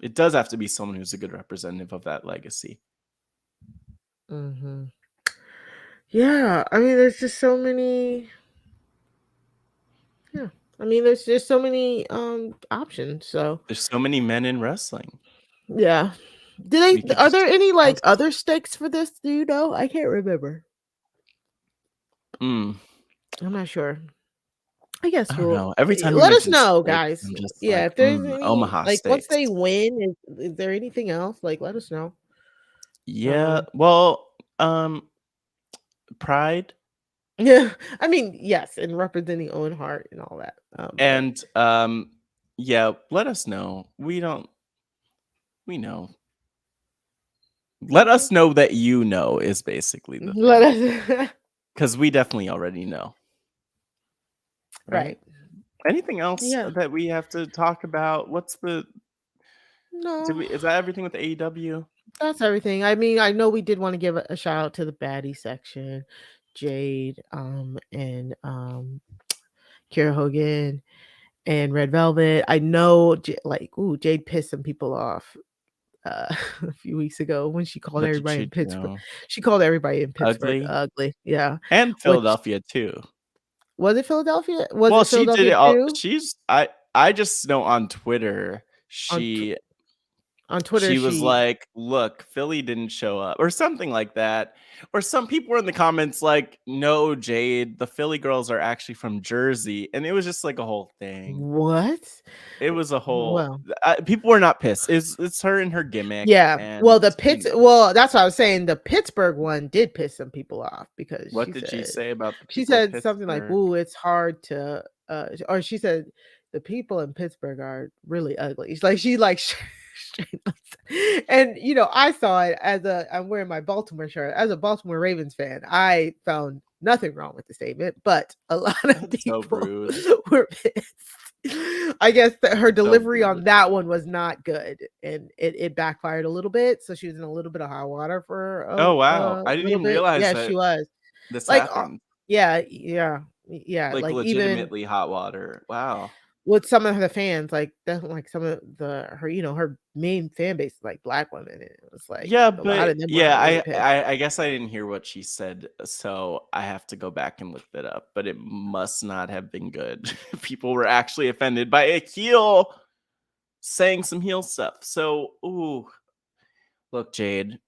it does have to be someone who's a good representative of that legacy. mhm. Yeah, I mean, there's just so many. Yeah, I mean, there's just so many options. So There's so many men in wrestling. yeah, We could Are there just any like ask. other stakes for this? Do you know? I can't remember. Mm, I'm not sure. I guess I don't we'll know. Every time you let us mention know, steaks, guys. I'm just Yeah, like, if there's any Omaha like once steaks. they win, is there anything else? Like, let us know. Yeah. Well, Pride Yeah, I mean, yes, and representing Owen Hart and all that. But and yeah, let us know. We don't. We know. Let mhm. us know that you know is basically the Let thing, us because we definitely already know, right? right. Anything else Yeah. that we have to talk about? What's the No, is that everything with AEW? that's everything. I mean, I know we did want to give a shout out to the baddie section, Jade, and Kira Hogan and Red Velvet. I know, Jade pissed some people off a few weeks ago when she called What did everybody she in Pittsburgh. do? She called everybody in Pittsburgh Ugly? ugly. Yeah. And Which Philadelphia too. was it Philadelphia? Was Well, it she did Philadelphia it all. too? I just know on Twitter On she on Twitter, she was she like, "Look, Philly didn't show up," or something like that. Or some people were in the comments like, "No, Jade, the Philly girls are actually from Jersey," and it was just like a whole thing. what? It was a whole. Well, People were not pissed. It's her and her gimmick, yeah. Well, and you know. well, that's what I was saying. The Pittsburgh one did piss some people off because What did she say about the she people of said something like, Pittsburgh? "Ooh, it's hard to," or she said, "The people in Pittsburgh are really ugly." It's like she like, straight up and I saw it as I'm wearing my Baltimore shirt as a Baltimore Ravens fan. I found nothing wrong with the statement, but a lot of That's so people rude. were pissed. I guess that her So delivery rude. on that one was not good, and it backfired a little bit. So she was in a little bit of hot water for Oh, wow. a I didn't little even bit. realize Yeah, that she was. this Like, happened. yeah, yeah, yeah. Like, Like even legitimately hot water. Wow. with some of the fans, like that, like some of her, her main fan base, is, like black women. And it was like Yeah, a lot but of them were yeah, really pissed. I guess I didn't hear what she said, so I have to go back and look that up, but it must not have been good. People were actually offended by a heel saying some heel stuff. So, ooh, look, Jade,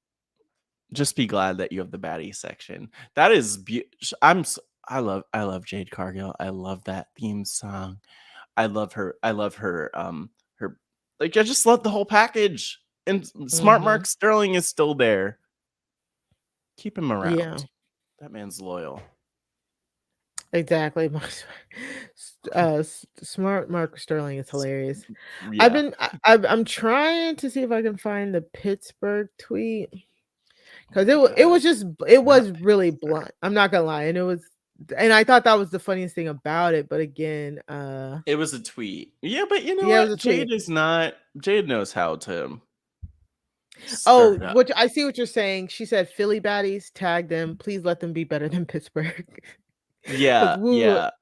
just be glad that you have the baddie section. That is I love Jade Cargill. I love that theme song. I love her her Like, I just love the whole package. And Smart Mark Sterling is still there. Keep him around. Yeah. That man's loyal. Exactly. Smart Mark Sterling is hilarious. Yeah. I'm trying to see if I can find the Pittsburgh tweet, because it was really blunt. I'm not gonna lie, and I thought that was the funniest thing about it. But again, it was a tweet. Yeah, but you know yeah, it was what? a tweet. Jade knows how to. Oh, which I see what you're saying. She said Philly baddies, tag them. Please let them be better than Pittsburgh. Yeah,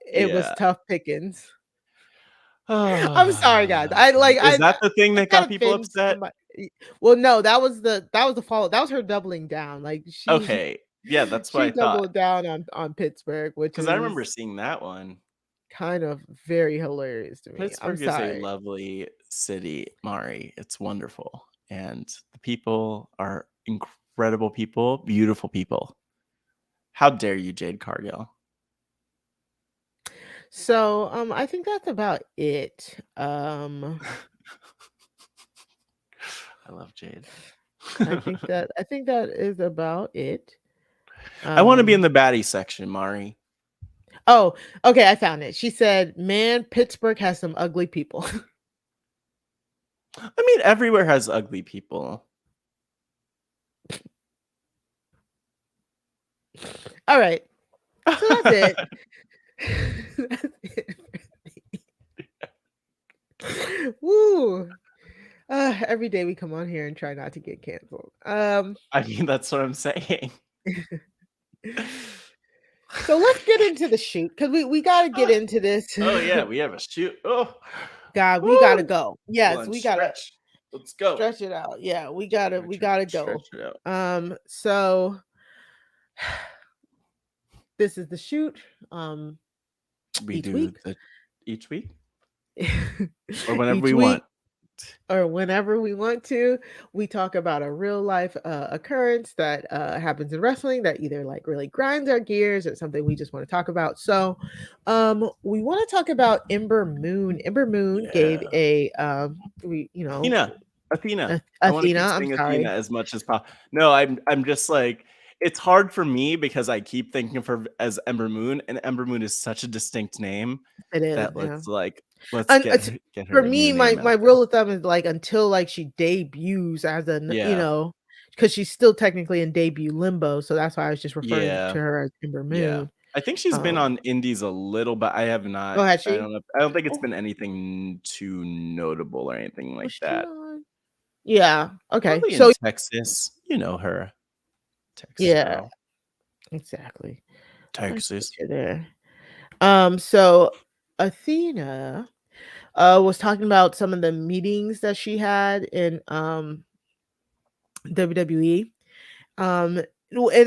it was tough pickings. I'm sorry, guys. Is that the thing that got people upset? Well, no, that was the follow. That was her doubling down. Like Okay, yeah, that's what I thought. Doubled down on Pittsburgh, which is I remember seeing that one. Kind of very hilarious to me. Pittsburgh is a lovely city, Mari. It's wonderful, and the people are incredible people, beautiful people. How dare you, Jade Cargill? So, I think that's about it. I love Jade. I think that is about it. I want to be in the baddie section, Mari. Oh, okay, I found it. She said, "Man, Pittsburgh has some ugly people." I mean, everywhere has ugly people. All right. So that's it. That's it. Woo. Every day we come on here and try not to get canceled. I mean, that's what I'm saying. So let's get into the shoot, because we got to get into this. Oh yeah, we have a shoot. Oh God, we gotta go. Yes, we gotta stretch. Let's go. Stretch it out. Yeah, we gotta go. Stretch it out. So this is the shoot. We do week. Each week, or whenever we week, want. Or whenever we want to. We talk about a real life occurrence that happens in wrestling that either like really grinds our gears or something we just want to talk about. So we want to talk about Ember Moon. Ember Moon gave a Athena. I want to keep saying Athena as much as possible. No, I'm just like, it's hard for me because I keep thinking of her as Ember Moon, and Ember Moon is such a distinct name. It is. That let's get her. For me, my rule of thumb is like until like she debuts as because she's still technically in debut limbo, so that's why I was just referring to her as Ember Moon. Yeah. I think she's been on indies a little, but I have not. Oh, has she? I don't know. I don't think it's been anything too notable or anything like that. Yeah. Okay. Probably in Texas, you know her. Texas girl. Exactly. Texas. There. So Athena was talking about some of the meetings that she had in WWE. And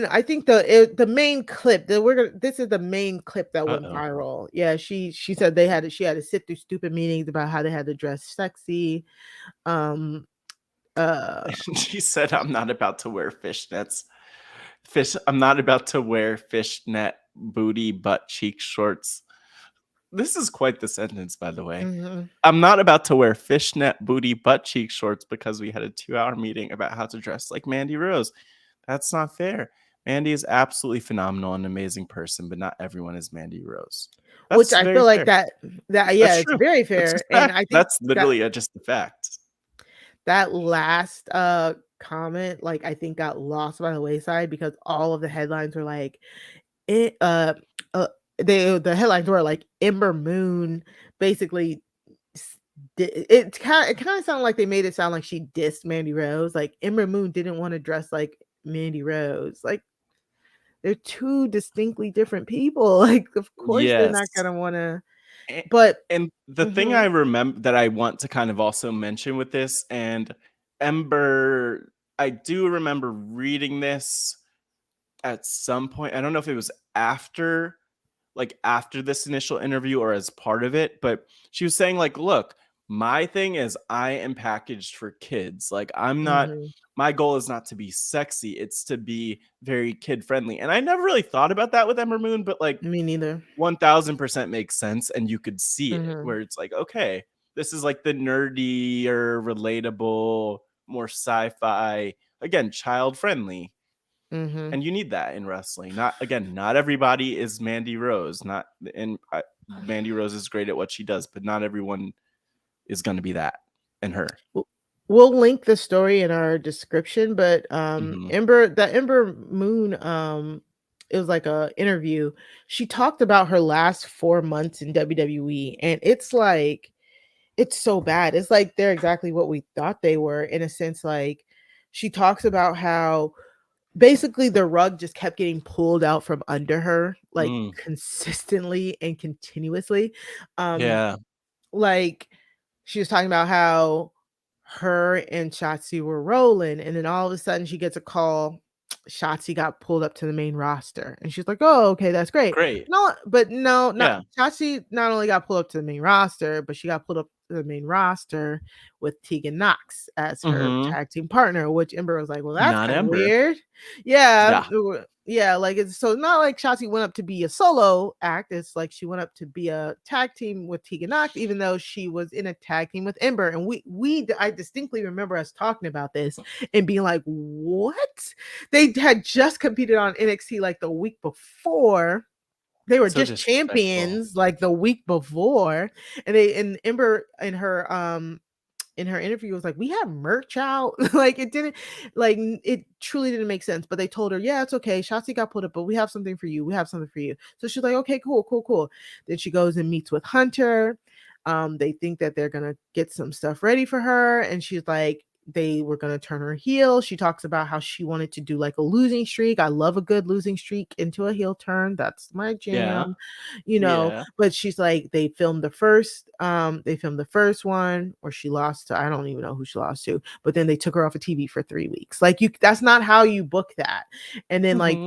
I think the main clip that this is the main clip that went viral. Yeah, she said she had to sit through stupid meetings about how they had to dress sexy. She said, "I'm not about to wear fishnets. I'm not about to wear fishnet booty butt cheek shorts." This is quite the sentence, by the way. I'm not about to wear fishnet booty butt cheek shorts because we had a 2-hour meeting about how to dress like Mandy Rose. That's not fair. Mandy is absolutely phenomenal and an amazing person, but not everyone is Mandy Rose. Which I feel like that it's true. very fair. And I think that's literally just the fact. That last comment, like, I think got lost by the wayside because all of the headlines were like, the headlines were like Ember Moon basically. It kind of sounded like they made it sound like she dissed Mandy Rose. Like Ember Moon didn't want to dress like Mandy Rose. Like they're two distinctly different people. Like of course they're not gonna want to. But the thing I remember that I want to kind of also mention with this, and Ember, I do remember reading this at some point. I don't know if it was after this initial interview or as part of it, but she was saying like, look, my thing is I am packaged for kids. Like I'm not, my goal is not to be sexy. It's to be very kid friendly. And I never really thought about that with Ember Moon, but like me neither. 1000% makes sense. And you could see it where it's like, okay, this is like the nerdy or relatable, more sci-fi, again, child friendly. Mm-hmm. And you need that in wrestling. Not everybody is Mandy Rose. Mandy Rose is great at what she does, but not everyone is going to be that and her. We'll link the story in our description, but Mhm. Ember Moon, it was like a interview. She talked about her last 4 months in WWE, and it's like it's so bad. It's like they're exactly what we thought they were, in a sense. Like, she talks about how basically the rug just kept getting pulled out from under her, like consistently and continuously. Yeah. Like, she was talking about how her and Shotzi were rolling, and then all of a sudden she gets a call. Shotzi got pulled up to the main roster, and she's like, "Oh, okay, that's great." Great. No, but no, not Yeah. Shotzi. Not only got pulled up to the main roster, but she got pulled up to the main roster with Tegan Knox as her tag team partner. Which Ember was like, "Well, that's Not kind of Ember. weird." Yeah, Yeah. yeah, like, it's so not like Shotzi went up to be a solo act. It's like she went up to be a tag team with Tegan Knox, even though she was in a tag team with Ember. And I distinctly remember us talking about this and being like, "What?" They had just competed on NXT like the week before. They were So just champions like the week before, and Ember in her interview was like, "We have merch out." Like, it truly didn't make sense. But they told her, "Yeah, it's okay. Shotzi got pulled up, but we have something for you. We have something for you." So she's like, "Okay, cool, cool, cool." Then she goes and meets with Hunter. They think that they're gonna get some stuff ready for her, and she's like, they were going to turn her heel. She talks about how she wanted to do like a losing streak. I love a good losing streak into a heel turn. That's my jam, Yeah. but she's like, they filmed the first one where she lost to, I don't even know who she lost to, but then they took her off of TV for 3 weeks. Like, that's not how you book that. And then like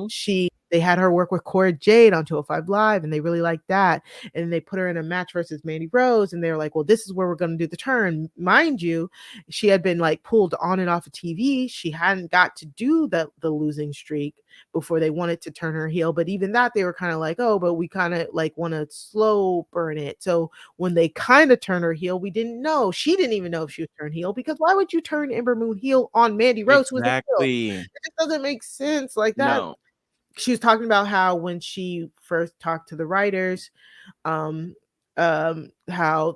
they had her work with Cora Jade on 205 Live, and they really liked that. And they put her in a match versus Mandy Rose, and they were like, "Well, this is where we're going to do the turn." Mind you, she had been like pulled on and off of TV. She hadn't got to do the losing streak before they wanted to turn her heel. But even that, they were kind of like, "Oh, but we kind of like want to slow burn it." So when they kind of turned her heel, we didn't know. She didn't even know if she was turned heel, because why would you turn Ember Moon heel on Mandy Rose, who was a heel? It just doesn't make sense like that. No. She was talking about how when she first talked to the writers, how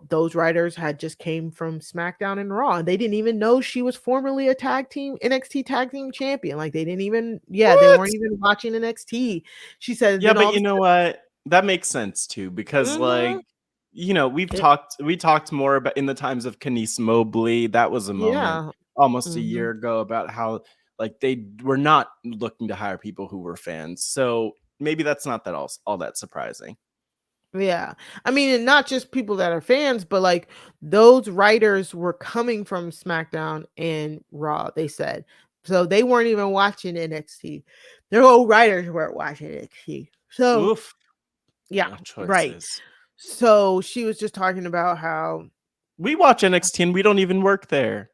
those writers had just came from SmackDown and Raw, and they didn't even know she was formerly a NXT tag team champion. Like, they didn't even, they weren't even watching NXT. She said, yeah, but you know what? That makes sense too, because like, we talked more about in the times of Kenise Mobley. That was a moment almost a year ago about how like they were not looking to hire people who were fans. So maybe that's not that all that surprising. Yeah. I mean, and not just people that are fans, but like those writers were coming from SmackDown and Raw, they said. So they weren't even watching NXT. Their old writers weren't watching NXT. So, Oof. yeah, No right. choices. So she was just talking about how we watch NXT and we don't even work there.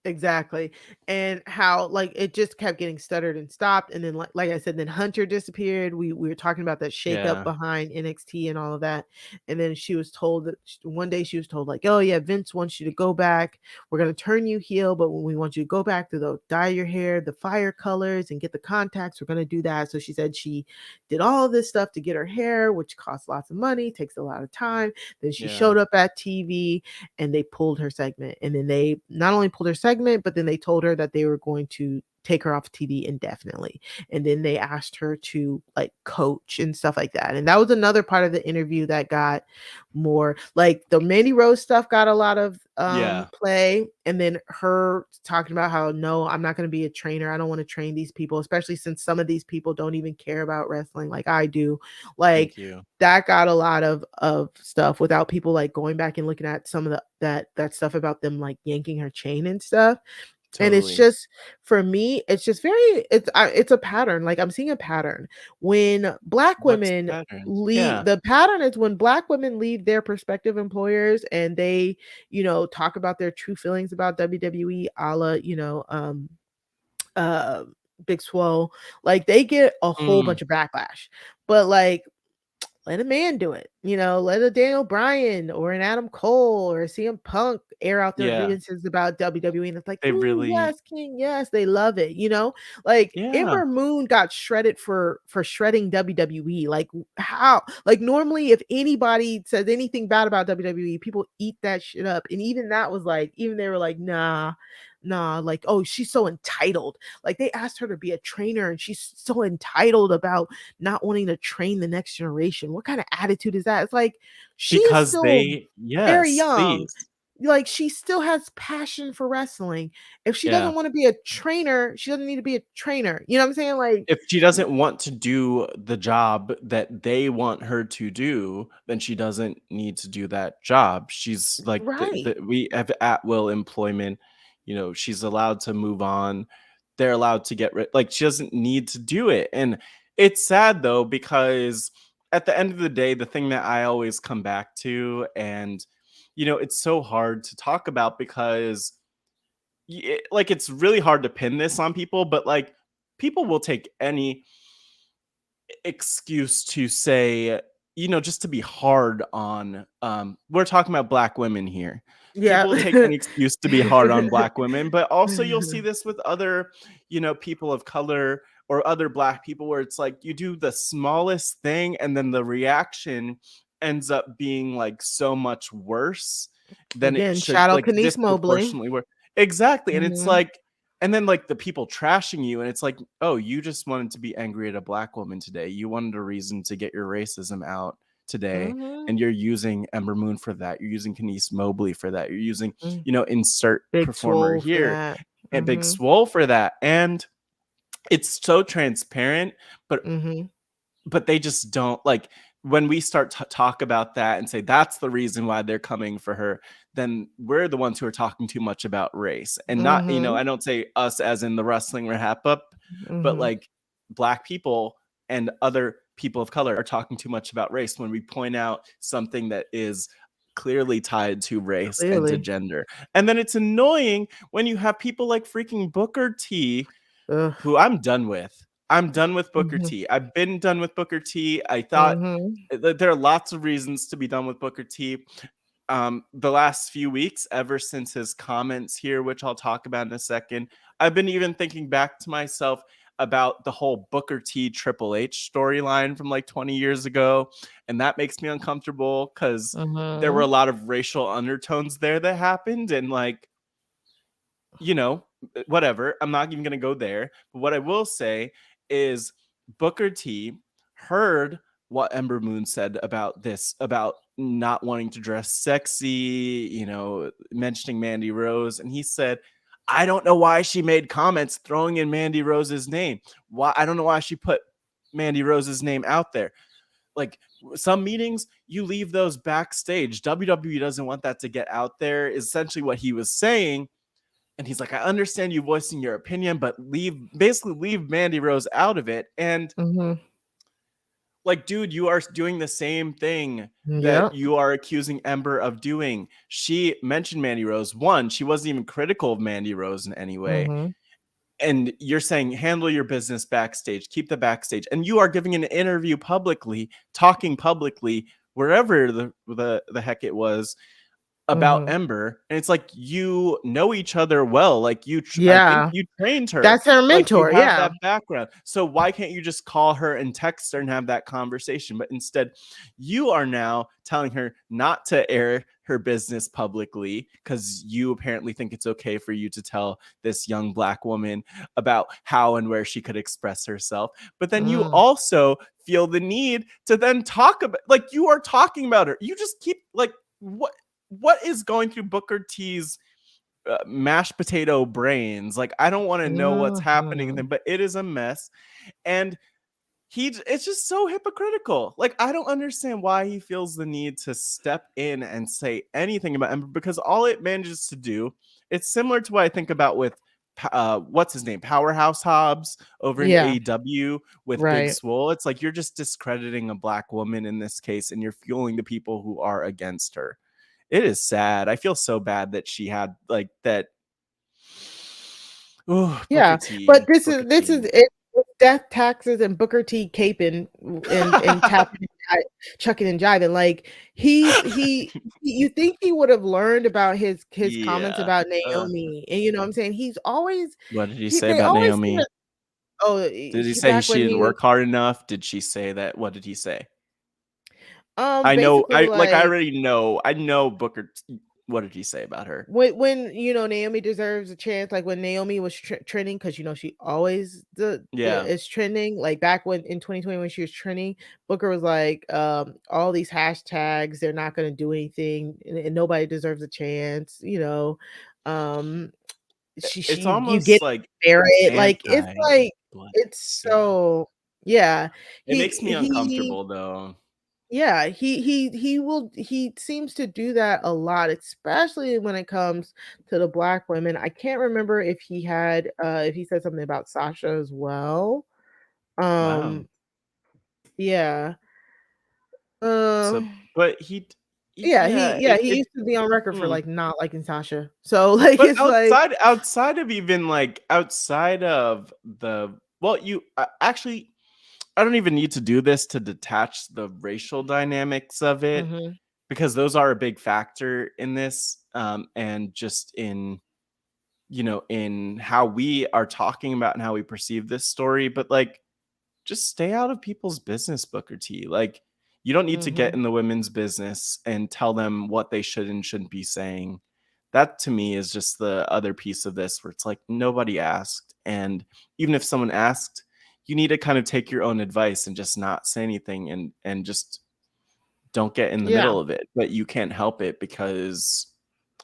Exactly. And how like it just kept getting stuttered and stopped. And then like I said, then Hunter disappeared. We were talking about that shakeup behind NXT and all of that. And then she was told that one day she was told, like, "Oh yeah, Vince wants you to go back. We're gonna turn you heel, but when we want you to go back to the dye your hair, the fire colors, and get the contacts, we're gonna do that." So she said she did all of this stuff to get her hair, which costs lots of money, takes a lot of time. Then she showed up at TV and they pulled her segment. And then they not only pulled her segment, but then they told her that they were going to take her off TV indefinitely. And then they asked her to like coach and stuff like that. And that was another part of the interview that got more like the Mandy Rose stuff got a lot of play. And then her talking about how, "No, I'm not going to be a trainer. I don't want to train these people, especially since some of these people don't even care about wrestling like I do." Like, that got a lot of stuff without people like going back and looking at some of that stuff about them like yanking her chain and stuff. And it's just, for me, it's just it's a pattern. Like, I'm seeing a pattern when black women leave. The pattern is when black women leave their prospective employers and they, talk about their true feelings about WWE, a la, Big Swole, like they get a whole bunch of backlash. But like let a man do it. Let a Daniel Bryan or an Adam Cole or a CM Punk air out their grievances about WWE. And it's like, They really, yes, King, yes, they love it. Like Ember Moon got shredded for shredding WWE. Like how? Like normally, if anybody says anything bad about WWE, people eat that shit up. And even that was like, even they were like, nah, like, oh, she's so entitled. Like they asked her to be a trainer and she's so entitled about not wanting to train the next generation. What kind of attitude is that? It's like she's because still they, very yes, young. please. Like she still has passion for wrestling. If she doesn't want to be a trainer, she doesn't need to be a trainer. You know what I'm saying? Like if she doesn't want to do the job that they want her to do, then she doesn't need to do that job. She's like, right. we have at will employment. She's allowed to move on. They're allowed to get rid. Like she doesn't need to do it. And it's sad though, because at the end of the day, the thing that I always come back to, and it's so hard to talk about because like it's really hard to pin this on people, but like people will take any excuse to say, just to be hard on we're talking about Black women here. Yeah. People will take any excuse to be hard on Black women, but also you'll see this with other, people of color or other Black people, where it's like you do the smallest thing and then the reaction ends up being like so much worse than it Again, should, shout out like Kenice Mobley. disproportionately worse. Exactly. And it's Mhm. like, and then like the people trashing you, and it's like, oh, you just wanted to be angry at a Black woman today. You wanted a reason to get your racism out today. Mhm. And you're using Ember Moon for that. You're using Kenice Mobley for that. You're using, insert Big performer Swole for here that. and Big Mhm. Swole for that. And it's so transparent, but Mhm. they just don't, like, when we start to talk about that and say that's the reason why they're coming for her, then we're the ones who are talking too much about race. And not, I don't say us as in the Wrestling RHAPup, but like Black people and other people of color are talking too much about race when we point out something that is clearly tied to race and to gender. And then it's annoying when you have people like freaking Booker T, Ugh. who I'm done with. I'm done with Booker T. I've been done with Booker T. I thought there are lots of reasons to be done with Booker T. The last few weeks, ever since his comments here, which I'll talk about in a second, I've been even thinking back to myself about the whole Booker T Triple H storyline from like 20 years ago. And that makes me uncomfortable because there were a lot of racial undertones there that happened. And like, whatever. I'm not even going to go there. But what I will say is Booker T heard what Ember Moon said about this, about not wanting to dress sexy, mentioning Mandy Rose. And he said, I don't know why she made comments throwing in Mandy Rose's name. Why? I don't know why she put Mandy Rose's name out there. Like some meetings, you leave those backstage. WWE doesn't want that to get out there, is essentially what he was saying. And he's like, I understand you voicing your opinion, but leave Mandy Rose out of it. And like, dude, you are doing the same thing that you are accusing Ember of doing. She mentioned Mandy Rose. One, she wasn't even critical of Mandy Rose in any way. And you're saying, handle your business backstage, keep the backstage. And you are giving an interview publicly, talking publicly, wherever the heck it was, about Ember. And it's like, you know each other well. Like I think you trained her. That's her Like you mentor. have that background. So why can't you just call her and text her and have that conversation? But instead, you are now telling her not to air her business publicly because you apparently think it's okay for you to tell this young Black woman about how and where she could express herself. But then you also feel the need to then talk about, like, you are talking about her. You just keep, like, what is going through Booker T's mashed potato brains? Like, I don't want to know what's happening with him, but it is a mess. And it's just so hypocritical. Like, I don't understand why he feels the need to step in and say anything about Ember, because all it manages to do, it's similar to what I think about with what's his name, Powerhouse Hobbs over in AEW with Big Swole. It's like, you're just discrediting a Black woman in this case, and you're fueling the people who are against her. It is sad. I feel so bad that she had like that. Oh, Yeah, Booker T, but this Booker is T. it, death, taxes, and Booker T caping and tapping chucking and jiving. Like you think he would have learned about his comments about Naomi, and you know what I'm saying? He's always What did he say they about always seem Naomi? to, oh, Did he say back she when didn't he work hard enough? Did she say that? What did he say? I know. basically I like already know. I know Booker. What did he say about her? when you know Naomi deserves a chance, like when Naomi was trending, because you know she always the Yeah. is trending. Like back when in 2020 when she was trending, Booker was like, all these hashtags, they're not going to do anything, and nobody deserves a chance. You know, It's she you get almost like it, like anti-black it's stuff. so yeah. It makes me He uncomfortable though. yeah, he seems to do that a lot, especially when it comes to the black women. I can't remember if he had if he said something about Sasha as well. Wow. Yeah. So, Um but he used to be on record for mm. like not liking Sasha. So like But it's like outside of even like outside of the you actually I don't even need to do this to detach the racial dynamics of it mhm, because those are a big factor in this, and just in in how we are talking about and how we perceive this story. But like, just stay out of people's business, Booker T. Like, you don't need to get mhm. in the women's business and tell them what they should and shouldn't be saying. That to me is just the other piece of this where it's like nobody asked. And even if someone asked, you need to kind of take your own advice and just not say anything and just don't get in the Yeah. middle of it. But you can't help it because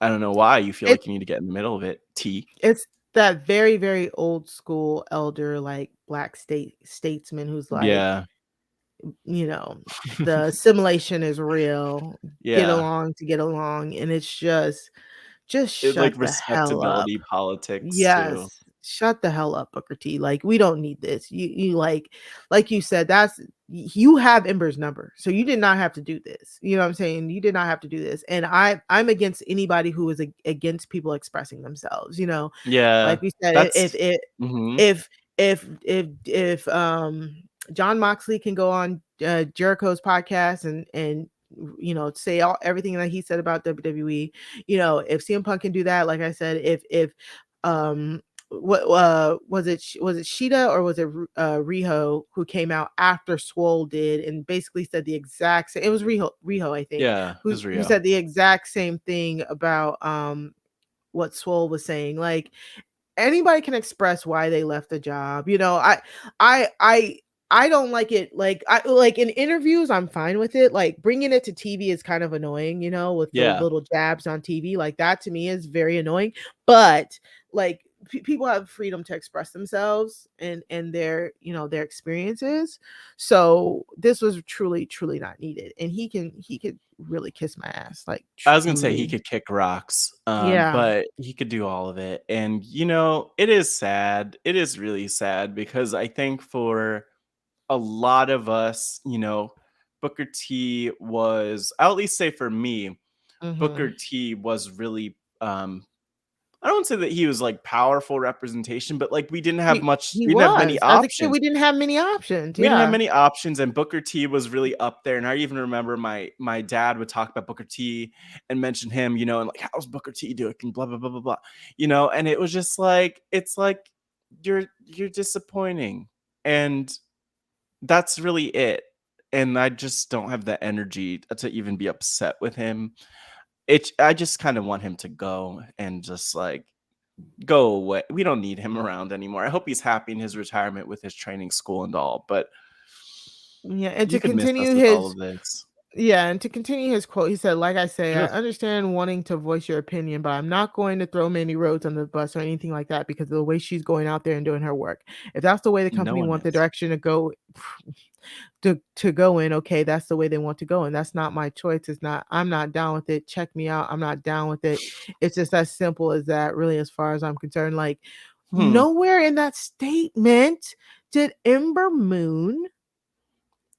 I don't know why you feel It like you need to get in the middle of it. T. it's that very, very old school elder, like black statesman who's like, Yeah. you know, the assimilation is real. Get Yeah. along to get along, and it's just It like shut the hell up. respectability politics too. Yes. Shut the hell up, Booker T. Like, we don't need this. You like you said, you have Ember's number. So you did not have to do this. You know what I'm saying? You did not have to do this. And I'm against anybody who is against people expressing themselves, you know. Yeah. Like we said, That's mhm. if if John Moxley can go on Jericho's podcast and you know say everything that he said about WWE, you know, if CM Punk can do that, like I said, if what was it Sheeta or was it Riho who came out after Swole did and basically said the exact same, it was Riho I think, Yeah, who Israel. said the exact same thing about what Swole was saying. Like, anybody can express why they left the job. You know, I I I don't like it. Like, I like in interviews, I'm fine with it. Like, bringing it to TV is kind of annoying, you know, with the Yeah. little jabs on TV. Like, that to me is very annoying. But like, people have freedom to express themselves and their, you know, their experiences. So this was truly not needed, and he could really kiss my ass, like, I was gonna say he truly. could kick rocks, Yeah. but he could do all of it. And it is sad. It is really sad because I think for a lot of us, Booker T was, I'll at least say for me, Booker Mhm. T was really I don't say that he was like powerful representation, but like He we didn't have many was. As a kid, options. we didn't have many options, We didn't have yeah. many options, and Booker T was really up there. And I even remember my dad would talk about Booker T and mention him, and like, how's Booker T doing? And blah blah blah blah blah. And it was just like, it's like you're disappointing. And that's really it. And I just don't have the energy to even be upset with him. I just kind of want him to go and just like go away. We don't need him around anymore. I hope he's happy in his retirement with his training school and all, but Yeah, and you to could miss us continue with all his of this. yeah, and to continue his quote, he said, "Like I say, I Ugh, understand wanting to voice your opinion, but I'm not going to throw Mandy Rose under the bus or anything like that because of the way she's going out there and doing her work. If that's the way the no company one want the is. direction to go to go in, okay, that's the way they want to go, and that's not my choice. It's not, I'm not down with it. Check me out. I'm not down with it. It's just as simple as that, really, as far as I'm concerned. Like, Hmm. nowhere in that statement did Ember Moon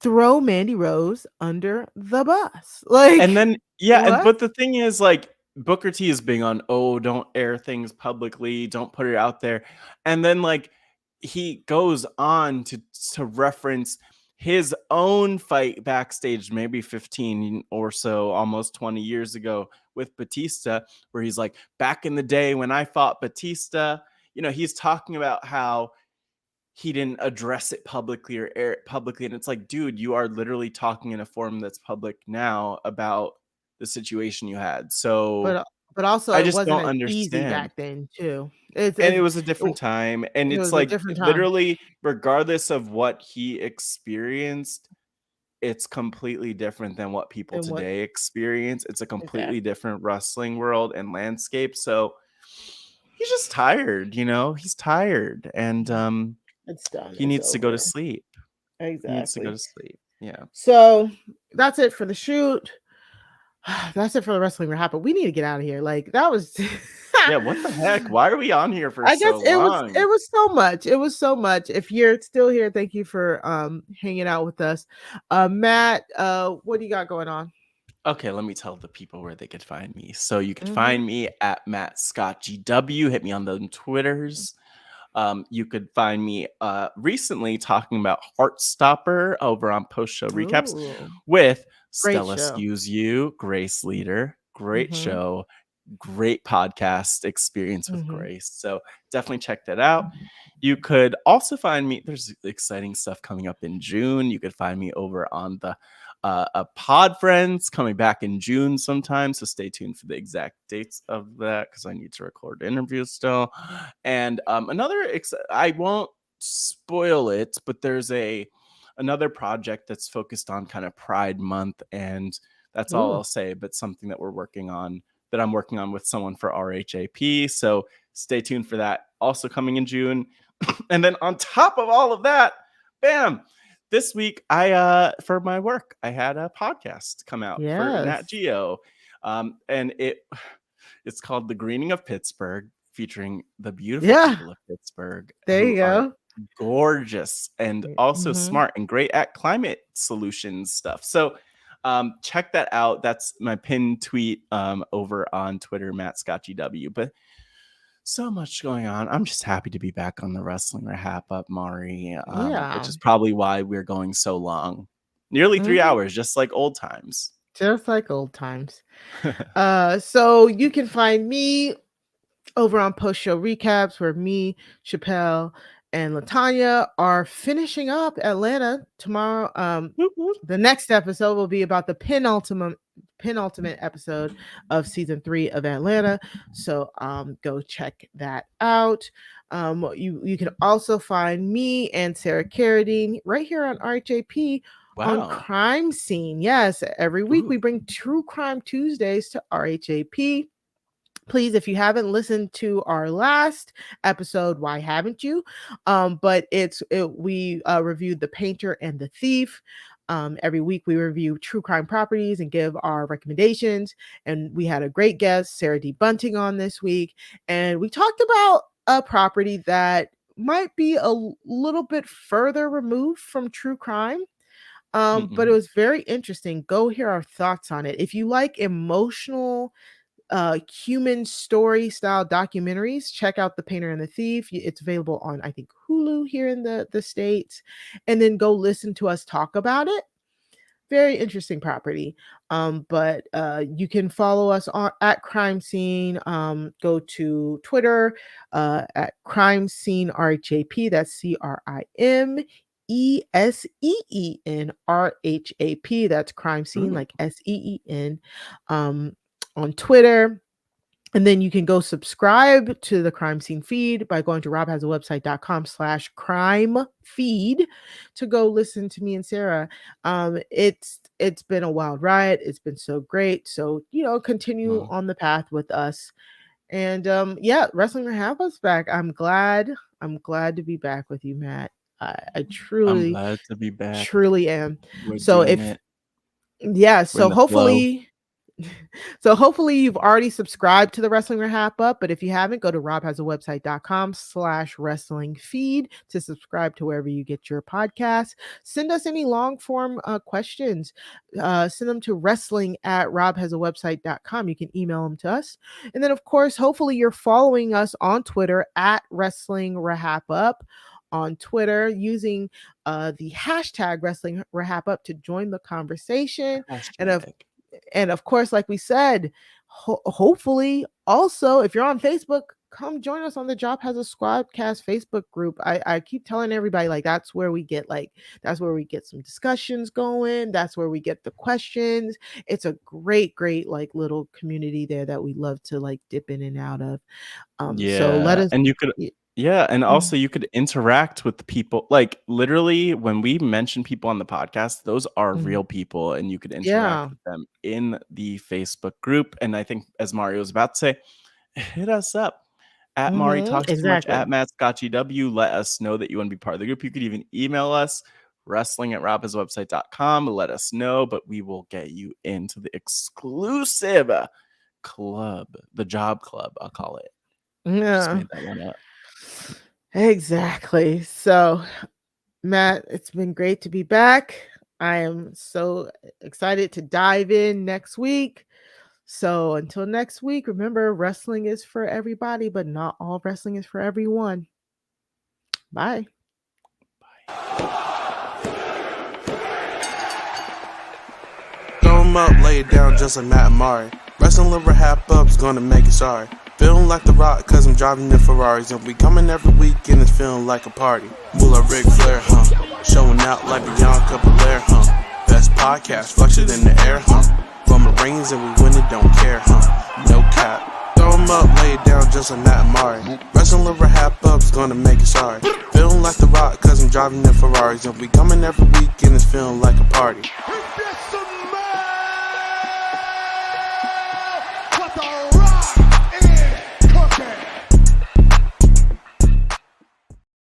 throw Mandy Rose under the bus. And Like, then what? but the thing is, like, Booker T is being on, "Oh, don't air things publicly, don't put it out there." And then, like, he goes on to reference his own fight backstage, maybe 15 or so, almost 20 years ago with Batista, where he's like, back in the day when I fought Batista, he's talking about how he didn't address it publicly or air it publicly. And it's like, dude, you are literally talking in a forum that's public now about the situation you had. So but also I it just wasn't don't as easy understand. back then too. And it was a different time. And It it's was a like, different time. literally, regardless of what he experienced, it's completely different than what people today experience. It's a completely different wrestling world and landscape. So he's just tired, he's tired. And It's done. he needs to go to sleep. Exactly. He needs to go to sleep. Yeah. So that's it for the shoot. That's it for the Wrestling RHAPup. We need to get out of here. Like, that was yeah, what the heck? Why are we on here for I guess so long? It was so much. It was so much. If you're still here, thank you for hanging out with us. Matt, what do you got going on? Okay, let me tell the people where they could find me. So you can find me at Matt Scott GW. Hit me on the Twitters. You could find me recently talking about Heartstopper over on Post Show Recaps with Stella Skews You, Grace Leader. Great show, great podcast experience with Grace. So definitely check that out. You could also find me, there's exciting stuff coming up in June. You could find me over on the Pod Friends coming back in June sometime. So stay tuned for the exact dates of that because I need to record interviews still. And I won't spoil it, but there's another project that's focused on kind of Pride Month. And that's all I'll say, but something that I'm working on with someone for RHAP. So stay tuned for that. Also coming in June. And then on top of all of that, bam, this week for my work, I had a podcast come out for Nat Geo. And it's called The Greening of Pittsburgh, featuring the beautiful people of Pittsburgh. There you go. Gorgeous and also smart and great at climate solutions stuff. So check that out. That's my pinned tweet over on Twitter, Matt Scott GW. But so much going on. I'm just happy to be back on the Wrestling RHAPup, Mari. Which is probably why we're going so long. Nearly 3 hours, just like old times. Just like old times. So you can find me over on Post Show Recaps, where me, Chappelle, and Latanya are finishing up Atlanta tomorrow. The next episode will be about the penultimate episode of season 3 of Atlanta. So go check that out. You can also find me and Sarah Carradine right here on RHAP on Crime Scene. Yes, every week we bring True Crime Tuesdays to RHAP. Please, if you haven't listened to our last episode, why haven't you? But we reviewed The Painter and the Thief. Every week we review true crime properties and give our recommendations. And we had a great guest, Sarah D. Bunting, on this week. And we talked about a property that might be a little bit further removed from true crime. But it was very interesting. Go hear our thoughts on it. If you like emotional human story style documentaries, check out The Painter and the Thief. It's available on, I think, Hulu here in the States. And then go listen to us talk about it. Very interesting property. But you can follow us at Crime Scene. Go to Twitter at Crime Scene RHAP. That's CRIMESEEN RHAP. That's Crime Scene, like SEEN. On Twitter. And then you can go subscribe to the Crime Scene feed by going to robhasawebsite.com/crime feed to go listen to me and Sarah. It's been a wild ride. It's been so great. So, continue on the path with us. And Wrestling RHAPup's back. I'm glad to be back with you, Matt. I truly, I'm glad to be back. Truly am. We're so doing hopefully you've already subscribed to the Wrestling RHAPup, but if you haven't, go to robhasawebsite.com/wrestling feed to subscribe to wherever you get your podcasts. Send us any long form questions. Send them to wrestling@robhasawebsite.com. You can email them to us. And then, of course, hopefully you're following us on Twitter at Wrestling RHAPup. on Twitter using the hashtag Wrestling RHAPup to join the conversation. And of course, like we said, hopefully also, if you're on Facebook, come join us on the Job Has a Squadcast Facebook group. I keep telling everybody, like, that's where we get some discussions going. That's where we get the questions. It's a great like little community there that we love to like dip in and out of. So let us. And you could. Yeah, and also you could interact with the people. Like literally, when we mention people on the podcast, those are real people, and you could interact with them in the Facebook group. And I think, as Mario was about to say, hit us up at Mari Talks Too Much, at Matt Scott GW. Let us know that you want to be part of the group. You could even email us, wrestling@rapaswebsite.com. Let us know, but we will get you into the exclusive club, the Job Club, I'll call it. Just made that one up. Exactly. So, Matt, it's been great to be back. I am so excited to dive in next week. So until next week, remember, wrestling is for everybody, but not all wrestling is for everyone. Bye. Throw 'em up, lay it down just like Matt and Mari. Wrestling RHAPup's gonna make it sorry. Feeling like The Rock cause I'm driving in Ferraris. And we coming every week and it's feeling like a party. Moolah Ric Flair, showing out like Bianca Belair, Best podcast, flush it in the air, Roman Reigns and we win it, don't care, No cap. Throw 'em up, lay it down just like Matt and Mari. Wrestling RHAPup's gonna make it sorry. Feeling like The Rock cause I'm driving in Ferraris. And we coming every week and it's feeling like a party.